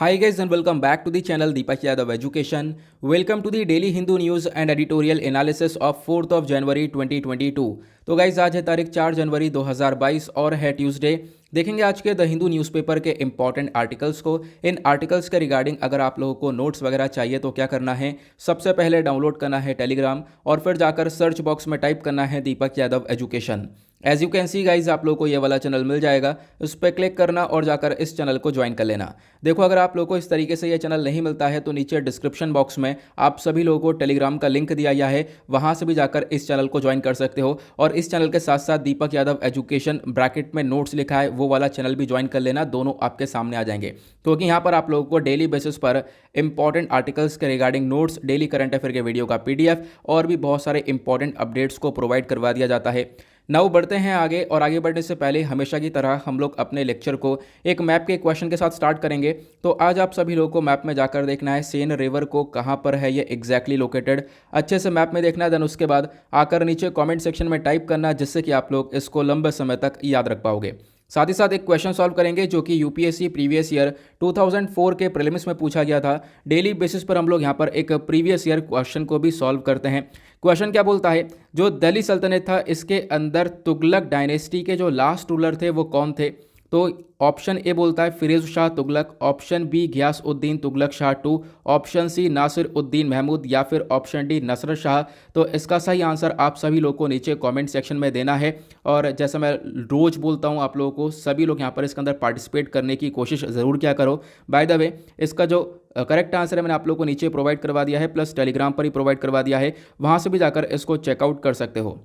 Hi guys and welcome back to the channel Deepak Yadav Education. Welcome to the daily Hindu news and editorial analysis of 4th of January 2022. तो guys आज है तारीख 4 जनवरी 2022 और है Tuesday. देखेंगे आज के द हिंदू न्यूज़पेपर के इंपॉर्टेंट आर्टिकल्स को। इन आर्टिकल्स के रिगार्डिंग अगर आप लोगों को नोट्स वगैरह चाहिए तो क्या करना है, सबसे पहले डाउनलोड करना है टेलीग्राम और फिर जाकर सर्च बॉक्स में टाइप करना है Deepak Yadav education. As you can see guys आप लोगों को ये वाला चैनल मिल जाएगा, उस पर क्लिक करना और जाकर इस चैनल को ज्वाइन कर लेना। देखो अगर आप लोगों को इस तरीके से ये चैनल नहीं मिलता है तो नीचे डिस्क्रिप्शन बॉक्स में आप सभी लोगों को टेलीग्राम का लिंक दिया गया है, वहां से भी जाकर इस चैनल को ज्वाइन कर सकते हो। और इस चैनल के साथ साथ दीपक यादव एजुकेशन ब्रैकेट में नोट्स लिखा है वो वाला चैनल भी ज्वाइन कर लेना, दोनों आपके सामने आ जाएंगे। क्योंकि यहाँ पर आप लोगों को डेली बेसिस पर इंपॉर्टेंट आर्टिकल्स के regarding notes, daily current affair के वीडियो का पीडीएफ और भी बहुत सारे इंपॉर्टेंट अपडेट्स को प्रोवाइड करवा दिया जाता है। नाउ बढ़ते हैं आगे, और आगे बढ़ने से पहले हमेशा की तरह हम लोग अपने लेक्चर को एक मैप के क्वेश्चन के साथ स्टार्ट करेंगे। तो आज आप सभी लोगों को मैप में जाकर देखना है सेन रिवर को कहाँ पर है ये एग्जैक्टली लोकेटेड, अच्छे से मैप में देखना है। देन उसके बाद आकर नीचे कमेंट सेक्शन में टाइप करना, जिससे कि आप लोग इसको लंबे समय तक याद रख पाओगे। साथ ही साथ एक क्वेश्चन सॉल्व करेंगे जो कि यूपीएससी प्रीवियस ईयर 2004 के प्रीलिम्स में पूछा गया था। डेली बेसिस पर हम लोग यहाँ पर एक प्रीवियस ईयर क्वेश्चन को भी सॉल्व करते हैं। क्वेश्चन क्या बोलता है, जो दिल्ली सल्तनत था इसके अंदर तुगलक डायनेस्टी के जो लास्ट रूलर थे वो कौन थे। तो ऑप्शन ए बोलता है Firoz Shah Tughlaq, option B Ghiyas uddin Tughlaq Shah two, option C Nasir uddin Mahmud या फिर ऑप्शन डी नसर शाह। तो इसका सही आंसर आप सभी लोगों को नीचे कमेंट सेक्शन में देना है। और जैसा मैं रोज बोलता हूं आप लोगों को, सभी लोग यहां पर इसके अंदर पार्टिसिपेट करने की कोशिश ज़रूर क्या करो। बाय द वे इसका जो करेक्ट आंसर है मैंने आप लोगों को नीचे प्रोवाइड करवा दिया है, प्लस टेलीग्राम पर ही प्रोवाइड करवा दिया है, वहां से भी जाकर इसको चेकआउट कर सकते हो।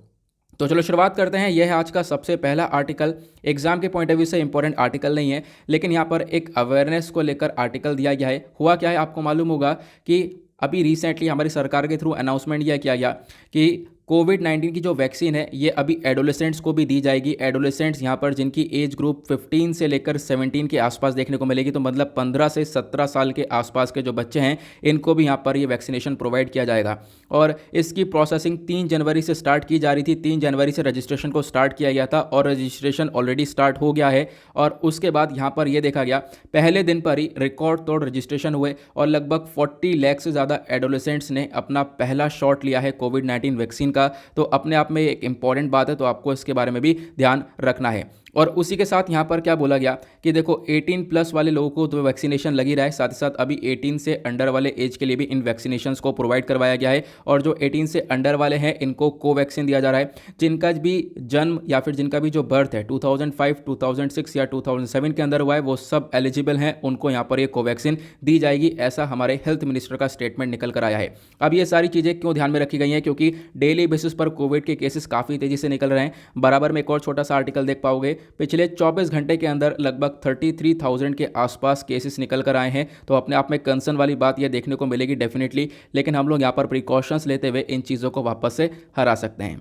तो चलो शुरुआत करते हैं। यह है आज का सबसे पहला आर्टिकल। एग्जाम के पॉइंट ऑफ व्यू से इंपॉर्टेंट आर्टिकल नहीं है, लेकिन यहाँ पर एक अवेयरनेस को लेकर आर्टिकल दिया गया है। हुआ क्या है आपको मालूम होगा कि अभी रिसेंटली हमारी सरकार के थ्रू अनाउंसमेंट यह किया गया कि कोविड-19 की जो वैक्सीन है ये अभी एडोलेसेंट्स को भी दी जाएगी। एडोलेसेंट्स यहाँ पर जिनकी एज ग्रुप 15 से लेकर 17 के आसपास देखने को मिलेगी, तो मतलब 15 से 17 साल के आसपास के जो बच्चे हैं इनको भी यहाँ पर ये वैक्सीनेशन प्रोवाइड किया जाएगा। और इसकी प्रोसेसिंग 3 जनवरी से स्टार्ट की जा रही थी। 3 जनवरी से रजिस्ट्रेशन को स्टार्ट किया गया था और रजिस्ट्रेशन ऑलरेडी स्टार्ट हो गया है। और उसके बाद यहाँ पर यह देखा गया पहले दिन पर ही रिकॉर्ड तोड़ रजिस्ट्रेशन हुए और लगभग 40 लाख से ज़्यादा एडोलेसेंट्स ने अपना पहला शॉट लिया है कोविड-19 वैक्सीन का। तो अपने आप में एक इंपॉर्टेंट बात है, तो आपको इसके बारे में भी ध्यान रखना है। और उसी के साथ यहाँ पर क्या बोला गया कि देखो 18 प्लस वाले लोगों को तो वैक्सीनेशन लगी रहा है, साथ ही साथ अभी 18 से अंडर वाले एज के लिए भी इन वैक्सीनेशंस को प्रोवाइड करवाया गया है। और जो 18 से अंडर वाले हैं इनको कोवैक्सीन दिया जा रहा है। जिनका भी जन्म या फिर जिनका भी जो बर्थ है 2005, 2006 या 2007 के अंदर हुआ है वो सब एलिजिबल हैं, उनको यहाँ पर ये कोवैक्सीन दी जाएगी, ऐसा हमारे हेल्थ मिनिस्टर का स्टेटमेंट निकल कर आया है। अब ये सारी चीज़ें क्यों ध्यान में रखी गई हैं, क्योंकि डेली बेसिस पर कोविड के केसेस काफ़ी तेज़ी से निकल रहे हैं। बराबर में एक और छोटा सा आर्टिकल देख पाओगे, पिछले 24 घंटे के अंदर लगभग 33,000 के आसपास केसेस निकल कर आए हैं। तो अपने आप में कंसर्न वाली बात यह देखने को मिलेगी डेफिनेटली, लेकिन हम लोग यहाँ पर प्रिकॉशंस लेते हुए इन चीज़ों को वापस से हरा सकते हैं।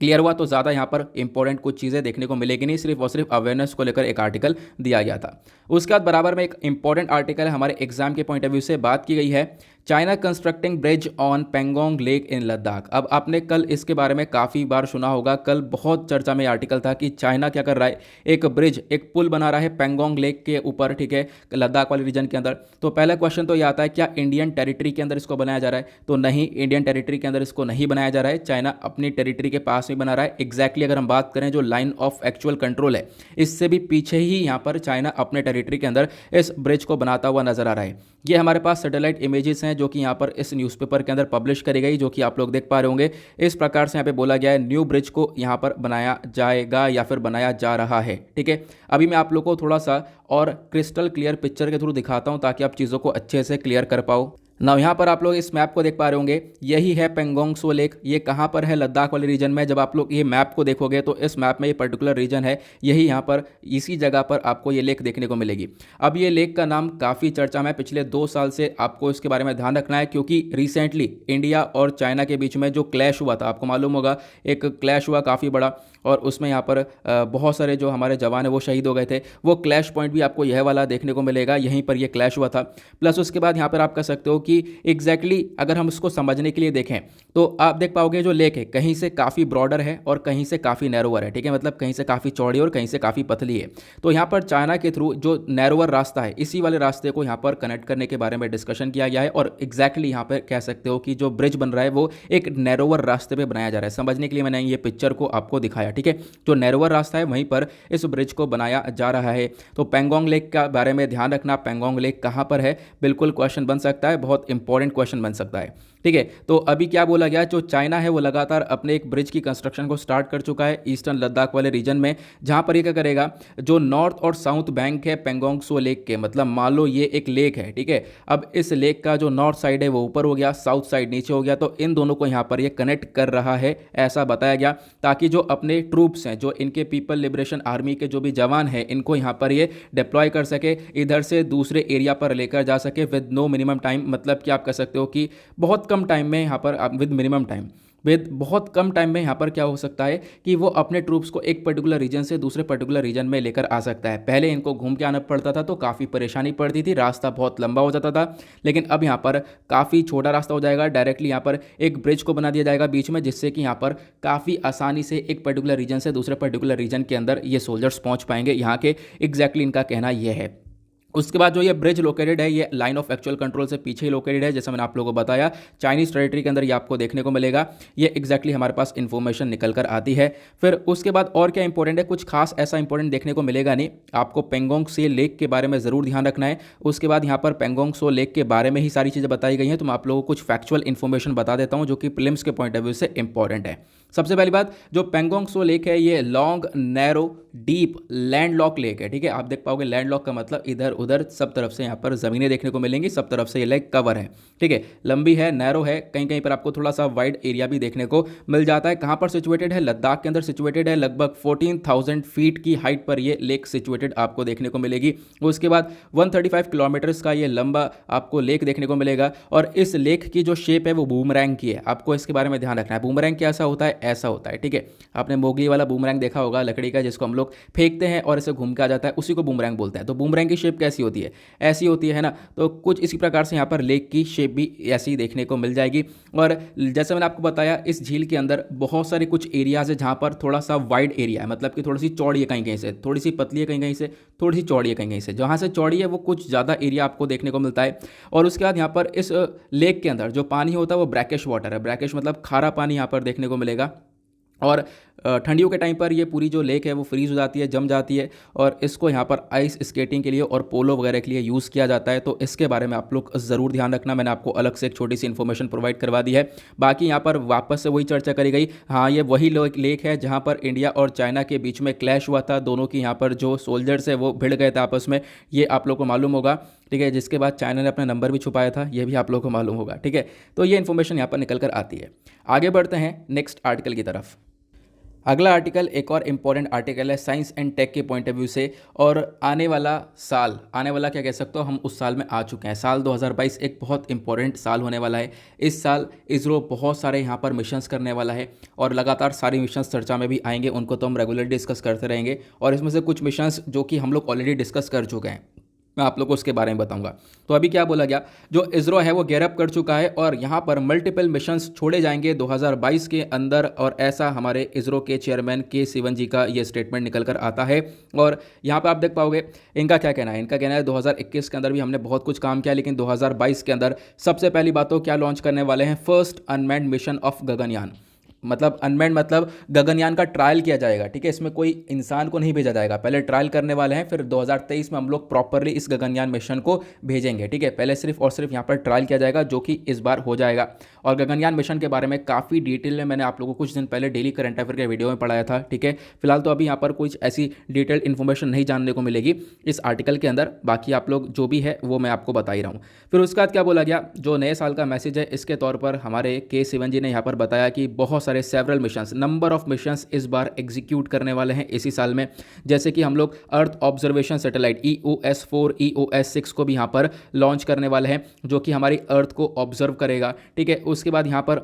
क्लियर हुआ? तो ज़्यादा यहाँ पर इंपॉर्टेंट कुछ चीज़ें देखने को मिलेगी नहीं, सिर्फ और सिर्फ अवेयरनेस को लेकर एक आर्टिकल दिया गया था। उसके बाद बराबर में एक इंपॉर्टेंट आर्टिकल है, हमारे एग्जाम के पॉइंट ऑफ व्यू से बात की गई है, China constructing bridge on Pangong lake in Ladakh. अब आपने कल इसके बारे में काफ़ी बार सुना होगा, कल बहुत चर्चा में आर्टिकल था कि चाइना क्या कर रहा है, एक ब्रिज, एक पुल बना रहा है पेंगोंग लेक के ऊपर, ठीक है, लद्दाख वाले रीजन के अंदर। तो पहला क्वेश्चन तो ये आता है क्या इंडियन टेरिटरी के अंदर इसको बनाया जा रहा है? तो नहीं, इंडियन टेरिटरी के अंदर इसको नहीं बनाया जा रहा है, चाइना अपनी टेरिटरी के पास में बना रहा है। एग्जैक्टली अगर हम बात करें जो लाइन ऑफ एक्चुअल कंट्रोल है इससे भी पीछे ही यहाँ पर चाइना अपने टेरिटरी के अंदर इस ब्रिज को बनाता हुआ नजर आ रहा है। ये हमारे पास सैटेलाइट इमेजेस हैं जो कि यहाँ पर इस न्यूज़पेपर के अंदर पब्लिश करी गई, जो कि आप लोग देख पा रहे होंगे। इस प्रकार से यहाँ पे बोला गया है न्यू ब्रिज को यहाँ पर बनाया जाएगा या फिर बनाया जा रहा है, ठीक है। अभी मैं आप लोगों को थोड़ा सा और क्रिस्टल क्लियर पिक्चर के थ्रू दिखाता हूँ ताकि आप चीज़ों को अच्छे से क्लियर कर पाओ। ना यहाँ पर आप लोग इस मैप को देख पा रहे होंगे, यही है पेंगोंग सो लेक। ये कहाँ पर है? लद्दाख वाले रीजन में। जब आप लोग ये मैप को देखोगे तो इस मैप में ये पर्टिकुलर रीजन है, यही यहाँ पर इसी जगह पर आपको ये लेक देखने को मिलेगी। अब ये लेक का नाम काफ़ी चर्चा में, पिछले 2 साल से आपको इसके बारे में ध्यान रखना है, क्योंकि रिसेंटली इंडिया और चाइना के बीच में जो क्लैश हुआ था, आपको मालूम होगा एक क्लैश हुआ काफ़ी बड़ा, और उसमें यहाँ पर बहुत सारे जो हमारे जवान हैं वो शहीद हो गए थे। वो क्लैश पॉइंट भी आपको यह वाला देखने को मिलेगा, यहीं पर ये क्लैश हुआ था। प्लस उसके बाद यहाँ पर आप कह सकते हो कि एग्जैक्टली अगर हम उसको समझने के लिए देखें तो आप देख पाओगे जो लेक है कहीं से काफ़ी ब्रॉडर है और कहीं से काफ़ी नैरोवर है, ठीक है, मतलब कहीं से काफ़ी चौड़ी और कहीं से काफ़ी पतली है। तो यहाँ पर चाइना के थ्रू जो नैरोवर रास्ता है इसी वाले रास्ते को यहाँ पर कनेक्ट करने के बारे में डिस्कशन किया गया है और एग्जैक्टली यहाँ पर कह सकते हो कि जो ब्रिज बन रहा है वो एक नैरोवर रास्ते पे बनाया जा रहा है। समझने के लिए मैंने ये पिक्चर को आपको दिखाया, ठीक है। जो नैरोवर रास्ता है वहीं पर इस ब्रिज को बनाया जा रहा है। तो पेंगोंग लेक का बारे में ध्यान रखना, पेंगोंग लेक कहाँ पर है, बिल्कुल क्वेश्चन बन सकता है, बहुत इंपॉर्टेंट क्वेश्चन बन सकता है, ठीक है। तो अभी क्या बोला गया, जो चाइना है वो लगातार अपने एक ब्रिज की कंस्ट्रक्शन को स्टार्ट कर चुका है ईस्टर्न लद्दाख वाले रीजन में, जहां पर ये क्या करेगा, जो नॉर्थ और साउथ बैंक है पेंगोंग सो लेक के, मतलब मान लो ये एक लेक है, ठीक है। अब इस लेक का जो नॉर्थ साइड है वो ऊपर हो गया, साउथ साइड नीचे हो गया, तो इन दोनों को यहाँ पर ये कनेक्ट कर रहा है, ऐसा बताया गया, ताकि जो अपने ट्रूप्स हैं, जो इनके पीपल लिबरेशन आर्मी के जो भी जवान हैं, इनको यहाँ पर ये डिप्लॉय कर सके, इधर से दूसरे एरिया पर लेकर जा सके विद नो मिनिमम टाइम। मतलब कि आप कह सकते हो कि बहुत कम टाइम में यहाँ पर विद मिनिमम टाइम, विद बहुत कम टाइम में यहाँ पर क्या हो सकता है कि वो अपने ट्रूप्स को एक पर्टिकुलर रीजन से दूसरे पर्टिकुलर रीजन में लेकर आ सकता है। पहले इनको घूम के आना पड़ता था तो काफ़ी परेशानी पड़ती थी, रास्ता बहुत लंबा हो जाता था, लेकिन अब यहाँ पर काफ़ी छोटा रास्ता हो जाएगा। डायरेक्टली यहाँ पर एक ब्रिज को बना दिया जाएगा बीच में, जिससे कि यहाँ पर काफ़ी आसानी से एक पर्टिकुलर रीजन से दूसरे पर्टिकुलर रीजन के अंदर ये सोल्जर्स पहुँच पाएंगे, यहाँ के एग्जैक्टली इनका कहना यह है। उसके बाद जो ये ब्रिज लोकेटेड है ये लाइन ऑफ एक्चुअल कंट्रोल से पीछे ही लोकेटेड है, जैसे मैंने आप लोगों को बताया चाइनीज टेरिटरी के अंदर ये आपको देखने को मिलेगा। ये एग्जैक्टली हमारे पास इन्फॉर्मेशन निकल कर आती है। फिर उसके बाद और क्या इंपॉर्टेंट है, कुछ खास ऐसा इंपॉर्टेंट देखने को मिलेगा नहीं। आपको पेंगोंग से लेक के बारे में ज़रूर ध्यान रखना है। उसके बाद यहाँ पर पेंगोंग सो लेक के बारे में ही सारी चीज़ें बताई गई हैं, तो मैं आप लोगों को कुछ फैक्चुअल इन्फॉर्मेशन बता देता हूँ जो कि प्रीलिम्स के पॉइंट ऑफ व्यू से इंपॉर्टेंट है। सबसे पहली बात, जो पेंगोंग सो लेक है ये long narrow deep landlocked lake है, ठीक है। आप देख पाओगे लैंडलॉक का मतलब इधर उधर सब तरफ से यहाँ पर ज़मीनें देखने को मिलेंगी, सब तरफ से ये लेक कवर है, ठीक है। लंबी है, नैरो है, कहीं कहीं पर आपको थोड़ा सा वाइड एरिया भी देखने को मिल जाता है। कहाँ पर सिचुएटेड है, लद्दाख के अंदर सिचुएटेड है। लगभग 14,000 फीट की हाइट पर ये लेक सिचुएटेड आपको देखने को मिलेगी। उसके बाद 135 किलोमीटर्स का ये लंबा आपको लेक देखने को मिलेगा और इस लेक की जो शेप है वो बूमरैंग की है। आपको इसके बारे में ध्यान रखना है। बूमरैंग कैसा होता है, ऐसा होता है, ठीक है। आपने मोगली वाला बूमरैंग देखा होगा लकड़ी का, जिसको हम लोग फेंकते हैं और इसे घूम के आ जाता है, उसी को बूमरैंग बोलते हैं। तो बूमरैंग की शेप कैसी होती है, ऐसी होती है ना। तो कुछ इसी प्रकार से यहाँ पर लेक की शेप भी ऐसी ही देखने को मिल जाएगी। और जैसे मैंने आपको बताया इस झील के अंदर बहुत सारे कुछ एरियाज है जहाँ पर थोड़ा सा वाइड एरिया है, मतलब कि थोड़ी सी चौड़ी है कहीं कहीं से, थोड़ी सी पतली है कहीं कहीं से, थोड़ी सी चौड़ी है कहीं कहीं से। जहाँ से चौड़ी है वो कुछ ज़्यादा एरिया आपको देखने को मिलता है। और उसके बाद यहाँ पर इस लेक के अंदर जो पानी होता है वो ब्रैकिश वाटर है। ब्रैकिश मतलब खारा पानी यहाँ पर देखने को मिलेगा। और ठंडियों के टाइम पर ये पूरी जो लेक है वो फ्रीज हो जाती है, जम जाती है, और इसको यहाँ पर आइस स्केटिंग के लिए और पोलो वगैरह के लिए यूज़ किया जाता है। तो इसके बारे में आप लोग ज़रूर ध्यान रखना। मैंने आपको अलग से एक छोटी सी इन्फॉर्मेशन प्रोवाइड करवा दी है। बाकी यहाँ पर वापस से वही चर्चा करी गई। हाँ, ये वही लेक है जहाँ पर इंडिया और चाइना के बीच में क्लैश हुआ था। दोनों की यहाँ पर जो सोल्जर्स है वो भिड़ गए थे आपस में, ये आप लोग को मालूम होगा, ठीक है। जिसके बाद चाइना ने अपना नंबर भी छुपाया था, ये भी आप लोग को मालूम होगा, ठीक है। तो ये इन्फॉर्मेशन यहाँ पर निकल कर आती है। आगे बढ़ते हैं नेक्स्ट आर्टिकल की तरफ। अगला आर्टिकल एक और इम्पॉर्टेंट आर्टिकल है साइंस एंड टेक के पॉइंट ऑफ व्यू से। और आने वाला साल, आने वाला क्या कह सकते हो, हम उस साल में आ चुके हैं। साल 2022 एक बहुत इंपॉर्टेंट साल होने वाला है। इस साल इसरो बहुत सारे यहाँ पर मिशंस करने वाला है और लगातार सारी मिशंस चर्चा में भी आएंगे, उनको तो हम रेगुलर डिस्कस करते रहेंगे। और इसमें से कुछ मिशंस जो कि हम लोग ऑलरेडी डिस्कस कर चुके हैं, मैं आप लोगों को उसके बारे में बताऊंगा। तो अभी क्या बोला गया, जो इसरो है वो गेयरअप कर चुका है और यहाँ पर मल्टीपल मिशंस छोड़े जाएंगे 2022 के अंदर, और ऐसा हमारे इसरो के चेयरमैन के सिवन जी का ये स्टेटमेंट निकल कर आता है। और यहाँ पर आप देख पाओगे इनका क्या कहना है। इनका कहना है 2021 के अंदर भी हमने बहुत कुछ काम किया, लेकिन 2022 के अंदर सबसे पहली बात तो क्या लॉन्च करने वाले हैं, first unmanned mission of Gaganyaan. मतलब अनमैन्ड मतलब गगनयान का ट्रायल किया जाएगा, ठीक है। इसमें कोई इंसान को नहीं भेजा जाएगा, पहले ट्रायल करने वाले हैं, फिर 2023 में हम लोग प्रॉपरली इस गगनयान मिशन को भेजेंगे, ठीक है। पहले सिर्फ और सिर्फ यहाँ पर ट्रायल किया जाएगा, जो कि इस बार हो जाएगा। और गगनयान मिशन के बारे में काफ़ी डिटेल में मैंने आप लोगों को कुछ दिन पहले डेली करंट अफेयर के वीडियो में पढ़ाया था, ठीक है। फिलहाल तो अभी यहाँ पर कुछ ऐसी डिटेल्ड इन्फॉर्मेशन नहीं जानने को मिलेगी इस आर्टिकल के अंदर, बाकी आप लोग जो भी है वो मैं आपको बता ही रहा हूँ। फिर उसके बाद क्या बोला गया, जो नए साल का मैसेज है इसके तौर पर हमारे के सिवन जी ने यहाँ पर बताया कि बहुत सारे several missions, number of missions इस बार एग्जीक्यूट करने वाले हैं इसी साल में। जैसे कि हम लोग earth observation satellite EOS-4 EOS-6 को भी यहाँ पर लॉन्च करने वाले हैं, जो कि हमारी अर्थ को ऑब्जर्व करेगा, ठीक है। उसके बाद यहाँ पर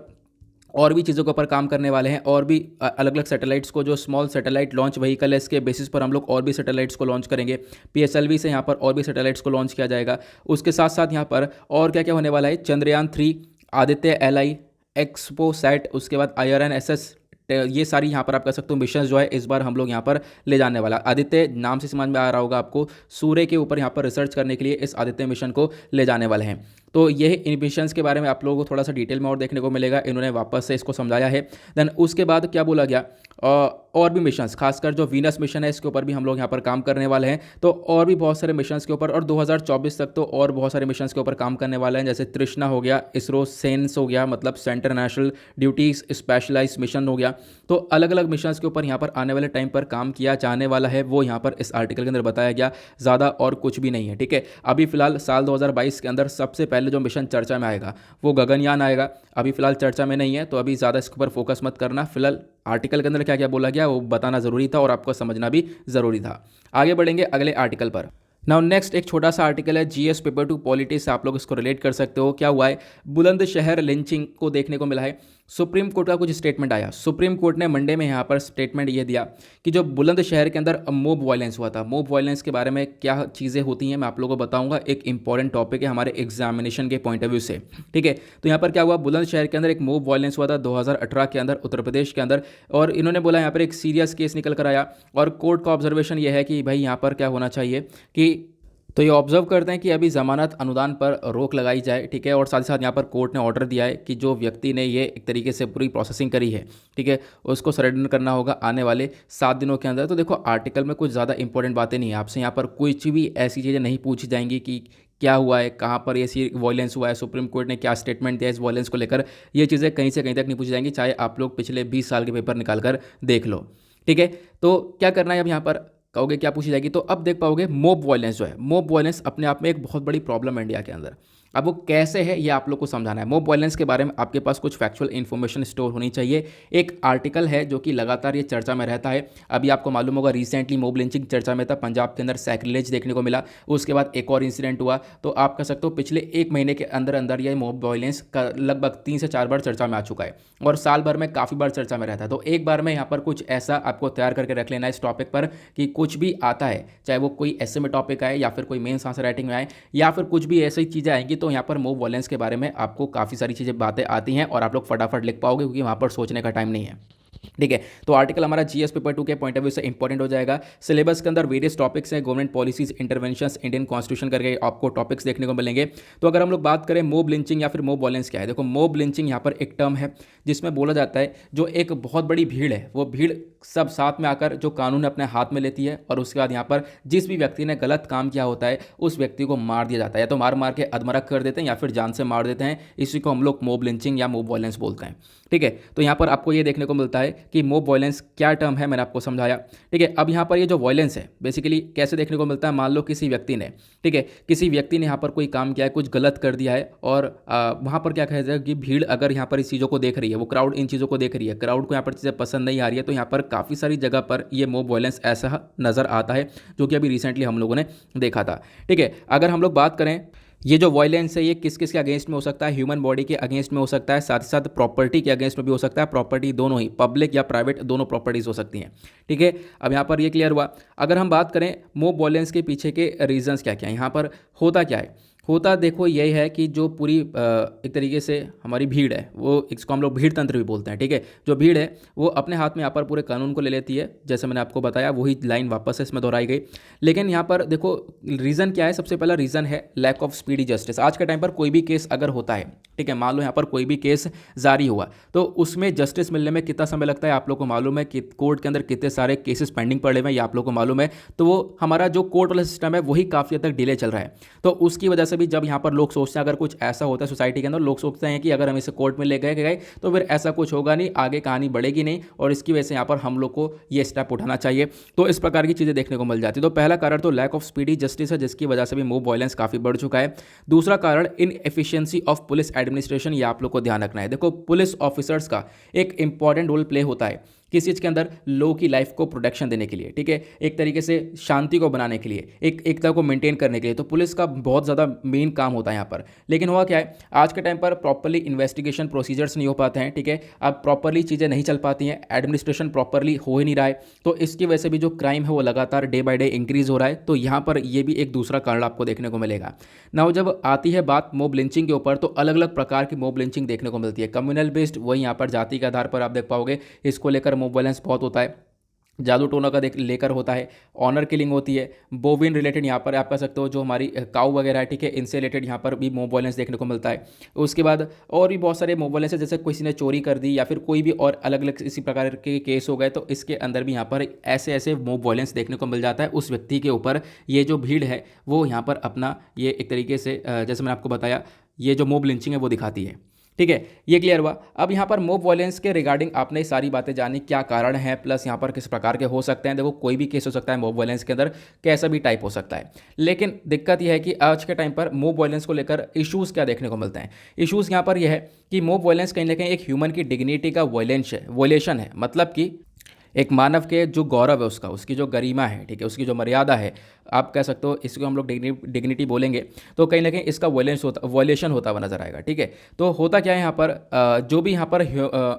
और भी चीज़ों के ऊपर काम करने वाले हैं, और भी अलग अलग सैटेलाइट्स को, जो स्मॉल सैटेलाइट लॉन्च व्हीकल है, इसके बेसिस पर हम लोग और भी सैटेलाइट्स को लॉन्च करेंगे। पीएसएलवी से यहाँ पर और भी सैटेलाइट्स को लॉन्च किया जाएगा। उसके साथ साथ यहाँ पर और क्या क्या होने वाला है, Chandrayaan 3, Aditya LI, XPoSat, उसके बाद IRNSS, ये सारी यहाँ पर आप कह सकते हो मिशन जो है इस बार हम लोग यहाँ पर ले जाने वाला। आदित्य नाम से समझ में आ रहा होगा आपको, सूर्य के ऊपर यहाँ पर रिसर्च करने के लिए इस आदित्य मिशन को ले जाने वाले हैं। तो ये इन मिशंस के बारे में आप लोगों को थोड़ा सा डिटेल में और देखने को मिलेगा, इन्होंने वापस से इसको समझाया है। देन उसके बाद क्या बोला गया, और भी मिशंस, खासकर जो वीनस मिशन है इसके ऊपर भी हम लोग यहाँ पर काम करने वाले हैं। तो और भी बहुत सारे मिशंस के ऊपर, और 2024 तक तो और बहुत सारे मिशंस के ऊपर काम करने वाले हैं, जैसे तृष्णा हो गया, इसरो सेंस हो गया, मतलब centre national duties specialise mission हो गया। तो अलग अलग मिशंस के ऊपर यहाँ पर आने वाले टाइम पर काम किया जाने वाला है, वो यहाँ पर इस आर्टिकल के अंदर बताया गया, ज़्यादा और कुछ भी नहीं है। ठीक है, अभी फिलहाल साल 2022 के अंदर सबसे पहले जो मिशन चर्चा में आएगा वो गगनयान आएगा। अभी फिलहाल चर्चा में नहीं है, तो अभी ज़्यादा इसके ऊपर फोकस मत करना। फिलहाल आर्टिकल के अंदर क्या क्या बोला गया वो बताना ज़रूरी था, और आपको समझना भी ज़रूरी था। आगे बढ़ेंगे अगले आर्टिकल पर। नाउ नेक्स्ट एक छोटा सा आर्टिकल है, GS पेपर 2 पॉलिटी से आप लोग इसको रिलेट कर सकते हो। क्या हुआ है, बुलंदशहर लिंचिंग को देखने को मिला है। सुप्रीम कोर्ट का कुछ स्टेटमेंट आया, सुप्रीम कोर्ट ने मंडे में यहाँ पर स्टेटमेंट ये दिया कि जो बुलंदशहर के अंदर मोब वायलेंस हुआ था, मोब वायलेंस के बारे में क्या चीज़ें होती हैं मैं आप लोगों को बताऊंगा। एक इंपॉर्टेंट टॉपिक है हमारे एग्जामिनेशन के पॉइंट ऑफ व्यू से। ठीक है, तो यहाँ पर क्या हुआ, बुलंदशहर के अंदर एक मोब वायलेंस हुआ था 2018 के अंदर उत्तर प्रदेश के अंदर, और इन्होंने बोला यहाँ पर एक सीरियस केस निकल कर आया, और कोर्ट का ऑब्जर्वेशन ये है कि भाई यहाँ पर क्या होना चाहिए कि, तो ये ऑब्जर्व करते हैं कि अभी ज़मानत अनुदान पर रोक लगाई जाए। ठीक है, और साथ ही साथ यहाँ पर कोर्ट ने ऑर्डर दिया है कि जो व्यक्ति ने ये एक तरीके से पूरी प्रोसेसिंग करी है, ठीक है, उसको सरेंडर करना होगा आने वाले 7 दिनों के अंदर। तो देखो आर्टिकल में कुछ ज़्यादा इंपॉर्टेंट बातें नहीं है, आपसे यहाँ पर कुछ भी ऐसी चीज़ें नहीं पूछी जाएंगी कि क्या हुआ है, कहाँ पर ये वायलेंस हुआ है, सुप्रीम कोर्ट ने क्या स्टेटमेंट दिया इस वायलेंस को लेकर, ये चीज़ें कहीं से कहीं तक नहीं पूछी जाएंगी, चाहे आप लोग पिछले 20 साल के पेपर निकाल कर देख लो। ठीक है, तो क्या करना है अब यहाँ पर, कहोगे क्या पूछी जाएगी, तो अब देख पाओगे मोब वायलेंस जो है, मोब वायलेंस अपने आप में एक बहुत बड़ी प्रॉब्लम है इंडिया के अंदर। अब वो कैसे है ये आप लोग को समझाना है। मोब वायलेंस के बारे में आपके पास कुछ फैक्चुअल इन्फॉर्मेशन स्टोर होनी चाहिए। एक आर्टिकल है जो कि लगातार ये चर्चा में रहता है। अभी आपको मालूम होगा रिसेंटली मोब लिंचिंग चर्चा में था, पंजाब के अंदर सैक्रिलेज देखने को मिला, उसके बाद एक और इंसिडेंट हुआ। तो आप कह सकते हो पिछले 1 महीने के अंदर अंदर ये मोब वायलेंस का लगभग 3 से 4 बार चर्चा में आ चुका है, और साल भर में काफ़ी बार चर्चा में रहता है। तो एक बार में यहाँ पर कुछ ऐसा आपको तैयार करके रख लेना इस टॉपिक पर कि कुछ भी आता है, चाहे वो कोई ऐसे में टॉपिक आए या फिर कोई मेंस आंसर राइटिंग में आए या फिर कुछ भी ऐसी चीज़ें आएंगी, तो यहाँ पर मोब वायलेंस के बारे में आपको काफ़ी सारी चीज़ें बातें आती हैं और आप लोग फटाफट लिख पाओगे, क्योंकि वहाँ पर सोचने का टाइम नहीं है। ठीक है, तो आर्टिकल हमारा GS पेपर 2 के पॉइंट ऑफ व्यू से इंपॉर्टेंट हो जाएगा। सिलेबस के अंदर वेरियस टॉपिक्स हैं, government policies, interventions, Indian constitution करके आपको टॉपिक्स देखने को मिलेंगे। तो अगर हम लोग बात करें मोब लिंचिंग या फिर मोब वायलेंस क्या है, देखो मोब लिंचिंग यहाँ पर एक टर्म है जिसमें बोला जाता है जो एक बहुत बड़ी भीड़ है, वो भीड़ सब साथ में आकर जो कानून अपने हाथ में लेती है, और उसके बाद यहाँ पर जिस भी व्यक्ति ने गलत काम किया होता है उस व्यक्ति को मार दिया जाता है, या तो मार मार के अधमरक कर देते हैं या फिर जान से मार देते हैं। इसी को हम लोग मोब लिंचिंग या मोब वायलेंस बोलते हैं। ठीक है, तो यहाँ पर आपको ये देखने को मिलता है कि मोब वायलेंस क्या टर्म है, मैंने आपको समझाया। ठीक है, अब यहाँ पर ये जो वायलेंस है बेसिकली कैसे देखने को मिलता है, मान लो किसी व्यक्ति ने, ठीक है, किसी व्यक्ति ने यहाँ पर कोई काम किया है, कुछ गलत कर दिया है, और वहाँ पर क्या कहा जाए कि भीड़ अगर यहाँ पर इस चीज़ों को देख रही है, वो क्राउड इन चीज़ों को देख रही है, क्राउड को यहाँ पर चीज़ें पसंद नहीं आ रही है, तो यहाँ पर काफ़ी सारी जगह पर ये मोब वायलेंस ऐसा नज़र आता है, जो कि अभी रिसेंटली हम लोगों ने देखा था। ठीक है, अगर हम लोग बात करें ये जो वायलेंस है ये किस किस के अगेंस्ट में हो सकता है, ह्यूमन बॉडी के अगेंस्ट में हो सकता है, साथ ही साथ प्रॉपर्टी के अगेंस्ट में भी हो सकता है। प्रॉपर्टी दोनों ही, पब्लिक या प्राइवेट, दोनों प्रॉपर्टीज हो सकती हैं। ठीक है, अब यहाँ पर ये क्लियर हुआ। अगर हम बात करें मोब वायलेंस के पीछे के रीजंस क्या क्या है, यहाँ पर होता क्या है, होता देखो यही है कि जो पूरी एक तरीके से हमारी भीड़ है, वो इसको हम लोग भीड़ तंत्र भी बोलते हैं। ठीक है, जो भीड़ है वो अपने हाथ में यहाँ पर पूरे कानून को ले लेती है, जैसे मैंने आपको बताया वही लाइन वापस से इसमें दोहराई गई। लेकिन यहाँ पर देखो रीज़न क्या है, सबसे पहला रीज़न है लैक ऑफ स्पीडी जस्टिस। आज के टाइम पर कोई भी केस अगर होता है, ठीक है, मान लो यहाँ पर कोई भी केस जारी हुआ, तो उसमें जस्टिस मिलने में कितना समय लगता है आप लोग को मालूम है, कि कोर्ट के अंदर कितने सारे केसेस पेंडिंग पड़े हुए हैं ये आप लोग को मालूम है। तो वो हमारा जो कोर्ट वाला सिस्टम है वही काफ़ी हद तक डिले चल रहा है। तो उसकी वजह से भी जब यहाँ पर लोग सोचते हैं, अगर कुछ ऐसा होता है सोसाइटी के अंदर, लोग सोचते हैं कि अगर हम इसे कोर्ट में ले गए तो फिर ऐसा कुछ होगा नहीं, आगे कहानी बढ़ेगी नहीं, और इसकी वजह से यहाँ पर हम लोग को ये स्टेप उठाना चाहिए। तो इस प्रकार की चीज़ें देखने को मिल जाती है। तो पहला कारण तो लैक ऑफ स्पीडी जस्टिस है, जिसकी वजह से भी मोब वायलेंस काफ़ी बढ़ चुका है। दूसरा कारण इनएफिशिएंसी ऑफ पुलिस एडमिनिस्ट्रेशन, ये आप लोग को ध्यान रखना है। देखो पुलिस ऑफिसर्स का एक इंपॉर्टेंट रोल प्ले होता है किस चीज़ के अंदर, लोगों की लाइफ को प्रोटेक्शन देने के लिए, ठीक है, एक तरीके से शांति को बनाने के लिए, एक एकता को मेंटेन करने के लिए। तो पुलिस का बहुत ज़्यादा मेन काम होता है यहाँ पर। लेकिन हुआ क्या है, आज के टाइम पर प्रॉपरली इन्वेस्टिगेशन प्रोसीजर्स नहीं हो पाते हैं, ठीक है, अब प्रॉपरली चीज़ें नहीं चल पाती हैं, एडमिनिस्ट्रेशन प्रॉपरली हो ही नहीं रहा है। तो इसकी वजह से भी जो क्राइम है वो लगातार डे बाय डे इंक्रीज हो रहा है। तो यहाँ पर ये भी एक दूसरा कारण आपको देखने को मिलेगा। नाउ जब आती है बात मॉब लिंचिंग के ऊपर, तो अलग अलग प्रकार की मॉब लिंचिंग देखने को मिलती है। कम्युनल बेस्ड, वही यहाँ पर जाति के आधार पर आप देख पाओगे, इसको लेकर मॉब वायलेंस बहुत होता है। जादू टोना का लेकर होता है, ऑनर किलिंग होती है, बोविन रिलेटेड यहाँ पर आप कह सकते हो, जो हमारी काऊ वगैरह है, ठीक है, इनसे रिलेटेड यहाँ पर भी मॉब वायलेंस देखने को मिलता है। उसके बाद और भी बहुत सारे मॉब वायलेंस है, जैसे किसी ने चोरी कर दी या फिर कोई भी और अलग अलग इसी प्रकार के केस हो गए, तो इसके अंदर भी यहाँ पर ऐसे ऐसे मॉब वायलेंस देखने को मिल जाता है उस व्यक्ति के ऊपर। ये जो भीड़ है वो यहाँ पर अपना ये एक तरीके से जैसे मैंने आपको बताया, ये जो मॉब लिंचिंग है वो दिखाती है, ठीक है, ये क्लियर हुआ। अब यहाँ पर मॉब वायलेंस के रिगार्डिंग आपने सारी बातें जानी, क्या कारण है, प्लस यहाँ पर किस प्रकार के हो सकते हैं। देखो कोई भी केस हो सकता है मॉब वायलेंस के अंदर, कैसा भी टाइप हो सकता है। लेकिन दिक्कत यह है कि आज के टाइम पर मॉब वायलेंस को लेकर इश्यूज़ क्या देखने को मिलते हैं। इश्यूज़ यहाँ पर यह है कि मॉब वायलेंस कहीं ना कहीं एक ह्यूमन की डिग्निटी का वॉयलेशन है। मतलब कि एक मानव के जो गौरव है उसका, उसकी जो गरिमा है, ठीक है, उसकी जो मर्यादा है, आप कह सकते हो, इसको हम लोग डिग्निटी बोलेंगे। तो कहीं ना कहीं इसका वॉयलेशन होता हुआ नजर आएगा, ठीक है। तो होता क्या है यहाँ पर, जो भी यहाँ पर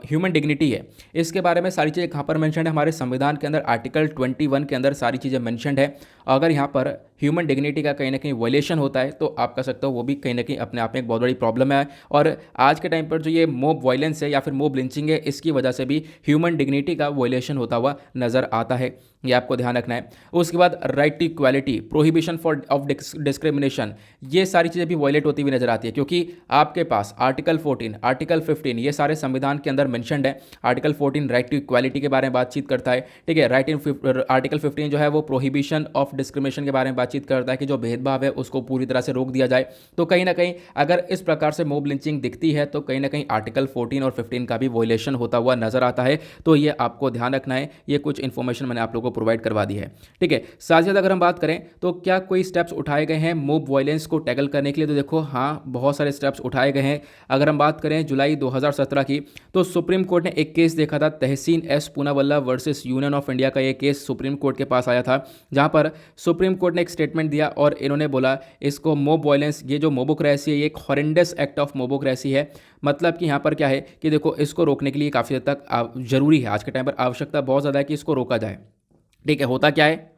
ह्यूमन डिग्निटी है, इसके बारे में सारी चीज़ें कहाँ पर मेंशन्ड है, हमारे संविधान के अंदर आर्टिकल 21 के अंदर सारी चीज़ें मेंशन्ड है। अगर यहाँ पर ह्यूमन डिग्निटी का कहीं ना कहीं वॉयलेशन होता है, तो आप कह सकते हो वो भी कहीं ना कहीं अपने आप में एक बहुत बड़ी प्रॉब्लम है। और आज के टाइम पर जो ये मॉब वायलेंस है या फिर मॉब लिंचिंग है, इसकी वजह से भी ह्यूमन डिग्निटी का वॉयलेशन होता हुआ नजर आता है, ये आपको ध्यान रखना है। उसके बाद right to equality, prohibition of discrimination, ये सारी चीज़ें भी वायलेट होती हुई नजर आती है, क्योंकि आपके पास आर्टिकल 14, आर्टिकल 15, ये सारे संविधान के अंदर मेंशन्ड है। आर्टिकल 14 राइट टू इक्वालिटी के बारे में बातचीत करता है, ठीक है। आर्टिकल 15 जो है वो प्रोहिबिशन ऑफ डिस्क्रिमिनेशन के बारे में बातचीत करता है कि जो भेदभाव है उसको पूरी तरह से रोक दिया जाए। तो कहीं ना कहीं अगर इस प्रकार से मॉब लिंचिंग दिखती है, तो कहीं ना कहीं आर्टिकल 14 और 15 का भी वॉयलेशन होता हुआ नजर आता है। तो ये आपको ध्यान रखना है। ये कुछ इन्फॉर्मेशन मैंने आप लोगों को प्रोवाइड करवा दी है, ठीक है। साथ ही साथ अगर हम बात करें तो क्या कोई स्टेप्स उठाए गए हैं मॉब वायलेंस को टैकल करने के लिए, तो देखो हाँ, बहुत सारे स्टेप्स उठाए गए हैं। अगर हम बात करें जुलाई 2017 की, तो सुप्रीम कोर्ट ने एक केस देखा था, Tehseen S Poonawalla versus union of India का ये केस सुप्रीम कोर्ट के पास आया था, जहां पर सुप्रीम कोर्ट ने एक स्टेटमेंट दिया और इन्होंने बोला इसको मॉब वायलेंस, ये जो मोबोक्रेसी है, ये एक हॉरेंडस एक्ट ऑफ मोबोक्रेसी है। मतलब कि यहाँ पर क्या है कि देखो, इसको रोकने के लिए काफ़ी हद तक जरूरी है, आज के टाइम पर आवश्यकता बहुत ज़्यादा है कि इसको रोका जाए, ठीक है। होता क्या है,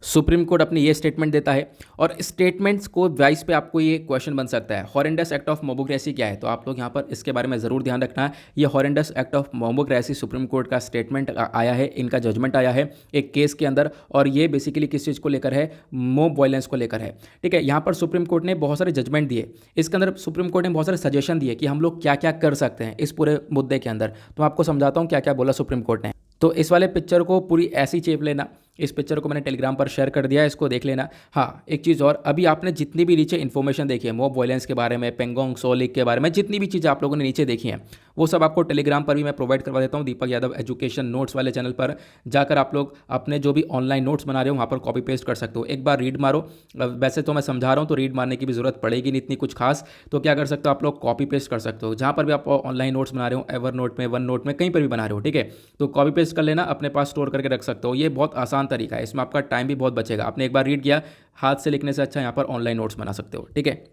सुप्रीम कोर्ट अपनी ये स्टेटमेंट देता है और स्टेटमेंट्स को वाइस पे आपको ये क्वेश्चन बन सकता है, हॉरेंडस एक्ट ऑफ मोबोक्रेसी क्या है। तो आप लोग यहाँ पर इसके बारे में ज़रूर ध्यान रखना है। ये horrendous act of mobocracy supreme court का स्टेटमेंट आया है, इनका जजमेंट आया है एक केस के अंदर, और ये बेसिकली किस चीज़ को लेकर है, मॉब वायलेंस को लेकर है, ठीक है। यहाँ पर सुप्रीम कोर्ट ने बहुत सारे जजमेंट दिए, इसके अंदर सुप्रीम कोर्ट ने बहुत सारे सजेशन दिए कि हम लोग क्या क्या कर सकते हैं इस पूरे मुद्दे के अंदर। तो आपको समझाता हूँ क्या क्या बोला सुप्रीम कोर्ट ने। तो इस वाले पिक्चर को पूरी ऐसी चेप लेना, इस पिक्चर को मैंने टेलीग्राम पर शेयर कर दिया है, इसको देख लेना। हाँ, एक चीज़ और, अभी आपने जितनी भी नीचे इन्फॉर्मेशन देखी है मॉब वायलेंस के बारे में, पेंगोंग सो लीग के बारे में, जितनी भी चीज़ें आप लोगों ने नीचे देखी हैं, वो सब आपको टेलीग्राम पर भी मैं प्रोवाइड करवा देता हूँ, दीपक यादव एजुकेशन नोट्स वाले चैनल पर जाकर आप लोग अपने जो भी ऑनलाइन नोट्स बना रहे हो वहाँ पर कॉपी पेस्ट कर सकते हो। एक बार रीड मारो, वैसे तो मैं समझा रहा हूँ तो रीड मारने की भी जरूरत पड़ेगी नहीं इतनी कुछ खास, तो क्या कर सकते हो आप लोग, कॉपी पेस्ट कर सकते हो। जहाँ पर भी आप ऑनलाइन नोट्स बना रहे हो, एवर नोट में, वन नोट में, कहीं पर भी बना रहे हो, ठीक है, तो कॉपी पेस्ट कर लेना, अपने पास स्टोर करके रख सकते हो। ये बहुत आसान तरीका है, इसमें आपका टाइम भी बहुत बचेगा। आपने एक बार रीड किया, हाथ से लिखने से अच्छा यहाँ पर ऑनलाइन नोट्स बना सकते हो, ठीक है।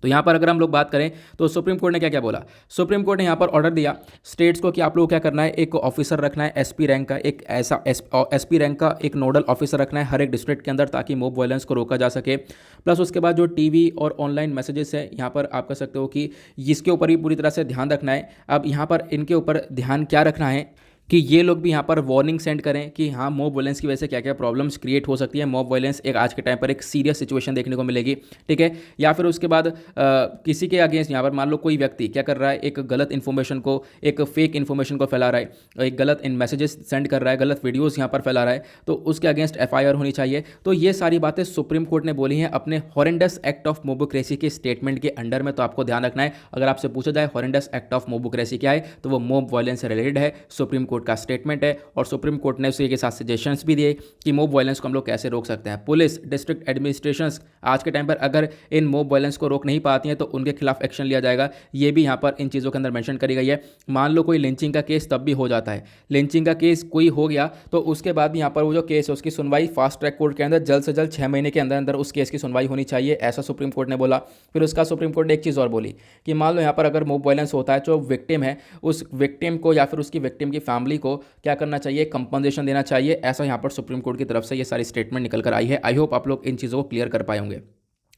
तो यहाँ पर अगर हम लोग बात करें तो सुप्रीम कोर्ट ने क्या क्या बोला, सुप्रीम कोर्ट ने यहाँ पर ऑर्डर दिया स्टेट्स को कि आप लोग क्या करना है, एक ऑफिसर रखना है एसपी रैंक का, एक ऐसा एसपी रैंक का एक नोडल ऑफिसर रखना है हर एक डिस्ट्रिक्ट के अंदर, ताकि मॉब वायलेंस को रोका जा सके। प्लस उसके बाद जो टीवी और ऑनलाइन मैसेजेस है, यहाँ पर आप कह सकते हो कि इसके ऊपर भी पूरी तरह से ध्यान रखना है। अब यहाँ पर इनके ऊपर ध्यान क्या रखना है कि ये लोग भी यहाँ पर वार्निंग सेंड करें कि हाँ, मॉब वायलेंस की वजह से क्या क्या प्रॉब्लम्स क्रिएट हो सकती है। मॉब वायलेंस एक आज के टाइम पर एक सीरियस सिचुएशन देखने को मिलेगी, ठीक है। या फिर उसके बाद किसी के अगेंस्ट यहाँ पर मान लो कोई व्यक्ति क्या कर रहा है, एक गलत इन्फॉर्मेशन को, एक फेक इन्फॉर्मेशन को फैला रहा है, एक गलत मैसेजेस सेंड कर रहा है, गलत वीडियोज़ यहाँ पर फैला रहा है, तो उसके अगेंस्ट FIR होनी चाहिए। तो ये सारी बातें सुप्रीम कोर्ट ने बोली हैं अपने हॉरेंडस एक्ट ऑफ मोबोक्रेसी के स्टेटमेंट के अंडर में। तो आपको ध्यान रखना है, अगर आपसे पूछा जाए हॉरेंडस एक्ट ऑफ मोबोक्रेसी क्या है, तो वो मॉब वायलेंस से रिलेटेड है, सुप्रीम कोर्ट का स्टेटमेंट है और सुप्रीम कोर्ट ने उसी के साथ सजेशंस भी दिए कि मॉब वायलेंस को हम लोग कैसे रोक सकते हैं। पुलिस, डिस्ट्रिक्ट एडमिनिस्ट्रेशंस आज के टाइम पर अगर इन मॉब वायलेंस को रोक नहीं पाती हैं तो उनके खिलाफ एक्शन लिया जाएगा। ये भी यहाँ पर इन चीज़ों के अंदर मेंशन करी गई है। मान लो कोई लिंचिंग का केस तब भी हो जाता है, लिंचिंग का केस कोई हो गया तो उसके बाद भी यहाँ पर वो जो केस है उसकी सुनवाई फास्ट ट्रैक कोर्ट के अंदर जल्द से जल्द 6 महीने के अंदर अंदर उस केस की सुनवाई होनी चाहिए, ऐसा सुप्रीम कोर्ट ने बोला। फिर उसका सुप्रीम कोर्ट ने एक चीज़ और बोली कि मान लो यहाँ पर अगर मॉब वायलेंस होता है, जो विक्टिम है उस विक्टिम को या फिर उसकी विक्टिम की फैमिली को क्या करना चाहिए, कंपनसेशन देना चाहिए। ऐसा यहाँ पर सुप्रीम कोर्ट की तरफ से ये सारी स्टेटमेंट निकल कर आई है। आई होप आप लोग इन चीज़ों को क्लियर कर पाए होंगे,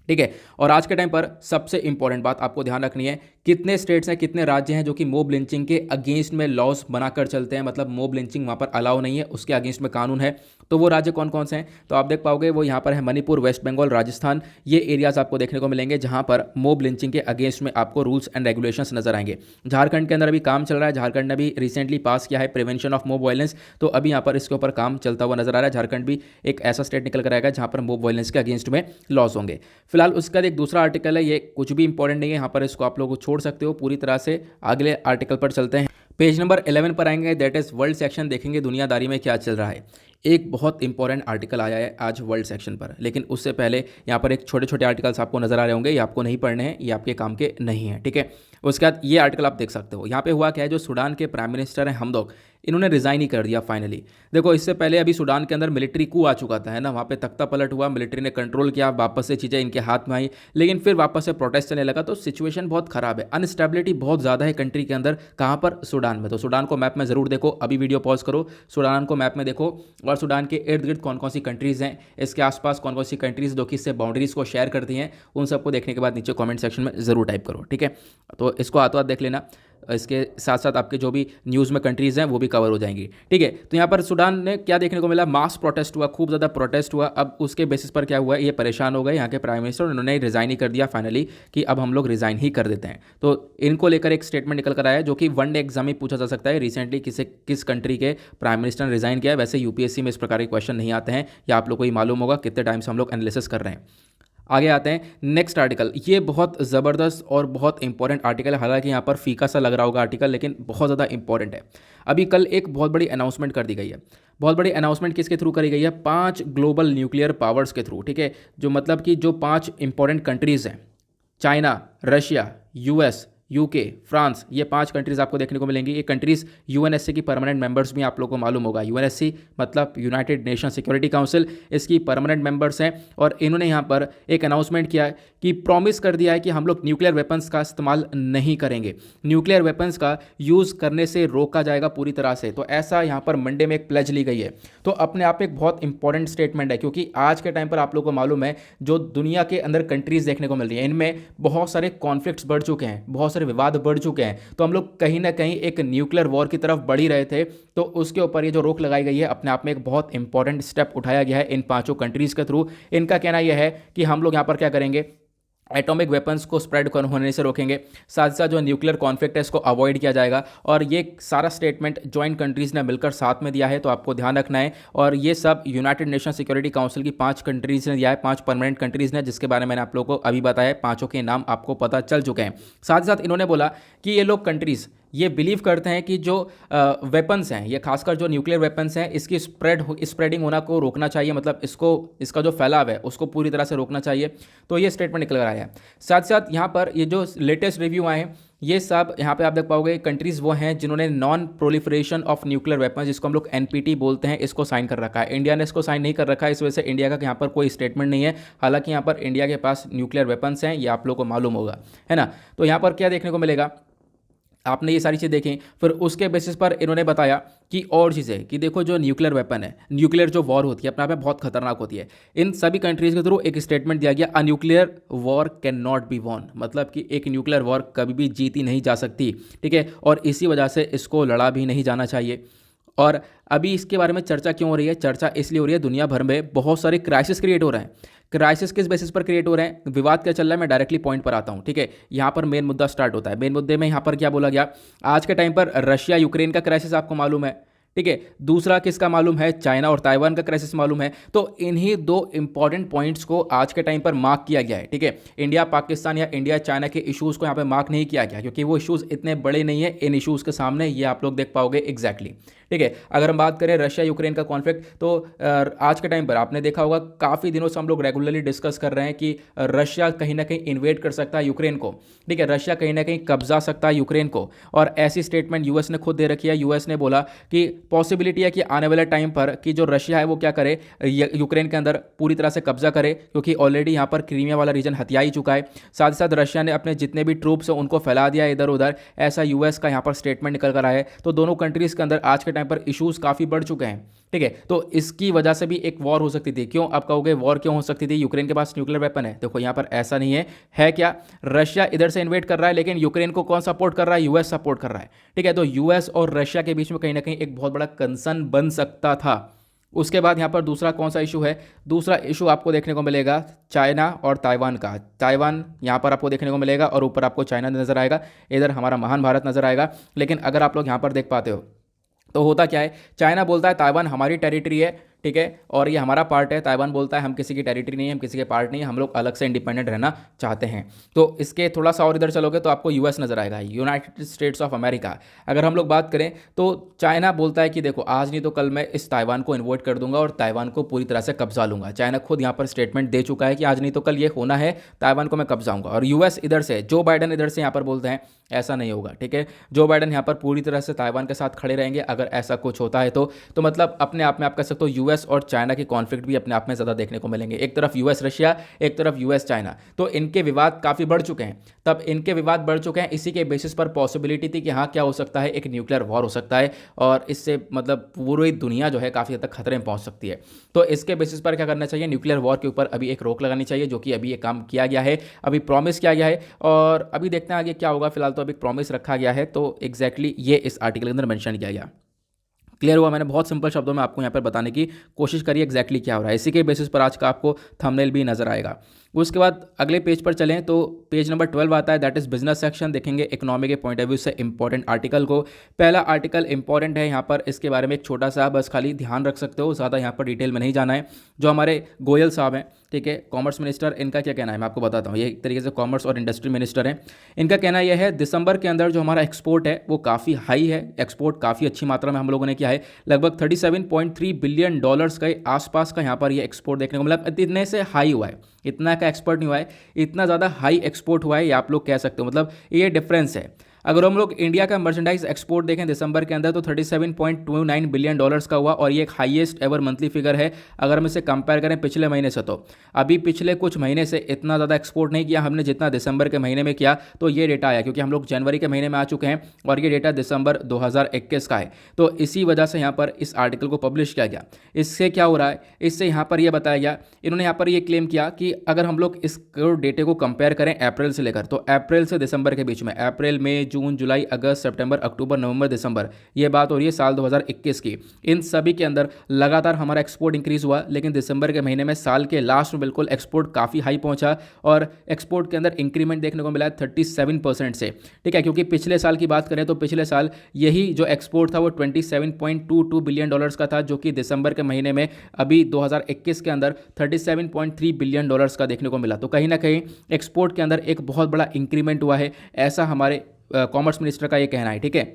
ठीक है। और आज के टाइम पर सबसे इंपॉर्टेंट बात आपको ध्यान रखनी है, कितने स्टेट्स हैं, कितने राज्य हैं जो कि मॉब लिंचिंग के अगेंस्ट में लॉज बनाकर चलते हैं, मतलब मॉब लिंचिंग वहाँ पर अलाउ नहीं है, उसके अगेंस्ट में कानून है। तो वो राज्य कौन कौन से हैं तो आप देख पाओगे, वो यहाँ पर है मणिपुर, वेस्ट बंगाल, राजस्थान। ये एरियाज आपको देखने को मिलेंगे जहाँ पर मॉब लिंचिंग के अगेंस्ट में आपको रूल्स एंड रेगुलेशंस नजर आएंगे। झारखंड के अंदर अभी काम चल रहा है, झारखंड ने भी रिसेंटली पास किया है प्रिवेंशन ऑफ मॉब वायलेंस, तो अभी यहाँ पर इसके ऊपर काम चलता हुआ नजर आ रहा है। झारखंड भी एक ऐसा स्टेट निकल कर आएगा जहाँ पर मॉब वायलेंस के अगेंस्ट में लॉज होंगे। फिलहाल उसका एक दूसरा आर्टिकल है, ये कुछ भी इंपॉर्टेंट नहीं है, यहाँ पर इसको आप लोग छोड़ सकते हो पूरी तरह से। अगले आर्टिकल पर चलते हैं, पेज नंबर 11 पर आएंगे, दैट इज वर्ल्ड सेक्शन। देखेंगे दुनियादारी में क्या चल रहा है। एक बहुत इंपॉर्टेंट आर्टिकल आया है आज वर्ल्ड सेक्शन पर, लेकिन उससे पहले यहाँ पर एक छोटे छोटे आर्टिकल्स आपको नजर आ रहे होंगे, ये आपको नहीं पढ़ने हैं, ये आपके काम के नहीं हैं, ठीक है। उसके बाद ये आर्टिकल आप देख सकते हो, यहाँ पे हुआ क्या है, जो सूडान के प्राइम मिनिस्टर हैं हमदोक, इन्होंने रिजाइन ही कर दिया फाइनली। देखो इससे पहले अभी सूडान के अंदर मिलिट्री कू आ चुका था, है ना, वहाँ पे तख्ता पलट हुआ, मिलिट्री ने कंट्रोल किया, वापस से चीज़ें इनके हाथ में आई, लेकिन फिर वापस से प्रोटेस्ट चलने लगा। तो सिचुएशन बहुत खराब है, अनस्टेबिलिटी बहुत ज़्यादा है कंट्री के अंदर। कहाँ पर? सूडान में। तो सूडान को मैप में ज़रूर देखो, अभी वीडियो पॉज करो, सूडान को मैप में देखो और सूडान के इर्द गिर्द कौन कौन सी कंट्रीज़ हैं, इसके आसपास कौन कौन सी कंट्रीज़ जो कि इससे बाउंड्रीज़ को शेयर करती हैं, उन सबको देखने के बाद नीचे कमेंट सेक्शन में ज़रूर टाइप करो, ठीक है। तो इसको हाथों हाथ देख लेना, इसके साथ साथ आपके जो भी न्यूज़ में कंट्रीज़ हैं वो भी कवर हो जाएंगी, ठीक है। तो यहाँ पर सूडान ने क्या देखने को मिला, मास प्रोटेस्ट हुआ, खूब ज़्यादा प्रोटेस्ट हुआ। अब उसके बेसिस पर क्या हुआ, ये परेशान हो गए यहाँ के प्राइम मिनिस्टर, उन्होंने रिज़ाइन ही कर दिया फाइनली कि अब हम लोग रिज़ाइन ही कर देते हैं। तो इनको लेकर एक स्टेटमेंट निकल कर आया है, जो कि वन डे एग्जाम में पूछा जा सकता है, रिसेंटली किस कंट्री के प्राइम मिनिस्टर ने रिज़ाइन किया है। वैसे यूपीएससी में इस प्रकार के क्वेश्चन नहीं आते हैं, या आप लोग को ही मालूम होगा कितने टाइम से हम लोग एनालिसिस कर रहे हैं। आगे आते हैं नेक्स्ट आर्टिकल, ये बहुत ज़बरदस्त और बहुत इंपॉर्टेंट आर्टिकल है। हालांकि यहाँ पर फीका सा लग रहा होगा आर्टिकल, लेकिन बहुत ज़्यादा इंपॉर्टेंट है। अभी कल एक बहुत बड़ी अनाउंसमेंट कर दी गई है, बहुत बड़ी अनाउंसमेंट किसके थ्रू करी गई है, 5 ग्लोबल न्यूक्लियर पावर्स के थ्रू, ठीक है। जो मतलब कि जो 5 इंपॉर्टेंट कंट्रीज़ हैं, China, Russia, US, UK, France, ये 5 कंट्रीज़ आपको देखने को मिलेंगी। ये कंट्रीज़ यूएनएससी की परमानेंट मेंबर्स भी आप लोगों को मालूम होगा। यूएनएससी मतलब यूनाइटेड नेशन सिक्योरिटी काउंसिल, इसकी परमानेंट मेंबर्स हैं। और इन्होंने यहाँ पर एक अनाउंसमेंट किया है कि प्रॉमिस कर दिया है कि हम लोग न्यूक्लियर वेपन्स का इस्तेमाल नहीं करेंगे, न्यूक्लियर वेपन्स का यूज़ करने से रोका जाएगा पूरी तरह से। तो ऐसा यहाँ पर मंडे में एक प्लेज ली गई है। तो अपने आप एक बहुत इंपॉर्टेंट स्टेटमेंट है, क्योंकि आज के टाइम पर आप लोगों को मालूम है जो दुनिया के अंदर कंट्रीज़ देखने को मिल रही है, इनमें बहुत सारे कॉन्फ्लिक्ट्स बढ़ चुके हैं, बहुत विवाद बढ़ चुके हैं। तो हम लोग कहीं ना कहीं एक न्यूक्लियर वॉर की तरफ बढ़ ही रहे थे। तो उसके ऊपर ये जो रोक लगाई गई है, अपने आप में एक बहुत इंपॉर्टेंट स्टेप उठाया गया है इन 5 कंट्रीज के थ्रू। इनका कहना यह है कि हम लोग यहां पर क्या करेंगे, एटॉमिक वेपन्स को स्प्रेड होने से रोकेंगे, साथ साथ जो न्यूक्लियर कॉन्फ्लिक्ट है इसको अवॉइड किया जाएगा। और ये सारा स्टेटमेंट जॉइंट कंट्रीज़ ने मिलकर साथ में दिया है, तो आपको ध्यान रखना है। और ये सब यूनाइटेड नेशन सिक्योरिटी काउंसिल की 5 कंट्रीज़ ने दिया है, 5 परमानेंट कंट्रीज़ ने, जिसके बारे में मैंने आप लोगों को अभी बताया, 5 के नाम आपको पता चल चुके हैं। साथ ही साथ इन्होंने बोला कि ये लोग कंट्रीज़ ये बिलीव करते हैं कि जो वेपन्स हैं, ये खासकर जो न्यूक्लियर वेपन्स हैं, इसकी स्प्रेडिंग होना को रोकना चाहिए, मतलब इसका जो फैलाव है उसको पूरी तरह से रोकना चाहिए। तो ये स्टेटमेंट निकल कर आया है। साथ साथ यहाँ पर ये जो लेटेस्ट रिव्यू आए हैं, ये सब यहाँ पे आप देख पाओगे कंट्रीज़ वो हैं जिन्होंने non proliferation of nuclear weapons, जिसको हम लोग एनपीटी बोलते हैं, इसको साइन कर रखा है। इंडिया ने इसको साइन नहीं कर रखा है, इस वजह से इंडिया का यहाँ पर कोई स्टेटमेंट नहीं है। हालांकि यहाँ पर इंडिया के पास न्यूक्लियर वेपन्स हैं, ये आप लोग को मालूम होगा, है ना। तो यहाँ पर क्या देखने को मिलेगा, आपने ये सारी चीज़ देखी, फिर उसके बेसिस पर इन्होंने बताया कि और चीज़ें, कि देखो जो न्यूक्लियर वेपन है, न्यूक्लियर जो वॉर होती है अपने आप में बहुत खतरनाक होती है। इन सभी कंट्रीज़ के थ्रू एक स्टेटमेंट दिया गया, अ न्यूक्लियर वॉर कैन नॉट बी वॉन, मतलब कि एक न्यूक्लियर वॉर कभी भी जीती नहीं जा सकती, ठीक है। और इसी वजह से इसको लड़ा भी नहीं जाना चाहिए। और अभी इसके बारे में चर्चा क्यों हो रही है, चर्चा इसलिए हो रही है, दुनिया भर में बहुत सारे क्राइसिस क्रिएट हो रहे हैं। क्राइसिस किस बेसिस पर क्रिएट हो रहे हैं, विवाद क्या चल रहा है, मैं डायरेक्टली पॉइंट पर आता हूं, ठीक है। यहां पर मेन मुद्दा स्टार्ट होता है। मेन मुद्दे में यहां पर क्या बोला गया, आज के टाइम पर रशिया यूक्रेन का क्राइसिस आपको मालूम है, ठीक है। दूसरा किसका मालूम है, चाइना और ताइवान का क्राइसिस मालूम है। तो इन्हीं 2 इंपॉर्टेंट पॉइंट्स को आज के टाइम पर मार्क किया गया है, ठीक है। इंडिया पाकिस्तान या इंडिया चाइना के इश्यूज़ को यहाँ पे मार्क नहीं किया गया, क्योंकि वो इश्यूज़ इतने बड़े नहीं है इन इश्यूज़ के सामने, ये आप लोग देख पाओगे एग्जैक्टली, ठीक है। अगर हम बात करें रशिया यूक्रेन का कॉन्फ्लिक्ट, तो आज के टाइम पर आपने देखा होगा काफ़ी दिनों से हम लोग रेगुलरली डिस्कस कर रहे हैं कि रशिया कहीं ना कहीं इन्वेड कर सकता है यूक्रेन को। ठीक है, रशिया कहीं ना कहीं कब्जा सकता है यूक्रेन को, और ऐसी स्टेटमेंट यूएस ने खुद दे रखी है। यूएस ने बोला कि पॉसिबिलिटी है कि आने वाले टाइम पर कि जो रशिया है वो क्या करे, यूक्रेन के अंदर पूरी तरह से कब्जा करे, क्योंकि ऑलरेडी यहाँ पर क्रीमिया वाला रीजन हथिया ही चुका है। साथ ही साथ रशिया ने अपने जितने भी ट्रूप्स हैं उनको फैला दिया इधर उधर, ऐसा यूएस का यहाँ पर स्टेटमेंट निकल कर आया है। तो दोनों कंट्रीज के अंदर आज के टाइम पर इश्यूज काफ़ी बढ़ चुके हैं। ठीक है, तो इसकी वजह से भी एक वॉर हो सकती थी। क्यों, आप कहोगे वॉर क्यों हो सकती थी, यूक्रेन के पास न्यूक्लियर वेपन है। देखो यहाँ पर ऐसा नहीं है क्या, रशिया इधर से इन्वेड कर रहा है, लेकिन यूक्रेन को कौन सपोर्ट कर रहा है, यूएस सपोर्ट कर रहा है। ठीक है, तो यूएस और रशिया के बीच में कहीं ना कहीं एक बहुत बड़ा कंसर्न बन सकता था। उसके बाद यहाँ पर दूसरा कौन सा इशू है, दूसरा इशू आपको देखने को मिलेगा चाइना और ताइवान का। ताइवान यहाँ पर आपको देखने को मिलेगा और ऊपर आपको चाइना नजर आएगा, इधर हमारा महान भारत नजर आएगा। लेकिन अगर आप लोग यहाँ पर देख पाते हो तो होता क्या है, चाइना बोलता है ताइवान हमारी टेरिटरी है, ठीक है, और ये हमारा पार्ट है। ताइवान बोलता है हम किसी की टेरिटरी नहीं है, हम किसी के पार्ट नहीं है, हम लोग अलग से इंडिपेंडेंट रहना चाहते हैं। तो इसके थोड़ा सा और इधर चलोगे तो आपको यूएस नजर आएगा, यूनाइटेड स्टेट्स ऑफ अमेरिका। अगर हम लोग बात करें तो चाइना बोलता है कि देखो आज नहीं तो कल मैं इस ताइवान को इन्वोट कर दूंगा और ताइवान को पूरी तरह से कब्जा लूंगा। चाइना खुद यहाँ पर स्टेटमेंट दे चुका है कि आज नहीं तो कल ये होना है, ताइवान को मैं कब्जाऊंगा। और यूएस इधर से जो बाइडन इधर से यहाँ पर बोलते हैं ऐसा नहीं होगा। ठीक है, जो बाइडन यहाँ पर पूरी तरह से ताइवान के साथ खड़े रहेंगे अगर ऐसा कुछ होता है तो मतलब अपने आप में आप कह सकते हो यूएस और चाइना की कॉन्फ्लिक्ट भी अपने आप में ज़्यादा देखने को मिलेंगे। एक तरफ यूएस रशिया, एक तरफ यूएस चाइना, तो इनके विवाद काफ़ी बढ़ चुके हैं। तब इनके विवाद बढ़ चुके हैं, इसी के बेसिस पर पॉसिबिलिटी थी कि हाँ क्या हो सकता है, एक न्यूक्लियर वॉर हो सकता है और इससे मतलब पूरी दुनिया जो है काफ़ी हद तक खतरे में पहुंच सकती है। तो इसके बेसिस पर क्या करना चाहिए, न्यूक्लियर वॉर के ऊपर अभी एक रोक लगानी चाहिए, जो कि अभी ये काम किया गया है, अभी प्रॉमिस किया गया है और अभी देखते हैं आगे क्या होगा। फिलहाल तो अभी प्रॉमिस रखा गया है, तो एग्जैक्टली ये इस आर्टिकल के अंदर मेंशन किया गया। क्लियर हुआ, मैंने बहुत सिंपल शब्दों में आपको यहाँ पर बताने की कोशिश करी एग्जैक्टली क्या हो रहा है। इसी के बेसिस पर आज का आपको थंबनेल भी नजर आएगा। उसके बाद अगले पेज पर चलें तो पेज नंबर 12 आता है, दैट इज बिजनेस सेक्शन। देखेंगे इकोनॉमी के पॉइंट ऑफ व्यू से इंपॉर्टेंट आर्टिकल को। पहला आर्टिकल इंपॉर्टेंट है यहाँ पर, इसके बारे में एक छोटा सा बस खाली ध्यान रख सकते हो, ज़्यादा यहाँ पर डिटेल में नहीं जाना है। जो हमारे गोयल साहब हैं, ठीक है, कॉमर्स मिनिस्टर, इनका क्या कहना है मैं आपको बताता हूँ। ये एक तरीके से कॉमर्स और इंडस्ट्री मिनिस्टर हैं। इनका कहना यह है दिसंबर के अंदर जो हमारा एक्सपोर्ट है वो काफ़ी हाई है, एक्सपोर्ट काफ़ी अच्छी मात्रा में हम लोगों ने किया है। लगभग $37.3 बिलियन के आसपास का यहाँ पर ये एक्सपोर्ट देखने को मिला। इतने से हाई हुआ है, इतना का एक्सपोर्ट नहीं हुआ है, इतना ज़्यादा हाई एक्सपोर्ट हुआ है, ये आप लोग कह सकते हो। मतलब ये डिफरेंस है। अगर हम लोग इंडिया का मर्चेंडाइज एक्सपोर्ट देखें दिसंबर के अंदर तो $37.29 बिलियन का हुआ और ये एक हाईएस्ट एवर मंथली फिगर है। अगर हम इसे कंपेयर करें पिछले महीने से, तो अभी पिछले कुछ महीने से इतना ज़्यादा एक्सपोर्ट नहीं किया हमने जितना दिसंबर के महीने में किया। तो ये डेटा आया क्योंकि हम लोग जनवरी के महीने में आ चुके हैं और ये डेटा दिसंबर 2021 का है। तो इसी वजह से यहाँ पर इस आर्टिकल को पब्लिश किया गया। इससे क्या हो रहा है, इससे यहाँ पर यह बताया गया, इन्होंने यहाँ पर यह क्लेम किया कि अगर हम लोग इस डेटे को कंपेयर करें अप्रैल से लेकर, तो अप्रैल से दिसंबर के बीच में, अप्रैल मई जून जुलाई अगस्त सितंबर अक्टूबर नवंबर दिसंबर, ये बात हो रही है साल 2021 की, इन सभी के अंदर लगातार हमारा एक्सपोर्ट इंक्रीज हुआ। लेकिन दिसंबर के महीने में साल के लास्ट में बिल्कुल एक्सपोर्ट काफ़ी हाई पहुंचा और एक्सपोर्ट के अंदर इंक्रीमेंट देखने को मिला है 37% से। ठीक है, क्योंकि पिछले साल की बात करें तो पिछले साल यही जो एक्सपोर्ट था वो $27.22 बिलियन का था, जो कि दिसंबर के महीने में अभी 2021 के अंदर $37.3 बिलियन का देखने को मिला। तो कहीं ना कहीं एक्सपोर्ट के अंदर एक बहुत बड़ा इंक्रीमेंट हुआ है, ऐसा हमारे कॉमर्स मिनिस्टर का ये कहना है। ठीक है,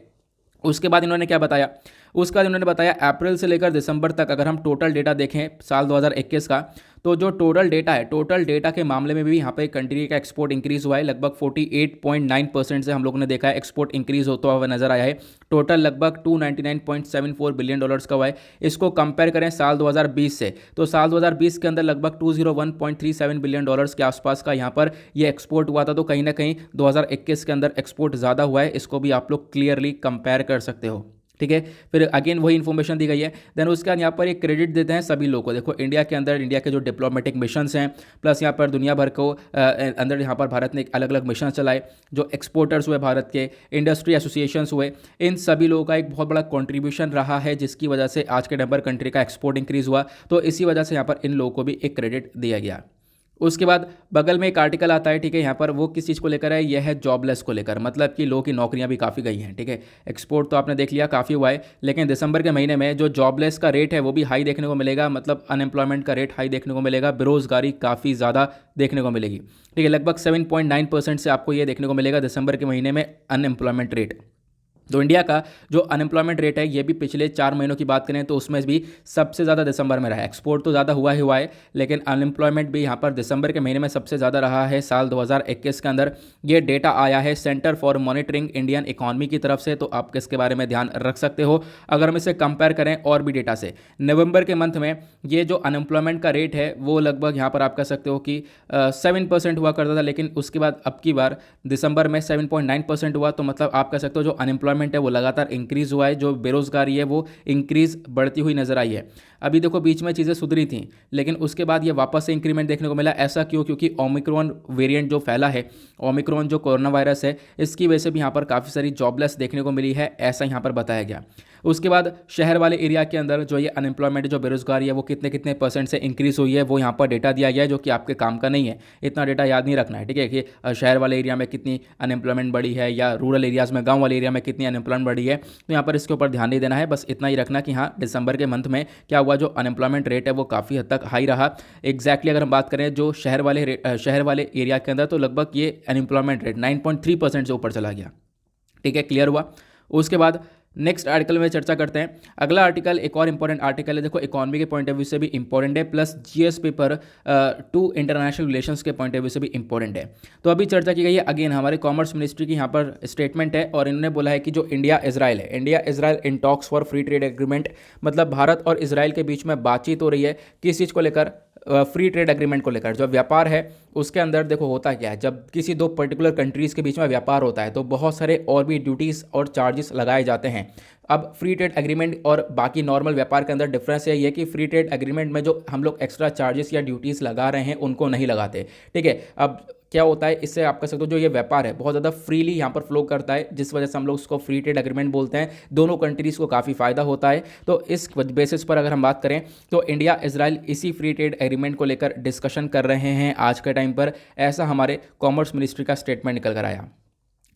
उसके बाद इन्होंने क्या बताया, उसके बाद इन्होंने बताया अप्रैल से लेकर दिसंबर तक अगर हम टोटल डेटा देखें साल 2021 का, तो जो टोटल डेटा है, टोटल डेटा के मामले में भी यहाँ पे कंट्री का एक्सपोर्ट इंक्रीज हुआ है। लगभग 48.9% से हम लोगों ने देखा है एक्सपोर्ट इंक्रीज होता हुआ नजर आया है। टोटल लगभग $299.74 बिलियन का हुआ है। इसको कंपेयर करें साल 2020 से, तो साल 2020 के अंदर लगभग $201.37 बिलियन के आसपास का यहाँ पर ये एक्सपोर्ट हुआ था। तो कहीं ना कहीं 2021 के अंदर एक्सपोर्ट ज़्यादा हुआ है, इसको भी आप लोग क्लियरली कंपेयर कर सकते हो। ठीक है, फिर अगेन वही इन्फॉर्मेशन दी गई है। देन उसके बाद यहाँ पर एक क्रेडिट देते हैं सभी लोगों को। देखो इंडिया के अंदर इंडिया के जो डिप्लोमेटिक मिशंस हैं, प्लस यहाँ पर दुनिया भर को अंदर यहाँ पर भारत ने अलग अलग मिशन चलाए, जो एक्सपोर्टर्स हुए भारत के, इंडस्ट्री एसोसिएशंस हुए, इन सभी लोगों का एक बहुत बड़ा कॉन्ट्रीब्यूशन रहा है, जिसकी वजह से आज के नंबर कंट्री का एक्सपोर्ट इंक्रीज हुआ। तो इसी वजह से यहाँ पर इन लोगों को भी एक क्रेडिट दिया गया। उसके बाद बगल में एक आर्टिकल आता है, ठीक है, यहाँ पर वो किस चीज़ को लेकर है, यह है जॉबलेस को लेकर, मतलब कि लोगों की नौकरियां भी काफ़ी गई हैं। ठीक है, एक्सपोर्ट तो आपने देख लिया काफ़ी हुआ है, लेकिन दिसंबर के महीने में जो जॉबलेस का रेट है वो भी हाई देखने को मिलेगा, मतलब अनएम्प्लॉयमेंट का रेट हाई देखने को मिलेगा, बेरोजगारी काफ़ी ज़्यादा देखने को मिलेगी। ठीक है, लगभग 7.9% से आपको ये देखने को मिलेगा दिसंबर के महीने में अनएम्प्लॉयमेंट रेट। तो इंडिया का जो अनएम्प्लॉयमेंट रेट है ये भी पिछले 4 महीनों की बात करें तो उसमें भी सबसे ज़्यादा दिसंबर में रहा है। एक्सपोर्ट तो ज़्यादा हुआ ही हुआ है, लेकिन अनएम्प्लॉयमेंट भी यहाँ पर दिसंबर के महीने में सबसे ज़्यादा रहा है साल 2021 के अंदर। ये डेटा आया है centre for monitoring Indian economy की तरफ से, तो आप इसके बारे में ध्यान रख सकते हो। अगर हम इसे कंपेयर करें और भी डेटा से, नवंबर के मंथ में ये जो अनएम्प्लॉयमेंट का रेट है वो लगभग यहाँ पर आप कह सकते हो कि 7% हुआ करता था, लेकिन उसके बाद अब की बार दिसंबर में 7.9% हुआ। तो मतलब आप कह सकते हो जो अनएम्प्लॉयमेंट है वो लगातार इंक्रीज हुआ है, जो बेरोजगारी है वो इंक्रीज बढ़ती हुई नजर आई है। अभी देखो बीच में चीज़ें सुधरी थी, लेकिन उसके बाद ये वापस से इंक्रीमेंट देखने को मिला। ऐसा क्यों? क्योंकि ओमिक्रॉन वेरिएंट जो फैला है, ओमिक्रॉन जो कोरोना वायरस है, इसकी वजह से भी यहाँ पर काफ़ी सारी जॉबलेस देखने को मिली है, ऐसा यहाँ पर बताया गया। उसके बाद शहर वाले एरिया के अंदर जो ये अनएम्प्लॉयमेंट जो बेरोजगारी है वो कितने कितने परसेंट से इंक्रीज हुई है वो यहाँ पर डेटा दिया गया है, जो कि आपके काम का नहीं है। इतना डेटा याद नहीं रखना है, ठीक है, कि शहर वाले एरिया में कितनी अनएम्प्लॉयमेंट बढ़ी है या रूरल एरियाज में, गांव वाले एरिया में कितनी अनएम्प्लॉयमेंट बढ़ी है। तो यहाँ पर इसके ऊपर ध्यान नहीं देना है, बस इतना ही रखना कि हाँ दिसंबर के मंथ में क्या हुआ, जो अनएम्प्लॉयमेंट रेट है वो काफ़ी हद तक हाई रहा। एग्जैक्टली अगर हम बात करें जो शहर वाले एरिया के अंदर, तो लगभग ये अनएम्प्लॉयमेंट रेट 9.3% से ऊपर चला गया। ठीक है, क्लियर हुआ। उसके बाद नेक्स्ट आर्टिकल में चर्चा करते हैं। अगला आर्टिकल एक और इंपॉर्टेंट आर्टिकल है, देखो इकोनॉमी के पॉइंट ऑफ व्यू से भी इंपॉर्टेंट है, plus GS paper 2 international relations के पॉइंट ऑफ व्यू से भी इंपॉर्टेंट है। तो अभी चर्चा की गई है, अगेन हमारे कॉमर्स मिनिस्ट्री की यहाँ पर स्टेटमेंट है, और इन्होंने बोला है कि जो इंडिया इजराइल है, India Israel in talks for free trade agreement, मतलब भारत और इजराइल के बीच में बातचीत हो रही है किस चीज़ को लेकर, फ्री ट्रेड एग्रीमेंट को लेकर। जो व्यापार है उसके अंदर देखो होता क्या है, जब किसी दो पर्टिकुलर कंट्रीज़ के बीच में व्यापार होता है तो बहुत सारे और भी ड्यूटीज़ और चार्जेस लगाए जाते हैं। अब फ्री ट्रेड एग्रीमेंट और बाकी नॉर्मल व्यापार के अंदर डिफरेंस ये है कि फ्री ट्रेड एग्रीमेंट में जो हम लोग एक्स्ट्रा चार्जेस या ड्यूटीज़ लगा रहे हैं उनको नहीं लगाते, ठीक है। अब क्या होता है, इससे आप कह सकते हो जो ये व्यापार है बहुत ज़्यादा फ्रीली यहाँ पर फ्लो करता है, जिस वजह से हम लोग उसको फ्री ट्रेड एग्रीमेंट बोलते हैं। दोनों कंट्रीज़ को काफ़ी फ़ायदा होता है। तो इस बेसिस पर अगर हम बात करें तो इंडिया इजराइल इसी फ्री ट्रेड एग्रीमेंट को लेकर डिस्कशन कर रहे हैं आज के टाइम पर, ऐसा हमारे कॉमर्स मिनिस्ट्री का स्टेटमेंट निकल कर आया।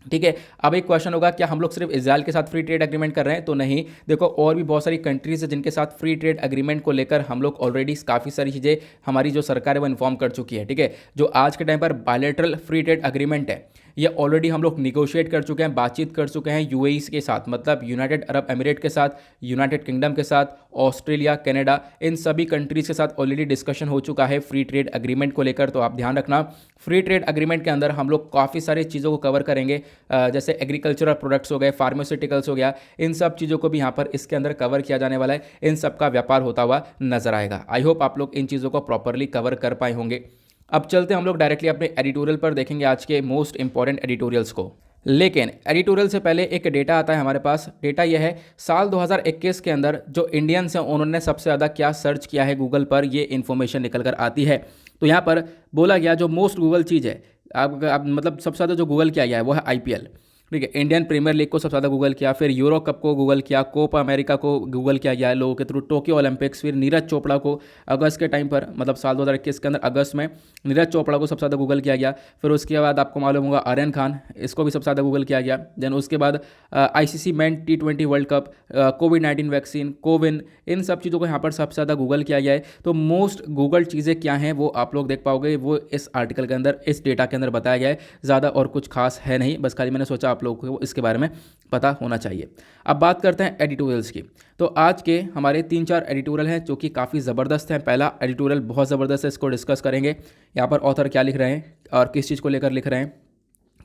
ठीक है, अब एक क्वेश्चन होगा क्या हम लोग सिर्फ इजराइल के साथ फ्री ट्रेड एग्रीमेंट कर रहे हैं? तो नहीं, देखो और भी बहुत सारी कंट्रीज है जिनके साथ फ्री ट्रेड एग्रीमेंट को लेकर हम लोग ऑलरेडी काफ़ी सारी चीज़ें हमारी जो सरकार है वो इन्फॉर्म कर चुकी है। ठीक है, जो आज के टाइम पर बायलैटरल फ्री ट्रेड एग्रीमेंट है ये ऑलरेडी हम लोग निगोशिएट कर चुके हैं, बातचीत कर चुके हैं यूएई के साथ, मतलब यूनाइटेड अरब एमिरेट के साथ, यूनाइटेड किंगडम के साथ, ऑस्ट्रेलिया, कनाडा, इन सभी कंट्रीज़ के साथ ऑलरेडी डिस्कशन हो चुका है फ्री ट्रेड एग्रीमेंट को लेकर। तो आप ध्यान रखना, फ्री ट्रेड एग्रीमेंट के अंदर हम लोग काफ़ी सारी चीज़ों को कवर करेंगे, जैसे एग्रीकल्चरल प्रोडक्ट्स हो गए, फार्मास्यूटिकल्स हो गया, इन सब चीज़ों को भी यहाँ पर इसके अंदर कवर किया जाने वाला है। इन सब का व्यापार होता हुआ नजर आएगा। आई होप आप लोग इन चीज़ों को प्रॉपरली कवर कर पाए होंगे। अब चलते हम लोग डायरेक्टली अपने एडिटोरियल पर, देखेंगे आज के मोस्ट इंपॉर्टेंट एडिटोरियल्स को। लेकिन एडिटोरियल से पहले एक डेटा आता है हमारे पास। डेटा यह है साल 2021 के अंदर जो इंडियंस हैं उन्होंने सबसे ज़्यादा क्या सर्च किया है गूगल पर, ये इन्फॉर्मेशन निकल कर आती है। तो यहाँ पर बोला गया जो मोस्ट गूगल चीज़ है, आप मतलब सबसे ज़्यादा जो गूगल किया गया है वो है आईपीएल। ठीक है, इंडियन प्रीमियर लीग को सबसे ज़्यादा गूगल किया, फिर यूरो कप को गूगल किया, कोपा अमेरिका को गूगल किया गया है लोगों के थ्रू, टोक्यो ओलंपिक्स, फिर नीरज चोपड़ा को अगस्त के टाइम पर, मतलब साल 2021 के अंदर अगस्त में नीरज चोपड़ा को सबसे ज़्यादा गूगल किया गया। फिर उसके बाद आपको मालूम होगा आर्यन खान, इसको भी सबसे ज़्यादा गूगल किया गया। देन उसके बाद ICC men T20 world cup, कोविड-19 वैक्सीन, कोविन, इन सब चीज़ों को यहाँ पर सबसे ज़्यादा गूगल किया गया है। तो मोस्ट गूगल चीज़ें क्या हैं वो आप लोग देख पाओगे, वो इस आर्टिकल के अंदर, इस डेटा के अंदर बताया गया है। ज़्यादा और कुछ खास है नहीं, बस खाली मैंने सोचा आप लोगों को इसके बारे में पता होना चाहिए। अब बात करते हैं एडिटोरियल्स की। तो आज के हमारे 3-4 एडिटोरियल हैं जो कि काफ़ी ज़बरदस्त हैं। पहला एडिटोरियल बहुत ज़बरदस्त है, इसको डिस्कस करेंगे। यहाँ पर ऑथर क्या लिख रहे हैं और किस चीज़ को लेकर लिख रहे हैं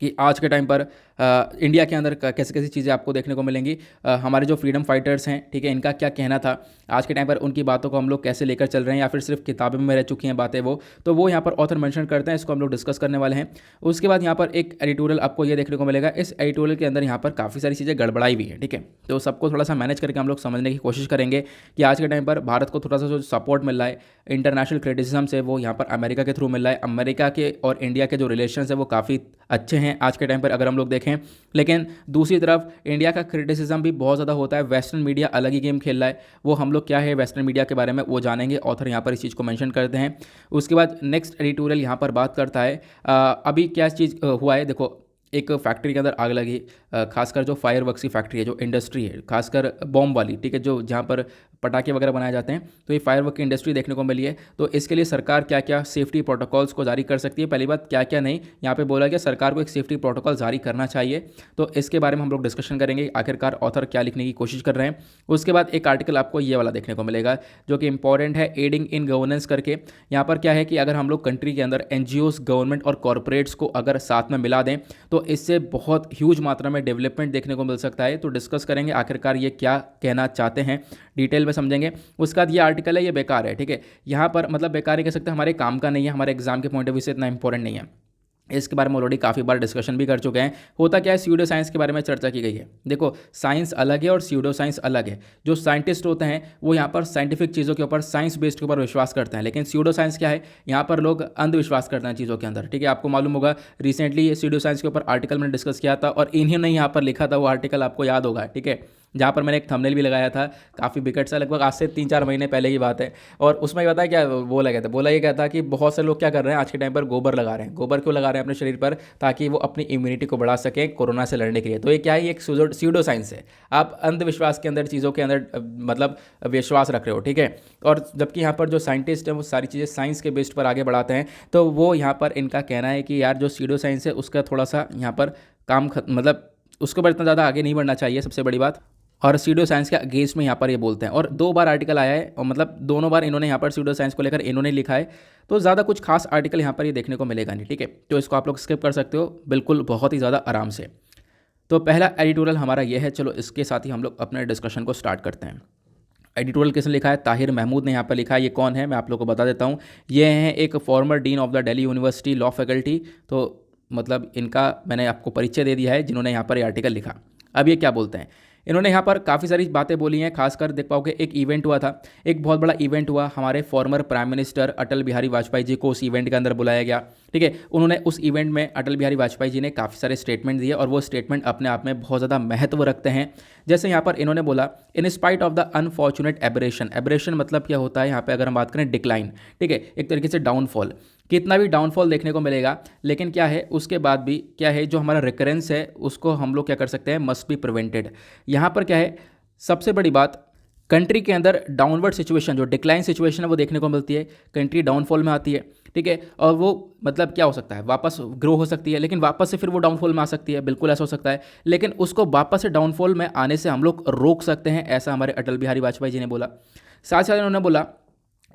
कि आज के टाइम पर इंडिया के अंदर कैसे कैसी चीज़ें आपको देखने को मिलेंगी, हमारे जो फ्रीडम फाइटर्स हैं, ठीक है, इनका क्या कहना था आज के टाइम पर, उनकी बातों को हम लोग कैसे लेकर चल रहे हैं, या फिर सिर्फ किताबों में रह चुकी हैं बातें वो यहाँ पर ऑथर मेंशन करते हैं, इसको हम लोग डिस्कस करने वाले हैं। उसके बाद यहाँ पर एक एडिटोरियल आपको ये देखने को मिलेगा। इस एडिटोरियल के अंदर यहाँ पर काफ़ी सारी चीज़ें गड़बड़ाई भी है, ठीक है, तो सबको थोड़ा सा मैनेज करके हम लोग समझने की कोशिश करेंगे कि आज के टाइम पर भारत को थोड़ा सा जो सपोर्ट मिल रहा है इंटरनेशनल क्रिटिसिज्म से, वो यहाँ पर अमेरिका के थ्रू मिल रहा है। अमेरिका के और इंडिया के जो रिलेशन है वो काफ़ी अच्छे हैं आज के टाइम पर अगर हम लोग देखें। लेकिन दूसरी तरफ इंडिया का क्रिटिसिज्म भी बहुत ज़्यादा होता है। वेस्टर्न मीडिया अलग ही गेम खेल रहा है, वो हम लोग क्या है वेस्टर्न मीडिया के बारे में वो जानेंगे। ऑथर यहाँ पर इस चीज़ को मेंशन करते हैं। उसके बाद नेक्स्ट एडिटोरियल यहाँ पर बात करता है अभी क्या चीज़ हुआ है। देखो एक फैक्ट्री के अंदर आग लगी, खासकर जो फायर वर्क्स की फैक्ट्री है, जो इंडस्ट्री है, खासकर बॉम्ब वाली, ठीक है, जो जहाँ पर पटाखे वगैरह बनाए जाते हैं, तो ये फायरवर्क की इंडस्ट्री देखने को मिली है। तो इसके लिए सरकार क्या क्या सेफ्टी प्रोटोकॉल्स को जारी कर सकती है, पहली बात क्या क्या नहीं, यहाँ पे बोला गया सरकार को एक सेफ्टी प्रोटोकॉल जारी करना चाहिए। तो इसके बारे में हम लोग डिस्कशन करेंगे, आखिरकार ऑथर क्या लिखने की कोशिश कर रहे हैं। उसके बाद एक आर्टिकल आपको ये वाला देखने को मिलेगा जो कि इंपॉर्टेंट है, एडिंग इन गवर्नेंस करके। यहाँ पर क्या है कि अगर हम लोग कंट्री के अंदर एनजीओस, गवर्नमेंट और कॉरपोरेट्स को अगर साथ में मिला दें तो इससे बहुत ह्यूज मात्रा में डेवलपमेंट देखने को मिल सकता है। तो डिस्कस करेंगे आखिरकार ये क्या कहना चाहते हैं, डिटेल में समझेंगे। उसके बाद ये आर्टिकल है, ये बेकार है, ठीक है। यहाँ पर मतलब बेकार ही कह सकते हैं, हमारे काम का नहीं है, हमारे एग्जाम के पॉइंट ऑफ व्यू से इतना इंपॉर्टेंट नहीं है। इसके बारे में ऑलरेडी काफ़ी बार डिस्कशन भी कर चुके हैं। होता क्या है, स्यूडो साइंस के बारे में चर्चा की गई है। देखो, साइंस अलग है और स्यूडो साइंस अलग है। जो साइंटिस्ट होते हैं वो यहाँ पर साइंटिफिक चीज़ों के ऊपर, साइंस बेस्ड के ऊपर विश्वास करते हैं, लेकिन स्यूडो साइंस क्या है, यहाँ पर लोग अंधविश्वास करते हैं चीज़ों के अंदर, ठीक है। आपको मालूम होगा रिसेंटली ये स्यूडो साइंस के ऊपर आर्टिकल मैंने डिस्कस किया था और इन्हीं ने यहाँ पर लिखा था, वो आर्टिकल आपको याद होगा, ठीक है, जहाँ पर मैंने एक थंबनेल भी लगाया था, काफ़ी बिकट सा, लगभग आज से 3-4 महीने पहले की बात है। और उसमें बताया क्या बोला गया था, बोला ये क्या था कि बहुत से लोग क्या कर रहे हैं आज के टाइम पर, गोबर लगा रहे हैं। गोबर क्यों लगा रहे हैं अपने शरीर पर, ताकि वो अपनी इम्यूनिटी को बढ़ा सकें कोरोना से लड़ने के लिए। तो ये क्या है, एक स्यूडो साइंस है। आप अंधविश्वास के अंदर, चीज़ों के अंदर मतलब विश्वास रख रहे हो, ठीक है। और जबकि यहाँ पर जो साइंटिस्ट हैं वो सारी चीज़ें साइंस के बेस्ड पर आगे बढ़ाते हैं। तो वो यहाँ पर इनका कहना है कि यार जो स्यूडो साइंस है उसका थोड़ा सा यहाँ पर काम मतलब उसके ऊपर इतना ज़्यादा आगे नहीं बढ़ना चाहिए, सबसे बड़ी बात। और स्यूडो साइंस के अगेंस्ट में यहाँ पर ये बोलते हैं। और 2 बार आर्टिकल आया है, और मतलब दोनों बार इन्होंने यहाँ पर स्यूडो साइंस को लेकर इन्होंने लिखा है। तो ज़्यादा कुछ खास आर्टिकल यहाँ पर ये देखने को मिलेगा नहीं, ठीक है। तो इसको आप लोग स्किप कर सकते हो बिल्कुल, बहुत ही ज़्यादा आराम से। तो पहला एडिटोरियल हमारा ये है। चलो इसके साथ ही हम लोग अपने डिस्कशन को स्टार्ट करते हैं। एडिटोरियल किसने लिखा है, ताहिर महमूद ने यहाँ पर लिखा है। ये कौन है मैं आप लोग को बता देता हूँ। ये हैं एक former dean of the Delhi university law faculty. तो मतलब इनका मैंने आपको परिचय दे दिया है जिन्होंने यहाँ पर ये आर्टिकल लिखा। अब ये क्या बोलते हैं, इन्होंने यहाँ पर काफ़ी सारी बातें बोली हैं। खासकर देख पाओगे एक इवेंट हुआ था, एक बहुत बड़ा इवेंट हुआ, हमारे former prime minister Atal Bihari Vajpayee ji को उस इवेंट के अंदर बुलाया गया, ठीक है। उन्होंने उस इवेंट में अटल बिहारी वाजपेयी जी ने काफ़ी सारे स्टेटमेंट दिए और वो स्टेटमेंट अपने आप में बहुत ज़्यादा महत्व रखते हैं। जैसे यहाँ पर इन्होंने बोला, in spite of the unfortunate aberration. Aberration मतलब क्या होता है यहाँ पे, अगर हम बात करें डिक्लाइन, ठीक है, एक तरीके से डाउनफॉल। कितना भी डाउनफॉल देखने को मिलेगा, लेकिन क्या है उसके बाद भी क्या है, जो हमारा रिकरेंस है उसको हम लोग क्या कर सकते हैं, मस्ट बी प्रिवेंटेड। यहाँ पर क्या है, सबसे बड़ी बात, कंट्री के अंदर डाउनवर्ड सिचुएशन, जो डिक्लाइन सिचुएशन है वो देखने को मिलती है, कंट्री डाउनफॉल में आती है, ठीक है। और वो मतलब क्या हो सकता है, वापस ग्रो हो सकती है, लेकिन वापस से फिर वो डाउनफॉल में आ सकती है, बिल्कुल ऐसा हो सकता है। लेकिन उसको वापस से डाउनफॉल में आने से हम लोग रोक सकते हैं, ऐसा हमारे अटल बिहारी वाजपेयी जी ने बोला। साथ साथ उन्होंने बोला,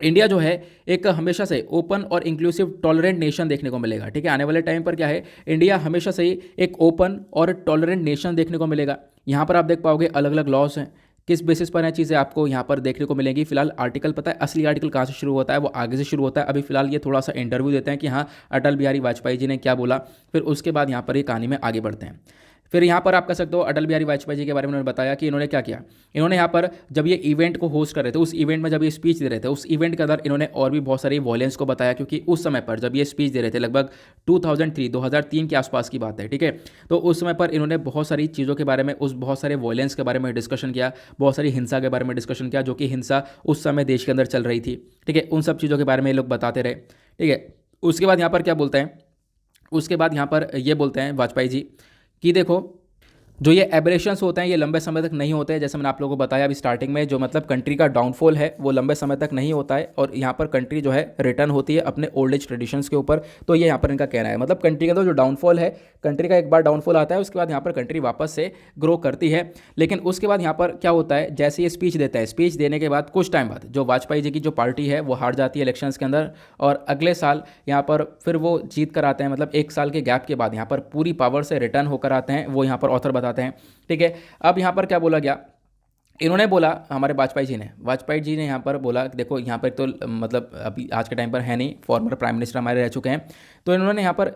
इंडिया जो है एक हमेशा से ओपन और इंक्लूसिव टॉलरेंट नेशन देखने को मिलेगा, ठीक है। आने वाले टाइम पर क्या है, इंडिया हमेशा से ही एक ओपन और टॉलरेंट नेशन देखने को मिलेगा। यहाँ पर आप देख पाओगे अलग अलग लॉज हैं, किस बेसिस पर है चीज़ें आपको यहाँ पर देखने को मिलेंगी। फिलहाल आर्टिकल पता है, असली आर्टिकल कहाँ से शुरू होता है, वो आगे से शुरू होता है। अभी फिलहाल ये थोड़ा सा इंटरव्यू देते हैं कि हाँ अटल बिहारी वाजपेयी जी ने क्या बोला, फिर उसके बाद यहाँ पर ये कहानी में आगे बढ़ते हैं। फिर यहाँ पर आप कह सकते हो अटल बिहारी वाजपेयी जी के बारे में उन्होंने बताया कि इन्होंने क्या किया। इन्होंने यहाँ पर जब ये इवेंट को होस्ट कर रहे थे, उस इवेंट में जब ये स्पीच दे रहे थे, उस इवेंट के अंदर इन्होंने और भी बहुत सारी वॉयलेंस को बताया, क्योंकि उस समय पर जब ये स्पीच दे रहे थे, लगभग 2003 के आसपास की बात है, ठीक है। तो उस समय पर इन्होंने बहुत सारी चीज़ों के बारे में, उस बहुत सारे वॉयलेंस के बारे में डिस्कशन किया, बहुत सारी हिंसा के बारे में डिस्कशन किया, जो कि हिंसा उस समय देश के अंदर चल रही थी, ठीक है। उन सब चीज़ों के बारे में ये लोग बताते रहे, ठीक है। उसके बाद यहाँ पर क्या बोलते हैं, उसके बाद यहाँ पर ये बोलते हैं वाजपेयी जी कि देखो जो ये एबरेशंस होते हैं ये लंबे समय तक नहीं होते हैं। जैसे मैंने आप लोगों को बताया अभी स्टार्टिंग में, जो मतलब कंट्री का डाउनफॉल है वो लंबे समय तक नहीं होता है, और यहाँ पर कंट्री जो है रिटर्न होती है अपने ओल्ड एज ट्रेडिशंस के ऊपर। तो ये यहाँ पर इनका कहना है, मतलब कंट्री के अंदर जो डाउनफॉल है, कंट्री का एक बार डाउनफॉल आता है, उसके बाद यहाँ पर कंट्री वापस से ग्रो करती है। लेकिन उसके बाद यहाँ पर क्या होता है, जैसे ये स्पीच देता है, स्पीच देने के बाद कुछ टाइम बाद जो वाजपेयी जी की जो पार्टी है वो हार जाती है इलेक्शंस के अंदर, और अगले साल यहाँ पर फिर वो जीत कर आते हैं, मतलब 1 साल के गैप के बाद यहाँ पर पूरी पावर से रिटर्न होकर आते हैं, वो यहाँ पर ऑथर बताते हैं, ठीक है। अब यहाँ पर क्या बोला गया, इन्होंने बोला, हमारे वाजपेयी जी ने यहाँ पर बोला, देखो यहाँ पर तो मतलब अभी आज के टाइम पर है नहीं, फॉर्मर प्राइम मिनिस्टर हमारे रह चुके हैं, तो इन्होंने यहाँ पर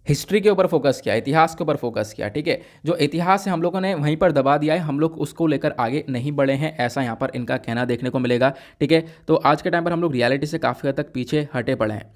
हिस्ट्री के ऊपर फोकस किया, इतिहास के ऊपर फोकस किया, ठीक है। जो इतिहास है हम लोगों ने वहीं पर दबा दिया है, हम लोग उसको लेकर आगे नहीं बढ़े हैं, ऐसा यहाँ पर इनका कहना देखने को मिलेगा, ठीक है। तो आज के टाइम पर हम लोग रियलिटी से काफ़ी हद तक पीछे हटे पड़े हैं।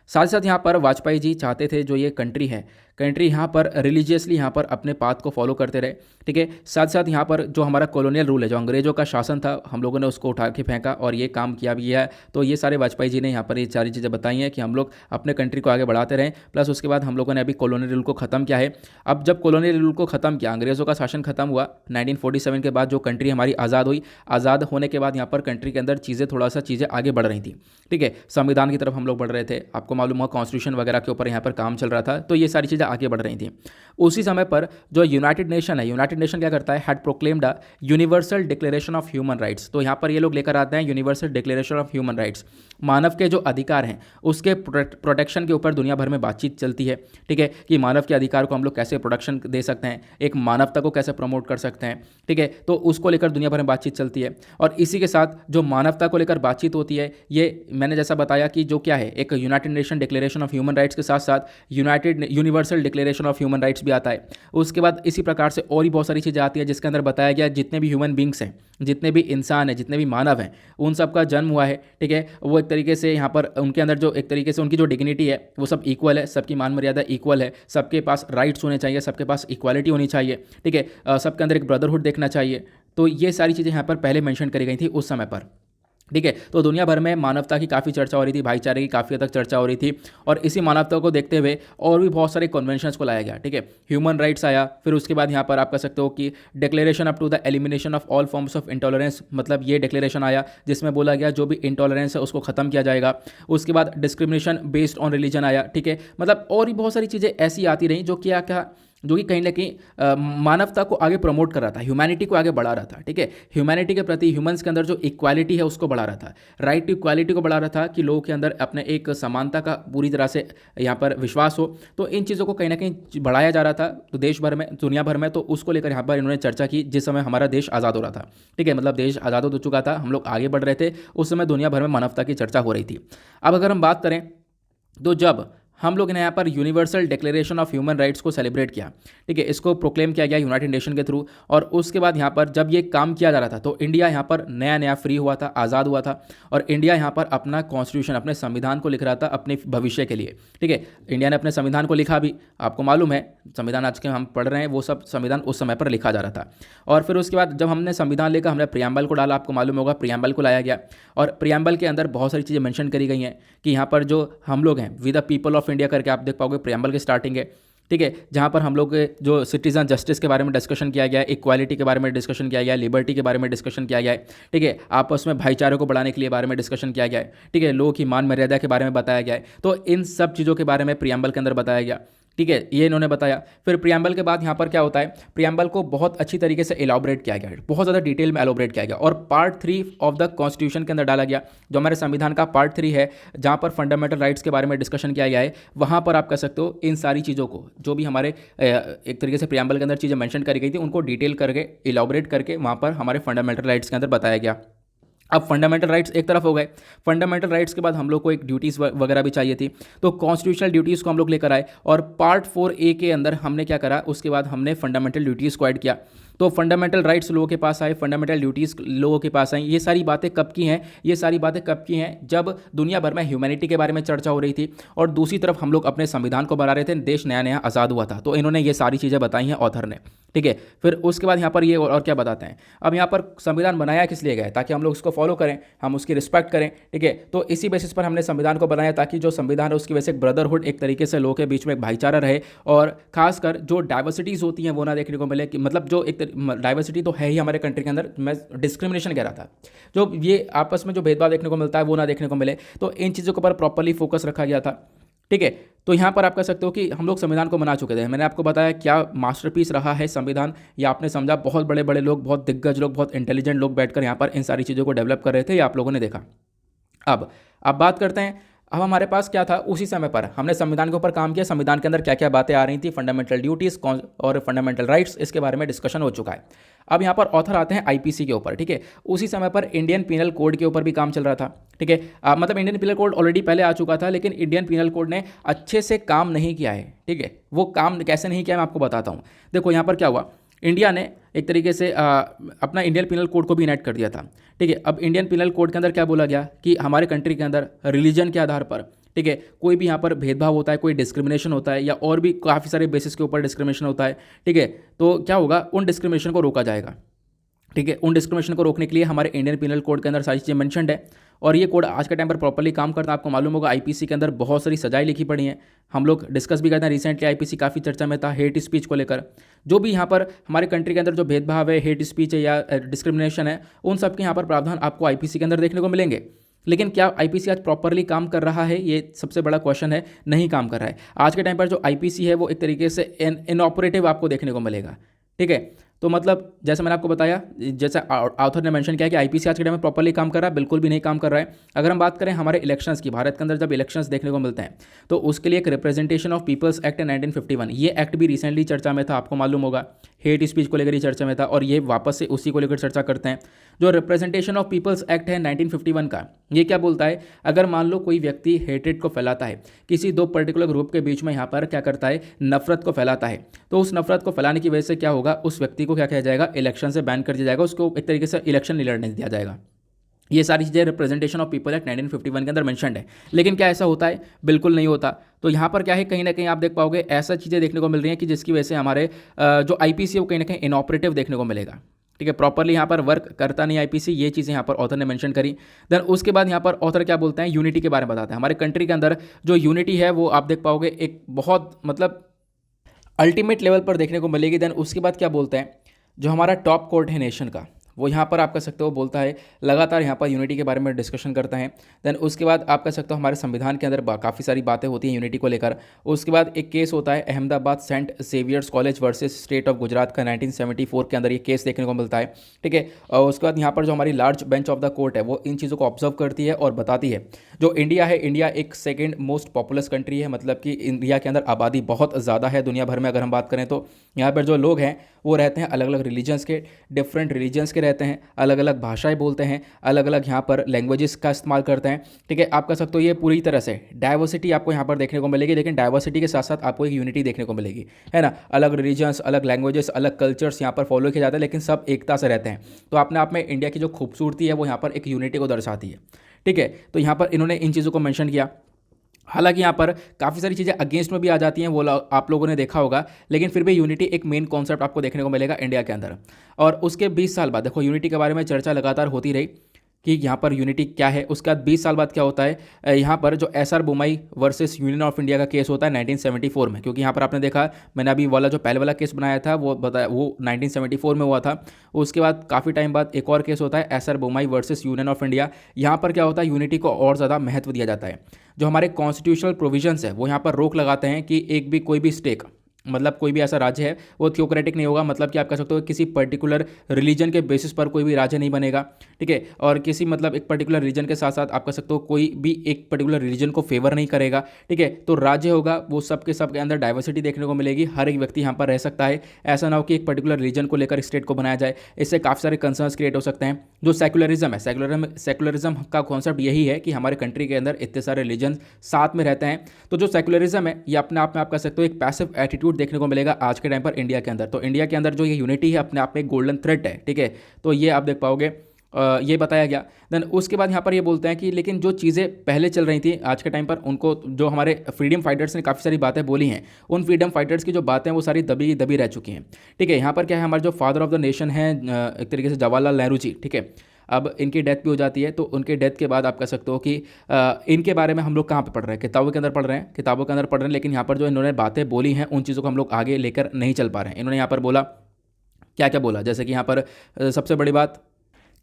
साथ ही साथ यहाँ पर वाजपेयी जी चाहते थे जो ये कंट्री है, कंट्री यहाँ पर रिलीजियसली यहाँ पर अपने पाथ को फॉलो करते रहे, ठीक है। साथ साथ यहाँ पर जो हमारा कॉलोनियल रूल है, जो अंग्रेजों का शासन था, हम लोगों ने उसको उठा के फेंका और ये काम किया भी है। तो ये सारे वाजपेयी जी ने यहाँ पर ये सारी चीज़ें बताई हैं कि हम लोग अपने कंट्री को आगे बढ़ाते रहें। प्लस उसके बाद हम लोगों ने अभी कॉलोनियल रूल को ख़त्म किया है। अब जब कॉलोनियल रूल को ख़त्म किया, अंग्रेज़ों का शासन खत्म हुआ 1947 के बाद, जो कंट्री हमारी आज़ाद हुई, आज़ाद होने के बाद यहाँ पर कंट्री के अंदर चीज़ें आगे बढ़ रही थी, ठीक है। संविधान की तरफ हम लोग बढ़ रहे थे, आपको मालूम हुआ कॉन्स्टिट्यूशन वगैरह के ऊपर यहाँ पर काम चल रहा था, तो ये सारी चीज़ें आगे बढ़ रही थी। उसी समय पर जो यूनाइटेड नेशन है, यूनाइटेड नेशन क्या करता है, had proclaimed a universal declaration of human rights. तो यहाँ पर ये लोग लेकर आते हैं universal declaration of human rights. मानव के जो अधिकार हैं उसके प्रोटेक्शन के ऊपर दुनिया भर में बातचीत चलती है, ठीक है, कि मानव के अधिकार को हम लोग कैसे प्रोटेक्शन दे सकते हैं, एक मानवता को कैसे प्रमोट कर सकते हैं, ठीक है। तो उसको लेकर दुनिया भर में बातचीत चलती है। और इसी के साथ जो मानवता को लेकर बातचीत होती है, ये मैंने जैसा बताया कि जो क्या है, एक United nation declaration of human rights के साथ साथ United universal declaration of human rights भी आता है। उसके बाद इसी प्रकार से और भी बहुत सारी चीज़ें आती है, जिसके अंदर बताया गया जितने भी ह्यूमन बींग्स हैं, जितने भी इंसान हैं, जितने भी मानव हैं, उन सब का जन्म हुआ है, ठीक है। वो एक तरीके से यहाँ पर उनके अंदर जो एक तरीके से उनकी जो डिग्निटी है वो सब इक्वल है, सबकी मान मर्यादा इक्वल है, सबके पास राइट्स होने चाहिए, सबके पास इक्वालिटी होनी चाहिए, ठीक है। सबके अंदर एक ब्रदरहुड देखना चाहिए। तो ये सारी चीज़ें यहाँ पर पहले मेंशन करी गई थी उस समय पर, ठीक है। तो दुनिया भर में मानवता की काफ़ी चर्चा हो रही थी, भाईचारे की काफ़ी हद तक चर्चा हो रही थी, और इसी मानवता को देखते हुए और भी बहुत सारे कन्वेंशंस को लाया गया, ठीक है। ह्यूमन राइट्स आया, फिर उसके बाद यहाँ पर आप कह सकते हो कि declaration up to the elimination of all forms of intolerance, मतलब ये डिक्लेरेशन आया जिसमें बोला गया जो भी इंटॉलरेंस है उसको ख़त्म किया जाएगा। उसके बाद डिस्क्रिमिनेशन बेस्ड ऑन रिलीजन आया, ठीक है। मतलब और भी बहुत सारी चीज़ें ऐसी आती रहीं जो जो कि कहीं ना कहीं मानवता को आगे प्रमोट कर रहा था, ह्यूमैनिटी को आगे बढ़ा रहा था, ठीक है। ह्यूमैनिटी के प्रति, ह्यूमंस के अंदर जो इक्वालिटी है उसको बढ़ा रहा था, राइट टू इक्वालिटी को बढ़ा रहा था, कि लोगों के अंदर अपने एक समानता का पूरी तरह से यहाँ पर विश्वास हो। तो इन चीज़ों को कहीं ना कहीं बढ़ाया जा रहा था, तो देश भर में, दुनिया भर में, तो उसको लेकर यहाँ पर इन्होंने चर्चा की जिस समय हमारा देश आज़ाद हो रहा था, ठीक है। मतलब देश आज़ाद हो चुका था, हम लोग आगे बढ़ रहे थे, उस समय दुनिया भर में मानवता की चर्चा हो रही थी। अब अगर हम बात करें तो जब हम लोग ने यहाँ पर universal declaration of human rights को सेलिब्रेट किया, ठीक है, इसको प्रोक्लेम किया गया यूनाइटेड नेशन के थ्रू, और उसके बाद यहाँ पर जब ये काम किया जा रहा था तो इंडिया यहाँ पर नया नया फ्री हुआ था, आज़ाद हुआ था, और इंडिया यहाँ पर अपना कॉन्स्टिट्यूशन, अपने संविधान को लिख रहा था अपने भविष्य के लिए, ठीक है। इंडिया ने अपने संविधान को लिखा भी, आपको मालूम है संविधान आज के हम पढ़ रहे हैं, वो सब संविधान उस समय पर लिखा जा रहा था। और फिर उसके बाद जब हमने संविधान लिखा, हमने प्रियम्बल को डाला, आपको मालूम होगा प्रियम्बल को लाया गया, और प्रियम्बल के अंदर बहुत सारी चीज़ें मेंशन करी गई हैं कि यहाँ पर जो हम लोग हैं, with the people of India करके आप देख पाओगे, प्रियम्बल की स्टार्टिंग है, ठीक है, जहाँ पर हम लोग जो सिटीजन जस्टिस के बारे में डिस्कशन किया गया है, इक्वालिटी के बारे में डिस्कशन किया गया है, लिबर्टी के बारे में डिस्कशन किया गया है, ठीक है, आपस में भाईचारे को बढ़ाने के लिए बारे में डिस्कशन किया गया है, ठीक है, लोगों की मान मर्यादा के बारे में बताया गया है। तो इन सब चीज़ों के बारे में प्रियम्बल के अंदर बताया गया, ठीक है, ये इन्होंने बताया। फिर प्रियम्बल के बाद यहाँ पर क्या होता है, प्रियम्बल को बहुत अच्छी तरीके से एलॉबरेट किया गया, बहुत ज़्यादा डिटेल में एलॉबरेट किया गया, और पार्ट 3 ऑफ द कॉन्स्टिट्यूशन के अंदर डाला गया, जो हमारे संविधान का पार्ट 3 है, जहाँ पर फंडामेंटल राइट्स के बारे में डिस्कशन किया गया है। वहाँ पर आप कह सकते हो इन सारी चीज़ों को, जो भी हमारे एक तरीके से प्रियम्बल के अंदर चीज़ें मेंशन करी गई थी, उनको डिटेल करके एलॉबरेट करके वहाँ पर हमारे फंडामेंटल राइट्स के अंदर बताया गया। अब फंडामेंटल राइट्स एक तरफ हो गए, फंडामेंटल राइट्स के बाद हम लोग को एक ड्यूटीज़ वगैरह भी चाहिए थी, तो कॉन्स्टिट्यूशनल ड्यूटीज़ को हम लोग लेकर आए, और पार्ट 4A के अंदर हमने क्या करा, उसके बाद हमने फंडामेंटल ड्यूटीज़ को ऐड किया। तो फंडामेंटल राइट्स लोगों के पास आए, फंडामेंटल ड्यूटीज़ लोगों के पास आई। ये सारी बातें कब की हैं, ये सारी बातें कब की हैं, जब दुनिया भर में ह्यूमैनिटी के बारे में चर्चा हो रही थी, और दूसरी तरफ हम लोग अपने संविधान को बना रहे थे, देश नया नया आज़ाद हुआ था। तो इन्होंने ये सारी चीज़ें बताई हैं ऑथर ने, ठीक है। फिर उसके बाद यहाँ पर ये और क्या बताते हैं, अब यहाँ पर संविधान बनाया किस लिए गया है, ताकि हम लोग उसको फॉलो करें, हम उसकी रिस्पेक्ट करें, ठीक है। तो इसी बेसिस पर हमने संविधान को बनाया, ताकि जो संविधान है उसकी वजह से एक ब्रदरहुड, एक तरीके से लोगों के बीच में एक भाईचारा रहे, और खासकर जो डाइवर्सिटीज़ होती हैं वो ना देखने को मिले, कि मतलब जो एक डाइवर्सिटी तो है ही हमारे कंट्री के अंदर, मैं डिस्क्रिमिनेशन कह रहा था, जो ये आपस में जो भेदभाव देखने को मिलता है वो ना देखने को मिले, तो इन चीज़ों के ऊपर प्रॉपर्ली फोकस रखा गया था, ठीक है। तो यहाँ पर आप कह सकते हो कि हम लोग संविधान को बना चुके थे, मैंने आपको बताया क्या मास्टरपीस रहा है संविधान, या आपने समझा बहुत बड़े बड़े लोग, बहुत दिग्गज लोग, बहुत इंटेलिजेंट लोग बैठकर यहाँ पर इन सारी चीज़ों को डेवलप कर रहे थे, या आप लोगों ने देखा। अब बात करते हैं, अब हमारे पास क्या था, उसी समय पर हमने संविधान के ऊपर काम किया, संविधान के अंदर क्या क्या बातें आ रही थी, फंडामेंटल ड्यूटीज़ और फंडामेंटल राइट्स, इसके बारे में डिस्कशन हो चुका है। अब यहाँ पर ऑथर आते हैं आईपीसी के ऊपर, ठीक है। उसी समय पर इंडियन पीनल कोड के ऊपर भी काम चल रहा था, ठीक है। मतलब इंडियन पीनल कोड ऑलरेडी पहले आ चुका था, लेकिन इंडियन पीनल कोड ने अच्छे से काम नहीं किया है, ठीक है। वो काम कैसे नहीं किया मैं आपको बताता हूँ। देखो यहाँ पर क्या हुआ, इंडिया ने एक तरीके से अपना इंडियन पीनल कोड को भी इनेक्ट कर दिया था, ठीक है। अब इंडियन पीनल कोड के अंदर क्या बोला गया कि हमारे कंट्री के अंदर रिलीजन के आधार पर ठीक है, कोई भी यहाँ पर भेदभाव होता है, कोई डिस्क्रिमिनेशन होता है या और भी काफ़ी सारे बेसिस के ऊपर डिस्क्रिमिनेशन होता है, ठीक है, तो क्या होगा, उन डिस्क्रिमिनेशन को रोका जाएगा। ठीक है, उन डिस्क्रिमिनेशन को रोकने के लिए हमारे इंडियन पिनल कोड के अंदर सारी चीज़ें मेंशन्ड है और ये कोड आज के टाइम पर प्रॉपर्ली काम करता है। आपको मालूम होगा आईपीसी के अंदर बहुत सारी सजाएं लिखी पड़ी हैं, हम लोग डिस्कस भी करते हैं। रिसेंटली आईपीसी काफ़ी चर्चा में था हेट स्पीच को लेकर। जो भी यहाँ पर हमारे कंट्री के अंदर जो भेदभाव है, हेट स्पीच है या डिस्क्रिमिनेशन है, उन सब के यहाँ पर प्रावधान आपको आईपीसी के अंदर देखने को मिलेंगे। लेकिन क्या आईपीसी आज प्रॉपर्ली काम कर रहा है, ये सबसे बड़ा क्वेश्चन है। नहीं काम कर रहा है। आज के टाइम पर जो आईपीसी है वो एक तरीके से इनऑपरेटिव आपको देखने को मिलेगा। ठीक है, तो मतलब जैसे मैंने आपको बताया, जैसे ऑथर ने मेंशन किया कि आईपीसी आज के टाइम में प्रॉपर्ली काम कर रहा है, बिल्कुल भी नहीं काम कर रहा है। अगर हम बात करें हमारे इलेक्शंस की, भारत के अंदर जब इलेक्शंस देखने को मिलते हैं तो उसके लिए एक रिप्रेजेंटेशन ऑफ पीपल्स एक्ट 1951, ये एक्ट भी रिसेंटली चर्चा में था, आपको मालूम होगा। हेट स्पीच को लेकर ही चर्चा में था और ये वापस से उसी को लेकर चर्चा करते हैं। जो रिप्रेजेंटेशन ऑफ पीपल्स एक्ट है 1951 का, ये क्या बोलता है, अगर मान लो कोई व्यक्ति हेटेड को फैलाता है, किसी दो पर्टिकुलर ग्रुप के बीच में यहाँ पर क्या करता है, नफरत को फैलाता है, तो उस नफरत को फैलाने की वजह से क्या होगा, उस व्यक्ति को क्या किया जाएगा, इलेक्शन से बैन कर दिया जाएगा, उसको एक तरीके से इलेक्शन नहीं लड़ने दिया जाएगा। ये सारी चीज़ें रिप्रेजेंटेशन ऑफ पीपल एक्ट 1951 के अंदर मेंशन्ड है। लेकिन क्या ऐसा होता है, बिल्कुल नहीं होता। तो यहाँ पर क्या है, कहीं ना कहीं आप देख पाओगे ऐसा चीज़ें देखने को मिल रही हैं कि जिसकी वजह से हमारे जो आईपीसी है वो कहीं ना कहीं इनऑपरेटिव देखने को मिलेगा। ठीक है, प्रॉपर्ली यहाँ पर वर्क करता नहीं आईपीसी, ये चीज़ें यहाँ पर ऑथर ने मेंशन करी। देन उसके बाद यहाँ पर ऑथर क्या बोलते हैं, यूनिटी के बारे में बताते हैं। हमारे कंट्री के अंदर जो यूनिटी है वो आप देख पाओगे एक बहुत मतलब अल्टीमेट लेवल पर देखने को मिलेगी। देन उसके बाद क्या बोलते हैं, जो हमारा टॉप कोर्ट है नेशन का, वो यहाँ पर आप कह सकते हो बोलता है, लगातार यहाँ पर यूनिटी के बारे में डिस्कशन करता है। देन उसके बाद आप कह सकते हो हमारे संविधान के अंदर काफ़ी सारी बातें होती हैं यूनिटी को लेकर। उसके बाद एक केस होता है Ahmedabad saint Xavier's college versus state of Gujarat का 1974 के अंदर ये केस देखने को मिलता है। ठीक है, और उसके बाद यहाँ पर जो हमारी large bench of the court है वो इन चीज़ों को ऑब्जर्व करती है और बताती है। जो इंडिया है, इंडिया एक सेकेंड मोस्ट पॉपुलस कंट्री है, मतलब कि इंडिया के अंदर आबादी बहुत ज़्यादा है दुनिया भर में। अगर हम बात करें तो यहाँ पर जो लोग हैं वो रहते हैं अलग अलग रिलीजन्स के, डिफरेंट रिलीजन्स के रहते हैं, अलग अलग भाषाएं बोलते हैं, अलग अलग यहाँ पर लैंग्वेजेस का इस्तेमाल करते हैं। ठीक है, आप कह सकते हो ये पूरी तरह से डाइवर्सिटी आपको यहाँ पर देखने को मिलेगी। लेकिन डाइवर्सिटी के साथ साथ आपको एक यूनिटी देखने को मिलेगी, है ना। अलग रिलीजन्स, अलग लैंग्वेजेस, अलग कल्चर्स यहाँ पर फॉलो किए जाते हैं, लेकिन सब एकता से रहते हैं। तो अपने आप में इंडिया की जो खूबसूरती है वो यहाँ पर एक यूनिटी को दर्शाती है। ठीक है, तो यहाँ पर इन्होंने इन चीज़ों को मेंशन किया। हालांकि यहाँ पर काफ़ी सारी चीज़ें अगेंस्ट में भी आ जाती हैं, वो आप लोगों ने देखा होगा, लेकिन फिर भी यूनिटी एक मेन कॉन्सेप्ट आपको देखने को मिलेगा इंडिया के अंदर। और उसके 20 साल बाद देखो यूनिटी के बारे में चर्चा लगातार होती रही कि यहाँ पर यूनिटी क्या है। उसके बाद 20 साल बाद क्या होता है, यहाँ पर जो SR Bommai versus union of India का केस होता है 1974 में। क्योंकि यहाँ पर आपने देखा, मैंने अभी वाला जो पहले वाला केस बनाया था वो बताया, वो 1974 में हुआ था। उसके बाद काफ़ी टाइम बाद एक और केस होता है SR Bommai versus union of India. यहाँ पर क्या होता है, यूनिटी को और ज़्यादा महत्व दिया जाता है। जो हमारे कॉन्स्टिट्यूशनल प्रोविजंस है वो यहाँ पर रोक लगाते हैं कि एक भी कोई भी स्टेट, मतलब कोई भी ऐसा राज्य है वो थियोक्रेटिक नहीं होगा। मतलब कि आप कह सकते हो किसी पर्टिकुलर रिलीजन के बेसिस पर कोई भी राज्य नहीं बनेगा। ठीक है, और किसी मतलब एक पर्टिकुलर रीजन के साथ साथ आप कह सकते हो कोई भी एक पर्टिकुलर रिलीजन को फेवर नहीं करेगा। ठीक है, तो राज्य होगा वो सब के अंदर डाइवर्सिटी देखने को मिलेगी। हर एक व्यक्ति यहाँ पर रह सकता है। ऐसा ना हो कि एक पर्टिकुलर रीजन को लेकर स्टेट को बनाया जाए, इससे काफ़ी सारे कंसर्न्स क्रिएट हो सकते हैं। जो सेकुलरिज्म है, सेकुलरिज्म का कॉन्सेप्ट यही है कि हमारे कंट्री के अंदर इतने सारे रिलीजन साथ में रहते हैं। तो जो सेकुलरिज्म है ये अपने आप में आप कह सकते हो एक पैसिव एटीट्यूड देखने को मिलेगा आज के टाइम पर इंडिया के अंदर। तो इंडिया के अंदर जो ये यूनिटी है अपने आप में एक गोल्डन थ्रेड है। ठीक है, तो ये आप देख पाओगे, ये बताया गया। देन उसके बाद यहाँ पर ये बोलते हैं कि लेकिन जो चीज़ें पहले चल रही थी आज के टाइम पर, उनको जो हमारे फ्रीडम फाइटर्स ने काफ़ी सारी बातें बोली हैं, उन फ्रीडम फाइटर्स की जो बातें हैं वो सारी दबी दबी रह चुकी हैं। ठीक है, यहाँ पर क्या है, हमारे जो फादर ऑफ द नेशन है एक तरीके से जवाहरलाल नेहरू जी, ठीक है, अब इनकी डेथ भी हो जाती है। तो उनके डेथ के बाद आप कह सकते हो कि इनके बारे में हम लोग कहाँ पे पढ़ रहे हैं, किताबों के अंदर पढ़ रहे हैं, किताबों के अंदर पढ़ रहे हैं। लेकिन यहाँ पर जो इन्होंने बातें बोली हैं उन चीज़ों को हम लोग आगे लेकर नहीं चल पा रहे हैं। इन्होंने यहाँ पर बोला, क्या क्या बोला, जैसे कि यहाँ पर सबसे बड़ी बात,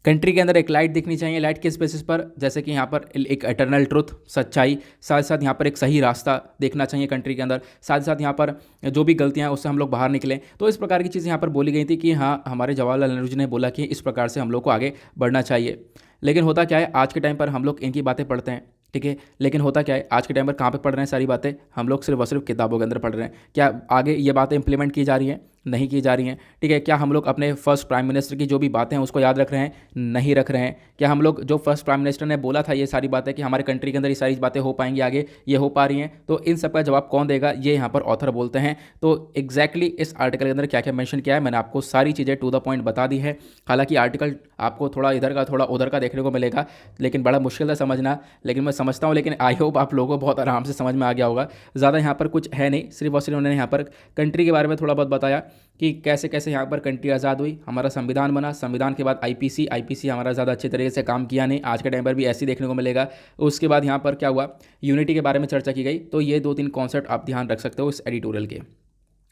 कंट्री के अंदर एक लाइट दिखनी चाहिए। लाइट किस बेसिस पर, जैसे कि यहाँ पर एक एटर्नल ट्रुथ, सच्चाई, साथ साथ यहाँ पर एक सही रास्ता देखना चाहिए कंट्री के अंदर, साथ साथ यहाँ पर जो भी गलतियाँ हैं उससे हम लोग बाहर निकलें। तो इस प्रकार की चीज़ें यहाँ पर बोली गई थी कि हाँ, हमारे जवाहरलाल नेहरू जी ने बोला कि इस प्रकार से हम लोग को आगे बढ़ना चाहिए। लेकिन होता क्या है, आज के टाइम पर हम लोग इनकी बातें पढ़ते हैं। ठीक है, लेकिन होता क्या है, आज के टाइम पर कहाँ पे पढ़ रहे हैं सारी बातें, हम लोग सिर्फ और सिर्फ किताबों के अंदर पढ़ रहे हैं। क्या आगे ये बातें इंप्लीमेंट की जा रही हैं? नहीं की जा रही हैं, ठीक है। क्या हम लोग अपने फर्स्ट प्राइम मिनिस्टर की जो भी बातें हैं उसको याद रख रहे हैं? नहीं रख रहे हैं। क्या हम लोग जो फर्स्ट प्राइम मिनिस्टर ने बोला था ये सारी बातें कि हमारे कंट्री के अंदर ये सारी बातें हो पाएंगी आगे, ये हो पा रही हैं? तो इन सब का जवाब कौन देगा, ये यहाँ पर ऑथर बोलते हैं। तो एग्जैक्टली इस आर्टिकल के अंदर क्या क्या मेंशन किया है मैंने आपको सारी चीज़ें टू द पॉइंट बता दी है। हालांकि आर्टिकल आपको थोड़ा इधर का थोड़ा उधर का देखने को मिलेगा, लेकिन बड़ा मुश्किल है समझना, लेकिन मैं समझता हूँ। लेकिन आई होप आप लोगों को बहुत आराम से समझ में आ गया होगा। ज़्यादा यहाँ पर कुछ है नहीं, सिर्फ और सिर्फ उन्होंने यहाँ पर कंट्री के बारे में थोड़ा बहुत बताया कि कैसे कैसे यहाँ पर कंट्री आज़ाद हुई, हमारा संविधान बना, संविधान के बाद आईपीसी हमारा ज़्यादा अच्छे तरीके से काम किया नहीं, आज के टाइम पर भी ऐसे ही देखने को मिलेगा। उसके बाद यहाँ पर क्या हुआ, यूनिटी के बारे में चर्चा की गई। तो ये 2-3 कॉन्सेप्ट आप ध्यान रख सकते हो इस एडिटोरियल के।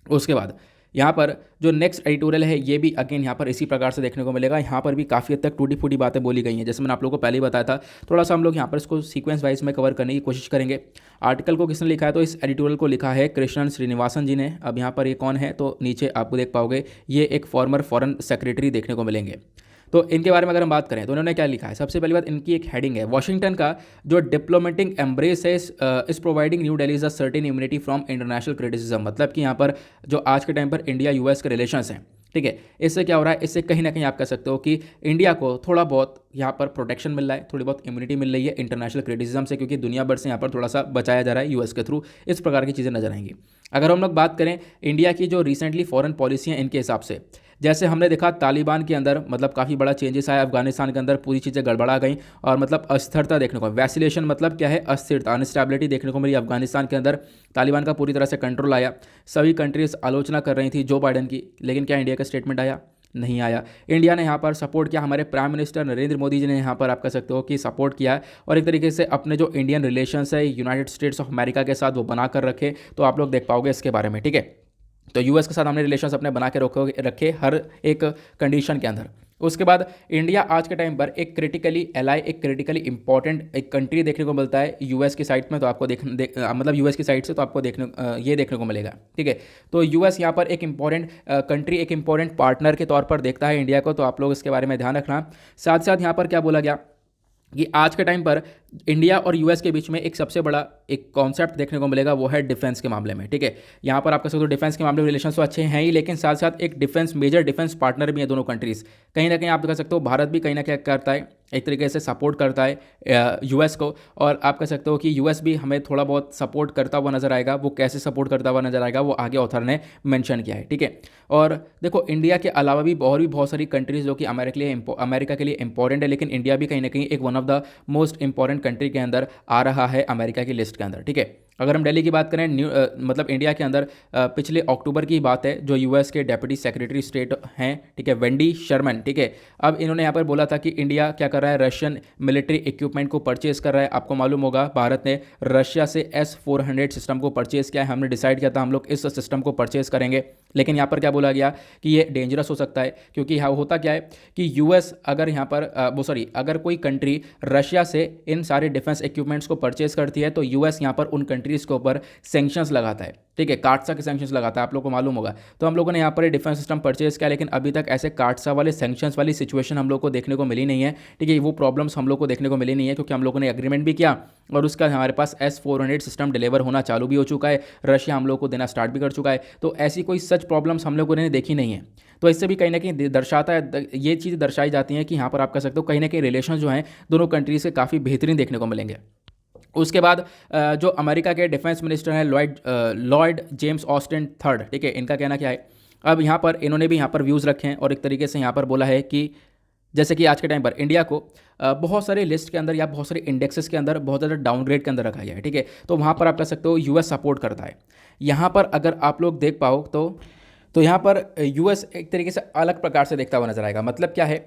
उसके बाद यहाँ पर जो नेक्स्ट एडिटोरियल है ये भी अगेन यहाँ पर इसी प्रकार से देखने को मिलेगा। यहाँ पर भी काफ़ी हद तक टूटी फूटी बातें बोली गई हैं, जैसे मैंने आप लोगों को पहले ही बताया था। थोड़ा सा हम लोग यहाँ पर इसको सीक्वेंस वाइज में कवर करने की कोशिश करेंगे। आर्टिकल को किसने लिखा है, तो इस एडिटोरियल को लिखा है कृष्णन श्रीनिवासन जी ने। अब यहाँ पर ये कौन है, तो नीचे आपको देख पाओगे ये एक फॉर्मर फॉरेन सेक्रेटरी देखने को मिलेंगे। तो इनके बारे में अगर हम बात करें तो इन्होंने क्या लिखा है, सबसे पहली बात इनकी एक हेडिंग है, वॉशिंगटन का जो डिप्लोमेटिक एम्ब्रेस है इस providing new Delhi a certain immunity from international criticism. मतलब कि यहाँ पर जो आज के टाइम पर इंडिया यूएस के रिलेशंस हैं, ठीक है, इससे क्या हो रहा है, इससे कहीं ना कहीं आप कह सकते हो कि इंडिया को थोड़ा बहुत यहाँ पर प्रोटेक्शन मिल रहा है, थोड़ी बहुत इम्यूनिटी मिल रही है इंटरनेशनल क्रिटिसिज्म से, क्योंकि दुनिया भर से यहाँ पर थोड़ा सा बचाया जा रहा है यूएस के थ्रू। इस प्रकार की चीज़ें नजर आएंगी। अगर हम लोग बात करें इंडिया की जो रिसेंटली फॉरेन पॉलिसी है इनके हिसाब से, जैसे हमने देखा तालिबान के अंदर मतलब काफ़ी बड़ा चेंजेस आया, अफगानिस्तान के अंदर पूरी चीज़ें गड़बड़ा गई और मतलब अस्थिरता देखने को, वैसिलेशन मतलब क्या है, अस्थिरता, अनस्टेबिलिटी देखने को मिली अफगानिस्तान के अंदर। तालिबान का पूरी तरह से कंट्रोल आया। सभी कंट्रीज आलोचना कर रही थी जो बाइडन की, लेकिन क्या इंडिया का स्टेटमेंट आया? नहीं आया। इंडिया ने यहाँ पर सपोर्ट किया, हमारे प्राइम मिनिस्टर नरेंद्र मोदी जी ने यहाँ पर आप कह सकते हो कि सपोर्ट किया है, और एक तरीके से अपने जो इंडियन रिलेशंस है यूनाइटेड स्टेट्स ऑफ अमेरिका के साथ वो बनाकर रखे। तो आप लोग देख पाओगे इसके बारे में, ठीक है। तो यूएस के साथ हमने रिलेशंस अपने बना के रखे हर एक कंडीशन के अंदर। उसके बाद इंडिया आज के टाइम पर एक क्रिटिकली एलाई, एक क्रिटिकली इंपॉर्टेंट एक कंट्री देखने को मिलता है यूएस की साइड में। तो आपको मतलब यूएस की साइड से तो आपको ये देखने को मिलेगा, ठीक है। तो यूएस यहाँ पर एक इंपॉर्टेंट कंट्री, एक इंपॉर्टेंट पार्टनर के तौर पर देखता है इंडिया को। तो आप लोग इसके बारे में ध्यान रखना। साथ साथ यहाँ पर क्या बोला गया कि आज के टाइम पर इंडिया और यूएस के बीच में एक सबसे बड़ा एक कॉन्सेप्ट देखने को मिलेगा, वो है डिफेंस के मामले में, ठीक है। यहाँ पर आप कह सकते हो डिफेंस के मामले में रिलेशन तो अच्छे हैं ही, लेकिन साथ साथ एक डिफेंस मेजर डिफेंस पार्टनर भी है दोनों कंट्रीज। कहीं ना कहीं आप कह सकते हो भारत भी कहीं ना कहीं करता है, एक तरीके से सपोर्ट करता है यूएस को, और आप कह सकते हो कि यूएस भी हमें थोड़ा बहुत सपोर्ट करता हुआ नजर आएगा। वो कैसे सपोर्ट करता हुआ नजर आएगा वो आगे ऑथर ने मेंशन किया है, ठीक है। और देखो इंडिया के अलावा भी बहुत सारी कंट्रीज जो कि अमेरिका के लिए इंपॉर्टेंट है, लेकिन इंडिया भी कहीं ना कहीं एक one of the most important country के अंदर आ रहा है अमेरिका की लिस्ट के अंदर, ठीक है। अगर हम दिल्ली की बात करें मतलब इंडिया के अंदर पिछले अक्टूबर की बात है, जो यूएस के डेप्यूटी सेक्रेटरी स्टेट हैं, ठीक है, वेंडी शर्मन, ठीक है। अब इन्होंने यहाँ पर बोला था कि इंडिया क्या कर रहा है, रशियन मिलिट्री इक्विपमेंट को परचेज कर रहा है। आपको मालूम होगा भारत ने रशिया से S-400 सिस्टम को परचेज किया है। हमने डिसाइड किया था हम लोग इस सिस्टम को परचेज करेंगे, लेकिन यहाँ पर क्या बोला गया कि ये डेंजरस हो सकता है, क्योंकि यहाँ होता क्या है कि यूएस अगर यहाँ पर अगर कोई कंट्री रशिया से इन सारे डिफेंस इक्विपमेंट्स को परचेज करती है तो यूएस यहाँ पर उन कंट्रीज के ऊपर सैंक्शंस लगाता है, ठीक है, काटसा के सैंक्शंस लगाता है, आप लोगों को मालूम होगा। तो हम लोगों ने यहाँ पर डिफेंस सिस्टम परचेज किया, लेकिन अभी तक ऐसे काटसा वाले सैंक्शंस वाली सिचुएशन हम लोग को देखने को मिली नहीं है, ठीक है। वो प्रॉब्लम्स हम लोग को देखने को मिली नहीं है, क्योंकि हम लोगों ने एग्रीमेंट भी किया और उसका हमारे पास S-400 सिस्टम डिलीवर होना चालू भी हो चुका है, रशिया हम लोग को देना स्टार्ट भी कर चुका है। तो ऐसी कोई सच प्रॉब्लम्स हम लोगों ने देखी नहीं है। तो इससे भी कहीं ना कहीं दर्शाता है, ये चीज़ दर्शाई जाती है कि यहाँ पर आप कह सकते हो कहीं ना कहीं रिलेशन जो हैं दोनों कंट्रीज के काफ़ी बेहतरीन देखने को मिलेंगे। उसके बाद जो अमेरिका के डिफेंस मिनिस्टर हैं लॉयड जेम्स ऑस्टिन थर्ड, ठीक है, इनका कहना क्या है। अब यहाँ पर इन्होंने भी यहाँ पर व्यूज़ रखे हैं और एक तरीके से यहाँ पर बोला है कि जैसे कि आज के टाइम पर इंडिया को बहुत सारे लिस्ट के अंदर या बहुत सारे इंडेक्सेस के अंदर बहुत ज़्यादा डाउनग्रेड के अंदर रखा गया है, ठीक है। तो वहाँ पर आप कह सकते हो यूएस सपोर्ट करता है। यहाँ पर अगर आप लोग देख पाओ तो यहाँ पर यूएस एक तरीके से अलग प्रकार से देखता हुआ नजर आएगा। मतलब क्या है,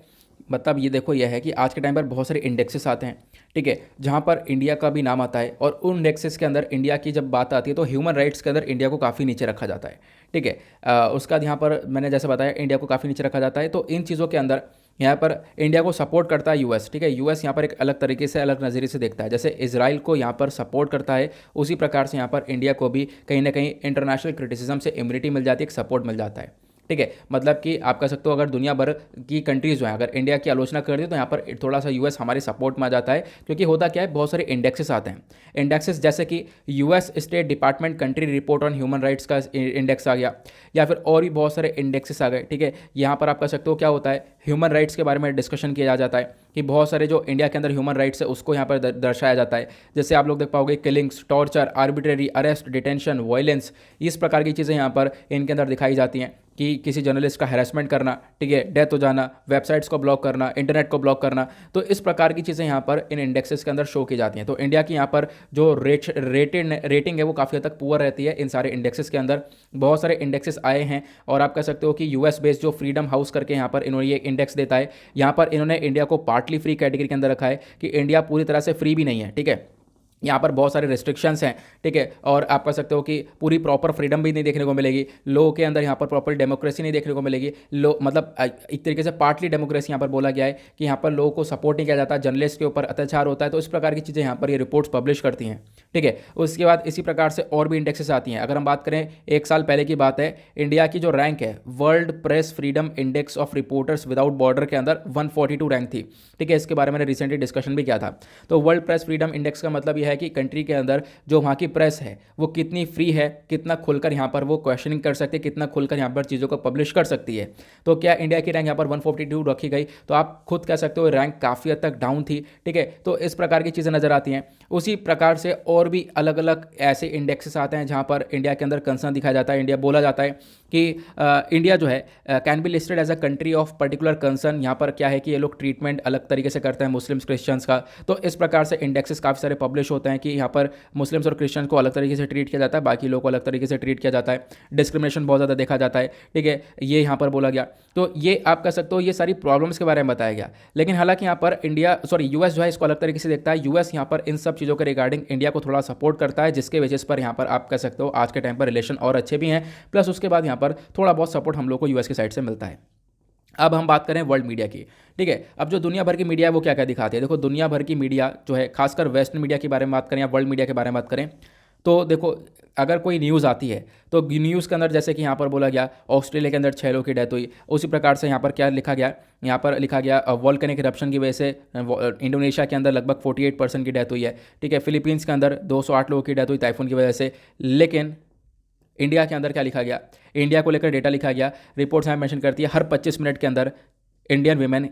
मतलब ये देखो यह है कि आज के टाइम पर बहुत सारे इंडेक्सेस आते हैं, ठीक है, जहाँ पर इंडिया का भी नाम आता है, और उन इंडेक्सेस के अंदर इंडिया की जब बात आती है तो ह्यूमन राइट्स के अंदर इंडिया को काफ़ी नीचे रखा जाता है, ठीक है। उसका यहाँ पर मैंने जैसे बताया इंडिया को काफ़ी नीचे रखा जाता है। तो इन चीज़ों के अंदर यहाँ पर इंडिया को सपोर्ट करता है यूएस, ठीक है। यूएस यहाँ पर एक अलग तरीके से अलग नज़रिए से देखता है, जैसे इजराइल को यहाँ पर सपोर्ट करता है, उसी प्रकार से यहाँ पर इंडिया को भी कहीं ना कहीं इंटरनेशनल क्रिटिसिज्म से इम्यूनिटी मिल जाती है, एक सपोर्ट मिल जाता है, ठीक है, मतलब कि आप कह सकते हो अगर दुनिया भर की कंट्रीज जो है अगर इंडिया की आलोचना कर दी तो यहाँ पर थोड़ा सा यूएस हमारे सपोर्ट में आ जाता है, क्योंकि होता क्या है, बहुत सारे इंडेक्सेस आते हैं। इंडेक्सेस जैसे कि US state department country report on human rights का इंडेक्स आ गया, या फिर और भी बहुत सारे इंडेक्सेस आ गए। ठीक है, यहाँ पर आप कह सकते हो क्या होता है, ह्यूमन राइट्स के बारे में डिस्कशन किया जाता है कि बहुत सारे जो इंडिया के अंदर ह्यूमन राइट्स है उसको यहाँ पर दर्शाया जाता है। जैसे आप लोग देख पाओगे killings, torture, arbitrary arrest, detention, violence, इस प्रकार की चीज़ें यहाँ पर इनके अंदर दिखाई जाती हैं कि किसी जर्नलिस्ट का हैरेसमेंट करना, ठीक है, डेथ हो जाना, वेबसाइट्स को ब्लॉक करना, इंटरनेट को ब्लॉक करना। तो इस प्रकार की चीज़ें यहाँ पर इन इंडेक्सेस के अंदर शो की जाती हैं। तो इंडिया की यहाँ पर जो रेटिंग है वो काफ़ी हद तक पुअर रहती है इन सारे इंडेक्सेस के अंदर। बहुत सारे इंडेक्सेस आए हैं और आप कह सकते हो कि यूएस बेस्ड जो फ्रीडम हाउस करके यहाँ पर इन्होंने ये इंडेक्स देता है, यहाँ पर इन्होंने इंडिया को पार्टली फ्री कैटेगरी के अंदर रखा है कि इंडिया पूरी तरह से फ्री भी नहीं है। ठीक है, यहाँ पर बहुत सारे रिस्ट्रिक्शंस हैं। ठीक है, और आप कह सकते हो कि पूरी प्रॉपर फ्रीडम भी नहीं देखने को मिलेगी, लोगों के अंदर यहाँ पर प्रॉपर डेमोक्रेसी नहीं देखने को मिलेगी। मतलब एक तरीके से पार्टली डेमोक्रेसी यहाँ पर बोला गया है कि यहाँ पर लोगों को सपोर्ट नहीं किया जाता, जर्नलिस्ट के ऊपर अत्याचार होता है। तो इस प्रकार की चीज़ें यहाँ पर ये रिपोर्ट्स पब्लिश करती हैं। ठीक है, उसके बाद इसी प्रकार से और भी इंडेक्सेस आती हैं। अगर हम बात करें 1 साल पहले की बात है, इंडिया की जो रैंक है world press freedom index of reporters without border के अंदर 142 रैंक थी। ठीक है, इसके बारे में मैंने रिसेंटली डिस्कशन भी किया था। तो वर्ल्ड प्रेस फ्रीडम इंडेक्स का मतलब यह है कि कंट्री के अंदर जो वहाँ की प्रेस है वो कितनी फ्री है, कितना खुलकर यहाँ पर वो क्वेश्चनिंग कर सकती है, कितना खुलकर यहाँ पर चीज़ों को पब्लिश कर सकती है। तो क्या इंडिया की रैंक यहाँ पर 142 रखी गई, तो आप खुद कह सकते हो रैंक काफ़ी हद तक डाउन थी। ठीक है, तो इस प्रकार की चीज़ें नज़र आती हैं। उसी प्रकार से और भी अलग अलग ऐसे इंडेक्सेस आते हैं जहाँ पर इंडिया के अंदर कंसर्न दिखाया जाता है। इंडिया बोला जाता है कि इंडिया जो है can be listed as a country of particular concern. यहाँ पर क्या है कि ये लोग ट्रीटमेंट अलग तरीके से करते हैं मुस्लिम्स क्रिश्चियंस का। तो इस प्रकार से इंडेक्सेस काफ़ी सारे पब्लिश होते हैं कि यहाँ पर मुस्लिम्स और क्रिश्चियंस को अलग तरीके से ट्रीट किया जाता है, बाकी लोगों को अलग तरीके से ट्रीट किया जाता है, डिस्क्रिमिनेशन बहुत ज़्यादा देखा जाता है। ठीक है, ये यहाँ पर बोला गया। तो ये आप कह सकते हो ये सारी प्रॉब्लम्स के बारे में बताया गया। लेकिन हालांकि यहाँ पर यूएस जो है इसको अलग तरीके से देखता है। यूएस यहाँ पर इन सब चीज़ों के रिगार्डिंग इंडिया को थोड़ा सपोर्ट करता है, जिसके बेसिस पर यहाँ पर आप कह सकते हो आज के टाइम पर रिलेशन और अच्छे भी हैं, प्लस उसके बाद यहाँ पर थोड़ा बहुत सपोर्ट हम लोग को यूएस की साइड से मिलता है। अब हम बात करें वर्ल्ड मीडिया की। ठीक है, अब जो दुनिया भर की मीडिया है वो क्या क्या दिखाती है। देखो, दुनिया भर की मीडिया जो है, खासकर वेस्टर्न मीडिया के बारे में बात करें या वर्ल्ड मीडिया के बारे में बात करें, तो देखो अगर कोई न्यूज़ आती है तो न्यूज़ के अंदर जैसे कि यहाँ पर बोला गया ऑस्ट्रेलिया के अंदर 6 लोगों की डेथ हुई, उसी प्रकार से यहाँ पर क्या लिखा गया, यहाँ पर लिखा गया वोल्केनिक इरप्शन की वजह से इंडोनेशिया के अंदर लगभग 48% की डेथ हुई है। ठीक है, फिलीपींस के अंदर 208 लोगों की डेथ हुई टाइफून की वजह से। लेकिन इंडिया के अंदर क्या लिखा गया, इंडिया को लेकर डेटा लिखा गया, रिपोर्ट्स यहाँ मेंशन करती है हर 25 मिनट के अंदर इंडियन वीमेन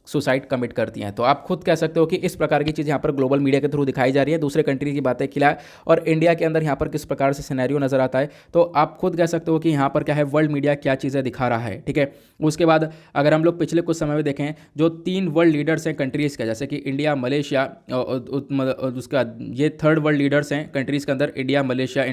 सुसाइड कमिट करती हैं। तो आप खुद कह सकते हो कि इस प्रकार की चीज़ यहाँ पर ग्लोबल मीडिया के थ्रू दिखाई जा रही है, दूसरे कंट्री की बातें खिलाए, और इंडिया के अंदर यहाँ पर किस प्रकार से सिनेरियो नज़र आता है। तो आप खुद कह सकते हो कि यहाँ पर क्या है, वर्ल्ड मीडिया क्या चीज़ें दिखा रहा है। ठीक है, उसके बाद अगर हम लोग पिछले कुछ समय में देखें, जो 3 वर्ल्ड लीडर्स हैं कंट्रीज़ के, जैसे कि इंडिया, मलेशिया, उसका ये 3rd वर्ल्ड लीडर्स हैं कंट्रीज़ के अंदर, इंडिया, मलेशिया,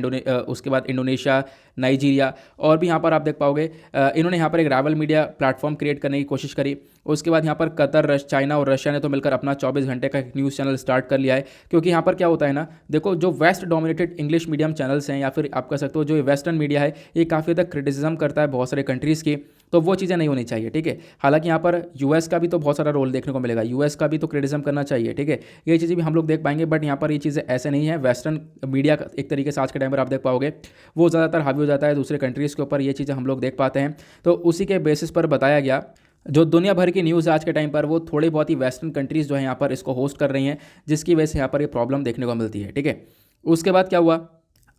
उसके बाद इंडोनेशिया, नाइजीरिया, और भी यहाँ पर आप देख पाओगे इन्होंने यहाँ पर एक राइवल मीडिया प्लेटफॉर्म क्रिएट करने की कोशिश करी। उसके बाद यहाँ पर कतर, चाइना और रशिया ने तो मिलकर अपना 24 घंटे का एक न्यूज़ चैनल स्टार्ट कर लिया है। क्योंकि यहाँ पर क्या होता है ना, देखो जो west dominated English medium channels हैं, या फिर आप कह सकते हो जो वेस्टर्न मीडिया है, ये काफ़ी हद तक क्रिटिसिज्म करता है बहुत सारे कंट्रीज़ की, तो वो चीज़ें नहीं होनी चाहिए। ठीक है, हालांकि यहाँ पर यूएस का भी तो बहुत सारा रोल देखने को मिलेगा, यूएस का भी तो क्रिटिसिज्म करना चाहिए। ठीक है, ये चीज़ें भी हम लोग देख पाएंगे, बट यहाँ पर ये चीज़ें ऐसे नहीं है। वेस्टर्न मीडिया एक तरीके से आज के टाइम पर आप देख पाओगे वो ज़्यादातर हावी हो जाता है दूसरे कंट्रीज़ के ऊपर, ये चीज़ें हम लोग देख पाते हैं। तो उसी के बेसिस पर बताया गया जो दुनिया भर की न्यूज़ आज के टाइम पर वो थोड़ी बहुत ही वेस्टर्न कंट्रीज़ जो है यहाँ पर इसको होस्ट कर रही हैं, जिसकी वजह से यहाँ पर ये प्रॉब्लम देखने को मिलती है। ठीक है, उसके बाद क्या हुआ,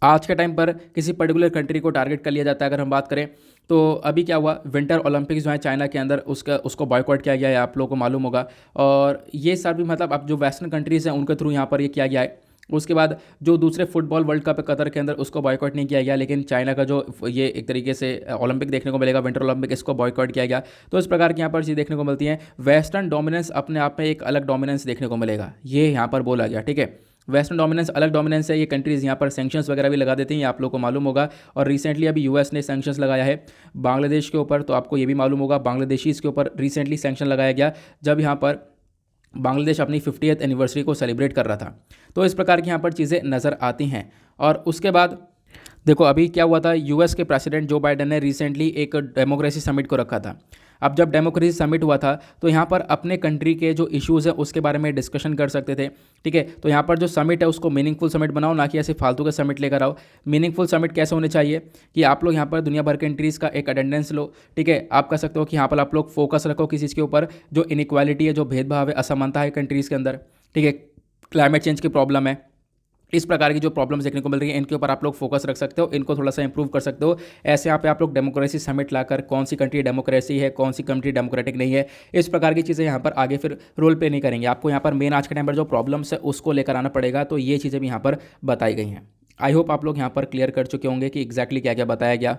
आज के टाइम पर किसी पर्टिकुलर कंट्री को टारगेट कर लिया जाता है। अगर हम बात करें तो अभी क्या हुआ, विंटर ओलंपिक्स जो है चाइना के अंदर उसको बॉयकॉट किया गया है, आप लोगों को मालूम होगा। और ये सभी मतलब अब जो वेस्टर्न कंट्रीज़ हैं उनके थ्रू यहाँ पर ये किया गया है। उसके बाद जो दूसरे फुटबॉल वर्ल्ड कप है कतर के अंदर, उसको बॉयकॉट नहीं किया गया, लेकिन चाइना का जो ये एक तरीके से ओलंपिक देखने को मिलेगा, विंटर ओलंपिक, इसको बॉयकॉट किया गया। तो इस प्रकार की यहाँ पर चीज़ देखने को मिलती है। वेस्टर्न डोमिनेंस अपने आप में एक अलग डोमिनेंस देखने को मिलेगा, ये यहाँ पर बोला गया। ठीक है, वेस्टर्न डोमिनेंस अलग डोमिनेंस है। ये कंट्रीज़ यहाँ पर सैंक्शंस वगैरह भी लगा देती हैं, आप लोगों को मालूम होगा। और रिसेंटली अभी यूएस ने सैंक्शंस लगाया है बांग्लादेश के ऊपर, तो आपको ये भी मालूम होगा बांग्लादेशीज़ के ऊपर रिसेंटली सैंक्शन लगाया गया, जब यहाँ पर बांग्लादेश अपनी 50th एनिवर्सरी को सेलिब्रेट कर रहा था। तो इस प्रकार की यहाँ पर चीज़ें नज़र आती हैं। और उसके बाद देखो अभी क्या हुआ था, यूएस के प्रेसिडेंट जो बाइडेन ने रिसेंटली एक डेमोक्रेसी समिट को रखा था। अब जब डेमोक्रेसी समिट हुआ था तो यहाँ पर अपने कंट्री के जो इश्यूज़ हैं उसके बारे में डिस्कशन कर सकते थे। ठीक है, तो यहाँ पर जो समिट है उसको मीनिंगफुल समिट बनाओ, ना कि ऐसे फालतू के समिट लेकर आओ। मीनिंगफुल समिट कैसे होने चाहिए कि आप लोग यहाँ पर दुनिया भर के कंट्रीज़ का एक अटेंडेंस लो। ठीक है, आप कह सकते हो कि यहाँ पर आप लोग फोकस रखो किसी चीज़ के ऊपर, जो इनइक्वालिटी है, जो भेदभाव है, असमानता है कंट्रीज़ के अंदर। ठीक है, क्लाइमेट चेंज की प्रॉब्लम है, इस प्रकार की जो प्रॉब्लम्स देखने को मिल रही है इनके ऊपर आप लोग फोकस रख सकते हो, इनको थोड़ा सा इंप्रूव कर सकते हो। ऐसे यहाँ पे आप लोग डेमोक्रेसी समिट लाकर कौन सी कंट्री डेमोक्रेसी है, कौन सी कंट्री डेमोक्रेटिक नहीं है, इस प्रकार की चीज़ें यहाँ पर आगे फिर रोल प्ले नहीं करेंगे। आपको यहाँ पर मेन आज के टाइम पर जो प्रॉब्लम्स है उसको लेकर आना पड़ेगा। तो ये चीज़ें भी यहाँ पर बताई गई हैं। आई होप आप लोग यहाँ पर क्लियर कर चुके होंगे कि एग्जैक्टली क्या क्या बताया गया।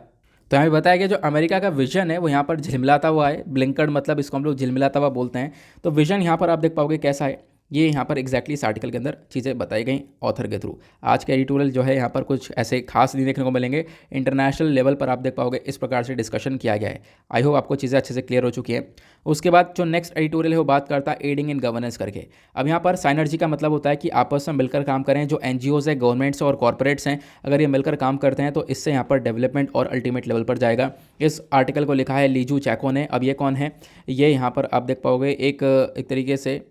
तो हमें बताया गया जो अमेरिका का विजन है वो यहाँ पर झिलमिलाता हुआ है। ब्लिंकर्ड मतलब इसको हम लोग झिलमिलाता हुआ बोलते हैं। तो विजन यहाँ पर आप देख पाओगे कैसा है, ये यहाँ पर एग्जैक्टली इस आर्टिकल के अंदर चीज़ें बताई गई ऑथर के थ्रू। आज के एडिटोरियल जो है यहाँ पर कुछ ऐसे खास नहीं देखने को मिलेंगे, इंटरनेशनल लेवल पर आप देख पाओगे इस प्रकार से डिस्कशन किया गया है। आई होप आपको चीज़ें अच्छे से क्लियर हो चुकी हैं। उसके बाद जो नेक्स्ट एडिटोरियल है वो बात करता है एडिंग इन गवर्नेंस करके। अब यहाँ पर साइनर्जी का मतलब होता है कि आपस में मिलकर काम करें। जो एनजीओज़ है, गवर्नमेंट्स और कॉर्पोरेट्स हैं, अगर ये मिलकर काम करते हैं तो इससे यहाँ पर डेवलपमेंट और अल्टीमेट लेवल पर जाएगा। इस आर्टिकल को लिखा है लीजू चैको ने। अब ये कौन है, ये यहाँ पर आप देख पाओगे एक तरीके से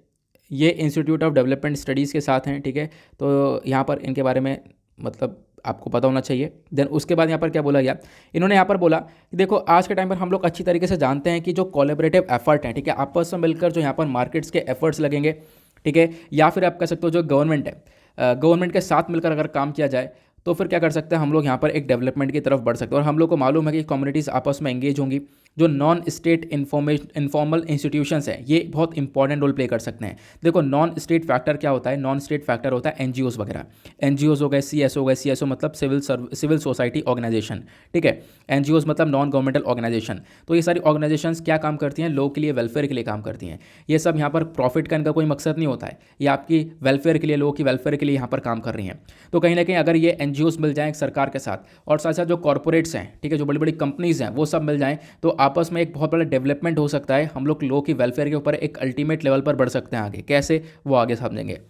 ये इंस्टीट्यूट ऑफ डेवलपमेंट स्टडीज़ के साथ हैं। ठीक है, तो यहाँ पर इनके बारे में मतलब आपको पता होना चाहिए। देन उसके बाद यहाँ पर क्या बोला गया, इन्होंने यहाँ पर बोला कि देखो आज के टाइम पर हम लोग अच्छी तरीके से जानते हैं कि जो कोलैबोरेटिव एफर्ट है, ठीक है, आपस में मिलकर जो यहाँ पर मार्केट्स के एफर्ट्स लगेंगे, ठीक है, या फिर आप कह सकते हो जो गवर्नमेंट है, गवर्नमेंट के साथ मिलकर अगर काम किया जाए तो फिर क्या कर सकते हैं हम लोग यहाँ पर एक डेवलपमेंट की तरफ बढ़ सकते हैं। और हम लोग को मालूम है कि कम्युनिटीज़ आपस में एंगेज होंगी। जो नॉन स्टेट इनफॉर्मल इंस्टीट्यूशंस हैं ये बहुत इंपॉर्टेंट रोल प्ले कर सकते हैं। देखो नॉन स्टेट फैक्टर क्या होता है, नॉन स्टेट फैक्टर होता है एनजीओज़ वगैरह। एनजीओज़ हो गए, सीएसओ हो गए, सीएसओ मतलब सिविल सोसाइटी ऑर्गेनाइजेशन। ठीक है, एनजीओज़ मतलब नॉन गवर्नमेंटल ऑर्गेनाइजेशन। तो ये सारी ऑर्गेनाइजेशंस क्या काम करती हैं, लोग के लिए वेलफेयर के लिए काम करती हैं। ये सब यहाँ पर प्रॉफिट का इनका कोई मकसद नहीं होता है, ये आपकी वेलफेयर के लिए, लोगों की वेलफेयर के लिए यहाँ पर काम कर रही हैं। तो कहीं ना कहीं अगर ये एनजीओज़ मिल जाएँ सरकार के साथ, और साथ साथ जो कॉर्पोरेट्स हैं, ठीक है, जो बड़ी बड़ी कंपनीज़ हैं वो सब मिल जाएं, तो आपस में एक बहुत बड़ा डेवलपमेंट हो सकता है। हम लोग लोगों की वेलफेयर के ऊपर एक अल्टीमेट लेवल पर बढ़ सकते हैं आगे। कैसे, वो आगे समझेंगे।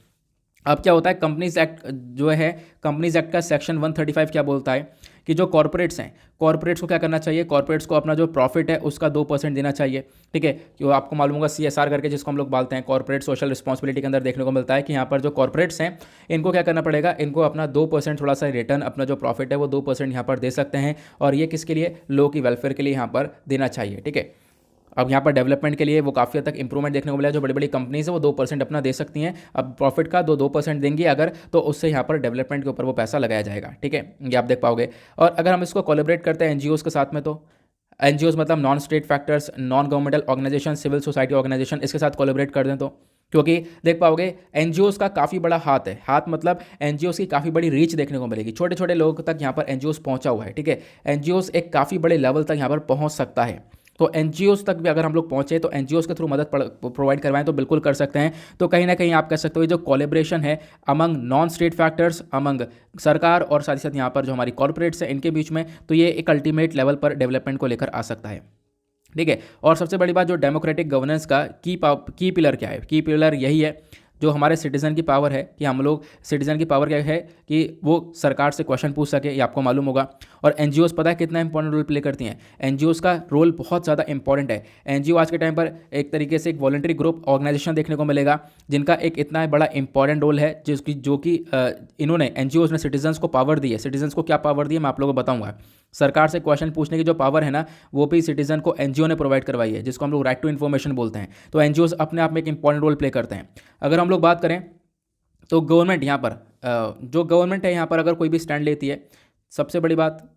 अब क्या होता है, कंपनीज एक्ट जो है, कंपनीज एक्ट का सेक्शन 135 क्या बोलता है कि जो कॉर्पोरेट्स हैं, कॉर्पोरेट्स को क्या करना चाहिए, कॉर्पोरेट्स को अपना जो प्रॉफिट है उसका 2% देना चाहिए। ठीक है, कि आपको मालूम होगा सीएसआर करके जिसको हम लोग बोलते हैं, कॉर्पोरेट सोशल रिस्पॉन्सिबिलिटी के अंदर देखने को मिलता है कि यहाँ पर जो कॉर्पोरेट्स हैं इनको क्या करना पड़ेगा, इनको अपना 2% थोड़ा सा रिटर्न, अपना जो प्रॉफिट है वो 2% यहाँ पर दे सकते हैं। और ये किसके लिए, लोगों की वेलफेयर के लिए यहाँ पर देना चाहिए। ठीक है, अब यहाँ पर डेवलपमेंट के लिए वो काफ़ी हद तक इंप्रूवमेंट देखने को मिला है। जो बड़ी बड़ी कंपनीज है वो 2% अपना दे सकती हैं। अब प्रॉफिट का 2% देंगी अगर, तो उससे यहाँ पर डेवलपमेंट के ऊपर वो पैसा लगाया जाएगा। ठीक है, ये आप देख पाओगे। और अगर हम इसको कोलैबोरेट करते हैं एनजीओज़ के साथ में, तो एनजीओज़ मतलब non state factors, non governmental organisation, civil society organisation, इसके साथ कोलैबोरेट कर दें तो, क्योंकि देख पाओगे एनजीओज़ का काफ़ी बड़ा हाथ है। हाथ मतलब एनजीओज़ की काफ़ी बड़ी रीच देखने को मिलेगी। छोटे छोटे लोगों तक यहाँ पर एनजीओज़ पहुँचा हुआ है। ठीक है, एनजीओज़ एक काफ़ी बड़े लेवल तक यहाँ पर पहुँच सकता है। तो एनजीओज़ तक भी अगर हम लोग पहुँचे तो एनजीओज़ के थ्रू मदद प्रोवाइड करवाएं तो बिल्कुल कर सकते हैं। तो कहीं ना कहीं आप कह सकते हो जो कोलैबोरेशन है among non state factors, among सरकार और साथ ही साथ यहाँ पर जो हमारी कॉर्पोरेट्स हैं इनके बीच में, तो ये एक अल्टीमेट लेवल पर डेवलपमेंट को लेकर आ सकता है। ठीक है, और सबसे बड़ी बात जो डेमोक्रेटिक गवर्नेंस का की पिलर क्या है, की पिलर यही है जो हमारे सिटीज़न की पावर है, कि हम लोग सिटीज़न की पावर क्या है कि वो सरकार से क्वेश्चन पूछ सके, ये आपको मालूम होगा। और एनजीओज़ पता है कितना इंपॉर्टेंट रोल प्ले करती हैं, एनजीओज़ का रोल बहुत ज़्यादा इंपॉर्टेंट है। एनजीओ आज के टाइम पर एक तरीके से एक वॉलंटरी ग्रुप ऑर्गेनाइजेशन देखने को मिलेगा जिनका एक इतना बड़ा इंपॉर्टेंट रोल है, जिसकी जो कि इन्होंने एनजीओज़ ने सिटीजन्स को पावर दी है। सिटीजन्स को क्या पावर दी है मैं आप लोगों को बताऊँगा। सरकार से क्वेश्चन पूछने की जो पावर है ना, वो भी सिटीजन को एनजीओ ने प्रोवाइड करवाई है, जिसको हम लोग राइट टू इन्फॉर्मेशन बोलते हैं। तो एनजीओज़ अपने आप में एक इंपॉर्टेंट रोल प्ले करते हैं। अगर हम लोग बात करें तो गवर्नमेंट यहाँ पर जो गवर्नमेंट है यहाँ पर अगर कोई भी स्टैंड लेती है, सबसे बड़ी बात,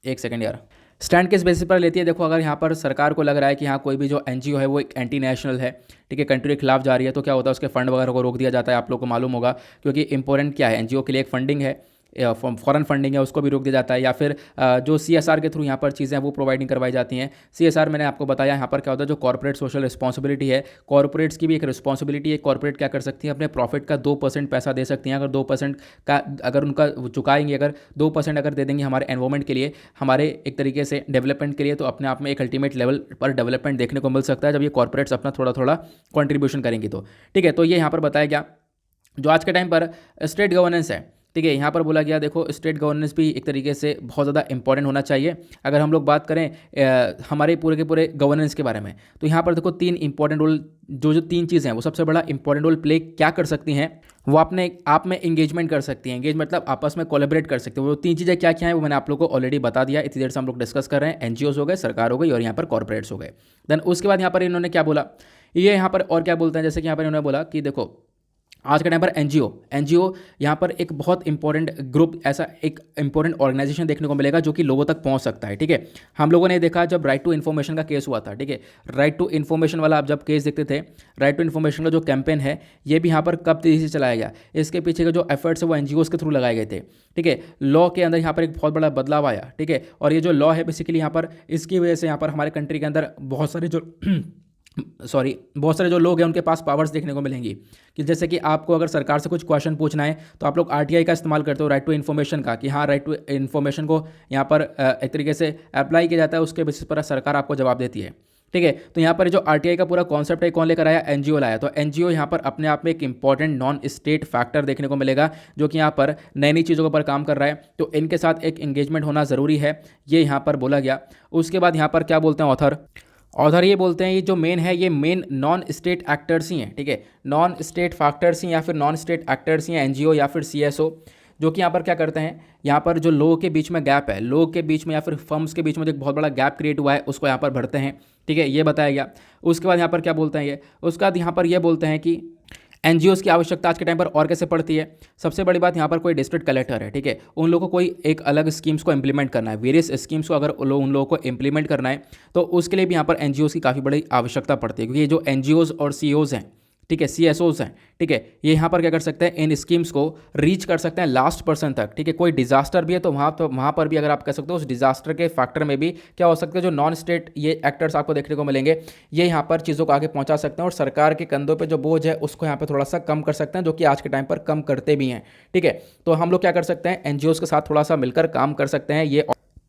एक सेकंड यार, स्टैंड किस बेसिस पर लेती है। देखो अगर यहाँ पर सरकार को लग रहा है कि हाँ कोई भी जो एनजीओ है वो एक एंटी नेशनल है, ठीक है, कंट्री के खिलाफ जा रही है, तो क्या होता है उसके फंड वगैरह को रोक दिया जाता है। आप लोग को मालूम होगा, क्योंकि इंपॉर्टेंट क्या है, एनजीओ के लिए एक फंडिंग है, फॉरेन फंडिंग है, उसको भी रोक दिया जाता है। या फिर जो सीएसआर के थ्रू यहाँ पर चीज़ें वो प्रोवाइडिंग करवाई जाती हैं। सीएसआर मैंने आपको बताया यहाँ पर क्या होता है, जो कॉर्पोरेट सोशल रिस्पॉन्सिबिलिटी है, कॉर्पोरेट्स की भी एक रिस्पॉन्सिबिलिटी है। कॉर्पोरेट क्या कर सकती है, अपने प्रॉफिट का 2% पैसा दे सकती हैं। अगर 2% का अगर उनका चुकाएंगे, अगर 2% अगर दे देंगे हमारे एनवायरमेंट के लिए, हमारे एक तरीके से डेवलपमेंट के लिए, तो अपने आप में एक अल्टीमेट लेवल पर डेवलपमेंट देखने को मिल सकता है जब ये कॉर्पोरेट्स अपना थोड़ा थोड़ा कॉन्ट्रीब्यूशन करेंगी तो। ठीक है, तो ये यहाँ पर बताया गया। जो आज के टाइम पर स्टेट गवर्नेंस है, ठीक है। यहाँ पर बोला गया देखो स्टेट गवर्नेंस भी एक तरीके से बहुत ज़्यादा इंपॉर्टेंट होना चाहिए। अगर हम लोग बात करें हमारे पूरे के पूरे गवर्नेंस के बारे में, तो यहाँ पर देखो तीन इंपॉर्टेंट रोल, जो तीन चीज़ें हैं वो सबसे बड़ा इंपॉर्टेंट रोल प्ले क्या कर सकती हैं, वो अपने आप में इंगेजमेंट कर सकती हैं। एंगेज मतलब आपस में कोलैबोरेट कर सकते हैं। वो तीन चीज़ें क्या क्या हैं वो मैंने आप लोग को ऑलरेडी बता दिया। इतनी देर से हम लोग डिस्कस कर रहे हैं। एनजीओज हो गए, सरकार हो गई और यहाँ पर कॉर्पोरेट्स हो गए। देन उसके बाद यहाँ पर इन्होंने क्या बोला, ये यहाँ पर और क्या बोलते हैं, जैसे कि यहाँ पर इन्होंने बोला कि देखो आज के टाइम पर एनजीओ यहाँ पर एक बहुत इंपॉर्टेंट ग्रुप, ऐसा एक इंपॉर्टेंट ऑर्गेनाइजेशन देखने को मिलेगा जो कि लोगों तक पहुँच सकता है। ठीक है, हम लोगों ने देखा जब राइट टू इन्फॉर्मेशन का केस हुआ था। ठीक है, राइट टू इन्फॉर्मेशन वाला आप जब केस देखते थे, राइट टू इन्फॉर्मेशन का जो कैंपेन है ये भी यहाँ पर कब तेजी से चलाया गया, इसके पीछे के जो एफर्ट्स है वो एनजीओज के थ्रू लगाए गए थे। ठीक है, लॉ के अंदर यहाँ पर एक बहुत बड़ा बदलाव आया। ठीक है, और ये जो लॉ है बेसिकली यहाँ पर इसकी वजह से यहाँ पर हमारे कंट्री के अंदर बहुत सारे जो लोग हैं उनके पास पावर्स देखने को मिलेंगी, कि जैसे कि आपको अगर सरकार से कुछ क्वेश्चन पूछना है तो आप लोग आरटीआई का इस्तेमाल करते हो, राइट टू इन्फॉर्मेशन का, कि हाँ राइट टू इन्फॉर्मेशन को यहाँ पर एक तरीके से अप्लाई किया जाता है, उसके बेसिस पर सरकार आपको जवाब देती है। ठीक है, तो यहाँ पर जो आरटीआई का पूरा कॉन्सेप्ट है कौन लेकर आया, एनजीओ लाया। तो एनजीओ यहाँ पर अपने आप में एक इंपॉर्टेंट नॉन स्टेट फैक्टर देखने को मिलेगा जो कि यहाँ पर नई नई चीज़ों के ऊपर काम कर रहा है, तो इनके साथ एक एंगेजमेंट होना ज़रूरी है, ये यहाँ पर बोला गया। उसके बाद यहाँ पर क्या बोलते हैं ऑथर ये बोलते हैं ये जो मेन है ये मेन नॉन स्टेट एक्टर्स ही हैं। ठीक है, नॉन स्टेट फैक्टर्स ही या फिर नॉन स्टेट एक्टर्स ही हैं, एनजीओ या फिर सीएसओ, जो कि यहाँ पर क्या करते हैं, यहाँ पर जो लोगों के बीच में गैप है, लोगों के बीच में या फिर फर्म्स के बीच में जो एक बहुत बड़ा गैप क्रिएट हुआ है उसको यहाँ पर भरते हैं। ठीक है, ये बताया गया। उसके बाद यहाँ पर क्या बोलते हैं उसके बाद यहाँ पर ये बोलते हैं कि एनजीओस की आवश्यकता आज के टाइम पर और कैसे पड़ती है। सबसे बड़ी बात यहाँ पर कोई डिस्ट्रिक्ट कलेक्टर है, ठीक है, उन लोगों को कोई एक अलग स्कीम्स को इंप्लीमेंट करना है, वेरियस स्कीम्स को अगर उन लोगों को इंप्लीमेंट करना है तो उसके लिए भी यहाँ पर एनजीओस की काफ़ी बड़ी आवश्यकता पड़ती है, क्योंकि ये जो एनजीओस और सीईओज हैं, ठीक है, सीएसओज हैं, ठीक है, ये यहाँ पर क्या कर सकते हैं, इन स्कीम्स को रीच कर सकते हैं लास्ट पर्सन तक। ठीक है, कोई डिजास्टर भी है तो वहाँ पर भी अगर आप कह सकते हो उस डिजास्टर के फैक्टर में भी क्या हो सकता है, जो नॉन स्टेट ये एक्टर्स आपको देखने को मिलेंगे, ये यहाँ पर चीज़ों को आगे पहुँचा सकते हैं और सरकार के कंधों पर जो बोझ है उसको यहाँ पर थोड़ा सा कम कर सकते हैं, जो कि आज के टाइम पर कम करते भी हैं। ठीक है, तो हम लोग क्या कर सकते हैं, एनजीओज के साथ थोड़ा सा मिलकर काम कर सकते हैं।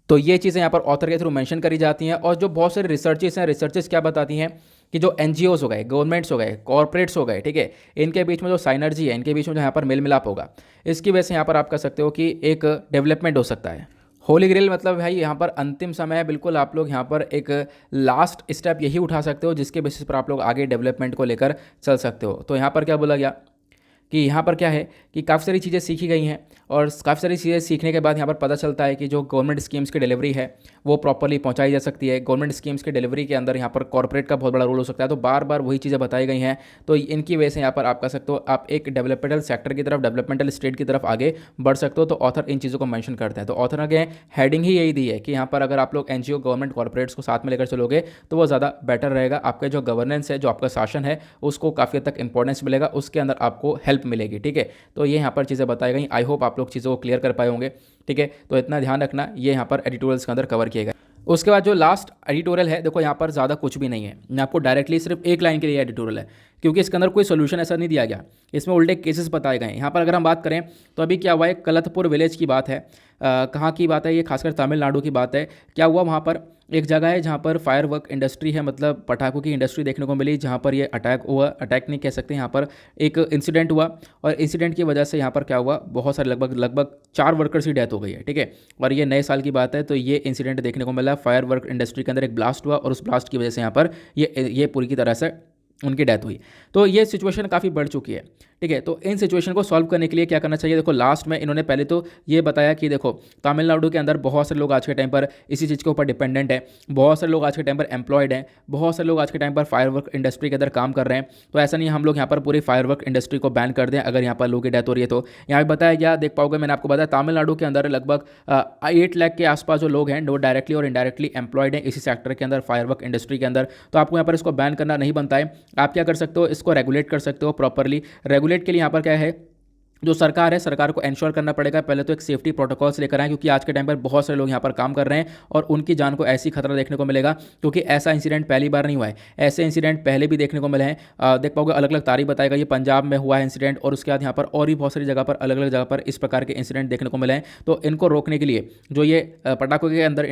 ये चीज़ें यहाँ पर ऑथर के थ्रू मेंशन करी जाती हैं। और जो बहुत सारे रिसर्चेस हैं, रिसर्चेस क्या बताती हैं कि जो एनजीओज हो गए, गवर्नमेंट्स हो गए, कॉर्पोरेट्स हो गए, ठीक है, इनके बीच में जो साइनर्जी है, इनके बीच में जो यहाँ पर मेल मिलाप होगा, इसकी वजह से यहाँ पर आप कह सकते हो कि एक डेवलपमेंट हो सकता है। होली ग्रेल मतलब भाई यहाँ पर अंतिम समय है, बिल्कुल आप लोग यहाँ पर एक लास्ट स्टेप यही उठा सकते हो जिसके बेसिस पर आप लोग आगे डेवलपमेंट को लेकर चल सकते हो। तो यहाँ पर क्या बोला गया कि यहाँ पर क्या है कि काफ़ी सारी चीज़ें सीखी गई हैं और काफ़ी सारी चीज़ें सीखने के बाद यहाँ पर पता चलता है कि जो गवर्नमेंट स्कीम्स की डिलीवरी है वो प्रॉपर्ली पहुँचाई जा सकती है। गवर्नमेंट स्कीम्स की डिलीवरी के अंदर यहाँ पर कॉर्पोरेट का बहुत बड़ा रोल हो सकता है। तो बार बार वही चीज़ें बताई गई हैं, तो इनकी वजह से यहाँ पर आप कह सकते हो आप एक डेवलपमेंटल सेक्टर की तरफ, डेवलपमेंटल स्टेट की तरफ आगे बढ़ सकते हो। तो ऑथर इन चीज़ों को मैंशन करते हैं। तो ऑथर ने हेडिंग ही यही दी है कि यहाँ पर अगर आप लोग एनजीओ, गवर्नमेंट, कॉर्पोरेट्स को साथ में लेकर चलोगे तो वो ज़्यादा बेटर रहेगा। आपका जो गवर्नेंस है, जो आपका शासन है, उसको काफ़ी हद तक इंपॉर्टेंस मिलेगा, उसके अंदर आपको हेल्प मिलेगी। ठीक है, तो ये यहाँ पर चीज़ें बताई गई। आई होप आप लोग चीज़ों को क्लियर कर पाए होंगे। ठीक है, तो इतना ध्यान रखना, ये यहाँ पर एडिटोरियल्स के अंदर कवर किए गए। उसके बाद जो लास्ट एडिटोरियल है, देखो यहाँ पर ज़्यादा कुछ भी नहीं है, मैं आपको डायरेक्टली सिर्फ एक लाइन के लिए एडिटोरियल है, क्योंकि इसके अंदर कोई सोल्यूशन ऐसा नहीं दिया गया, इसमें उल्टे केसेस बताए गए हैं। यहाँ पर अगर हम बात करें तो अभी क्या हुआ है, कलथपुर विलेज की बात है। कहाँ की बात है ये, खासकर तमिलनाडु की बात है। क्या हुआ, वहाँ पर एक जगह है जहाँ पर फायर वर्क इंडस्ट्री है, मतलब पटाखों की इंडस्ट्री देखने को मिली, जहाँ पर ये अटैक हुआ, अटैक नहीं कह सकते, यहाँ पर एक इंसिडेंट हुआ और इंसिडेंट की वजह से यहाँ पर क्या हुआ, बहुत सारे लगभग 4 वर्कर्स की डेथ हो गई है। ठीक है, और ये नए साल की बात है, तो ये इंसिडेंट देखने को मिला, फायर वर्क इंडस्ट्री के अंदर एक ब्लास्ट हुआ और उस ब्लास्ट की वजह से यहाँ पर ये पूरी की तरह से उनकी डेथ हुई। तो ये सिचुएशन काफ़ी बढ़ चुकी है। ठीक है, तो इन सिचुएशन को सॉल्व करने के लिए क्या करना चाहिए, देखो लास्ट में इन्होंने पहले तो ये बताया कि देखो तमिलनाडु के अंदर बहुत सारे लोग आज के टाइम पर इसी चीज़ के ऊपर डिपेंडेंट है, बहुत सारे लोग आज के टाइम पर एम्प्लॉयड हैं, बहुत सारे लोग आज के टाइम पर फायर वर्क इंडस्ट्री के अंदर काम कर रहे हैं। तो ऐसा नहीं हम लोग यहाँ पर पूरी फायर वर्क इंडस्ट्री को बैन कर दें अगर यहाँ पर लोगों की डेथ हो रही है। तो यहाँ पर बताया गया, देख पाओगे मैंने आपको बताया, तमिलनाडु के अंदर लगभग 8 लाख के आसपास जो लोग हैं वो डायरेक्टली और इनडायरेक्टली एम्प्लॉयड हैं इसी सेक्टर के अंदर, फायर वर्क इंडस्ट्री के अंदर। तो आपको यहाँ पर इसको बैन करना नहीं बनता है। आप क्या कर सकते हो, इसको रेगुलेट कर सकते हो प्रॉपरली। रेगुलेट के लिए यहाँ पर क्या है, जो सरकार है, सरकार को इंश्योर करना पड़ेगा पहले तो एक सेफ्टी प्रोटोकॉल्स लेकर आए, क्योंकि आज के टाइम पर बहुत सारे लोग यहाँ पर काम कर रहे हैं और उनकी जान को ऐसी खतरा देखने को मिलेगा, क्योंकि ऐसा इंसिडेंट पहली बार नहीं हुआ है, ऐसे इंसिडेंट पहले भी देखने को मिले हैं। देख पाओगे अलग अलग तारीख बताएगा, ये पंजाब में हुआ है इंसिडेंट और उसके बाद यहाँ पर और भी बहुत सारी जगह पर, अलग अलग जगह पर इस प्रकार के इंसिडेंट देखने को मिले हैं। तो इनको रोकने के लिए जो ये पटाखों के अंदर,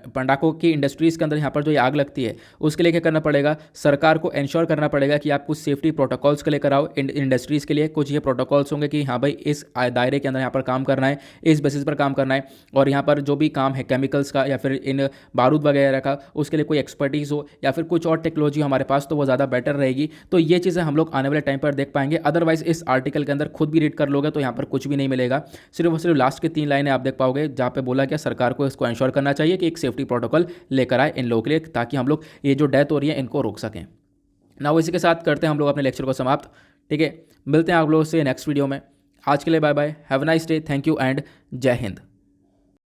पटाखों की इंडस्ट्रीज़ के अंदर यहाँ पर जो ये आग लगती है, उसके लिए क्या करना पड़ेगा, सरकार को इंश्योर करना पड़ेगा कि आप कुछ सेफ्टी प्रोटोकॉल्स को लेकर आओ इंडस्ट्रीज़ के लिए। कुछ ये प्रोटोकॉल्स होंगे कि हाँ भाई इस दायरे के अंदर यहाँ पर काम करना है, इस बेसिस पर काम करना है, और यहाँ पर जो भी काम है केमिकल्स का या फिर इन बारूद वगैरह का, उसके लिए कोई एक्सपर्टीज़ हो या फिर कुछ और टेक्नोलॉजी हमारे पास, तो वो ज़्यादा बेटर रहेगी। तो ये चीज़ें हम लोग आने वाले टाइम पर देख पाएंगे। अदरवाइज इस आर्टिकल के अंदर खुद भी रीड कर लोगे तो यहाँ पर कुछ भी नहीं मिलेगा। सिर्फ और सिर्फ लास्ट की 3 लाइनें आप देख पाओगे जहाँ पे बोला गया सरकार को इसको इंश्योर करना चाहिए कि एक सेफ्टी प्रोटोकॉल लेकर आए इन लोगों के लिए, ताकि हम लोग ये जो डेथ हो रही है इनको रोक सकें ना। इसी के साथ करते हैं हम लोग अपने लेक्चर को समाप्त। ठीक है, मिलते हैं आप लोगों से नेक्स्ट वीडियो में। आज के लिए bye bye, have a nice day, thank you and जय हिंद।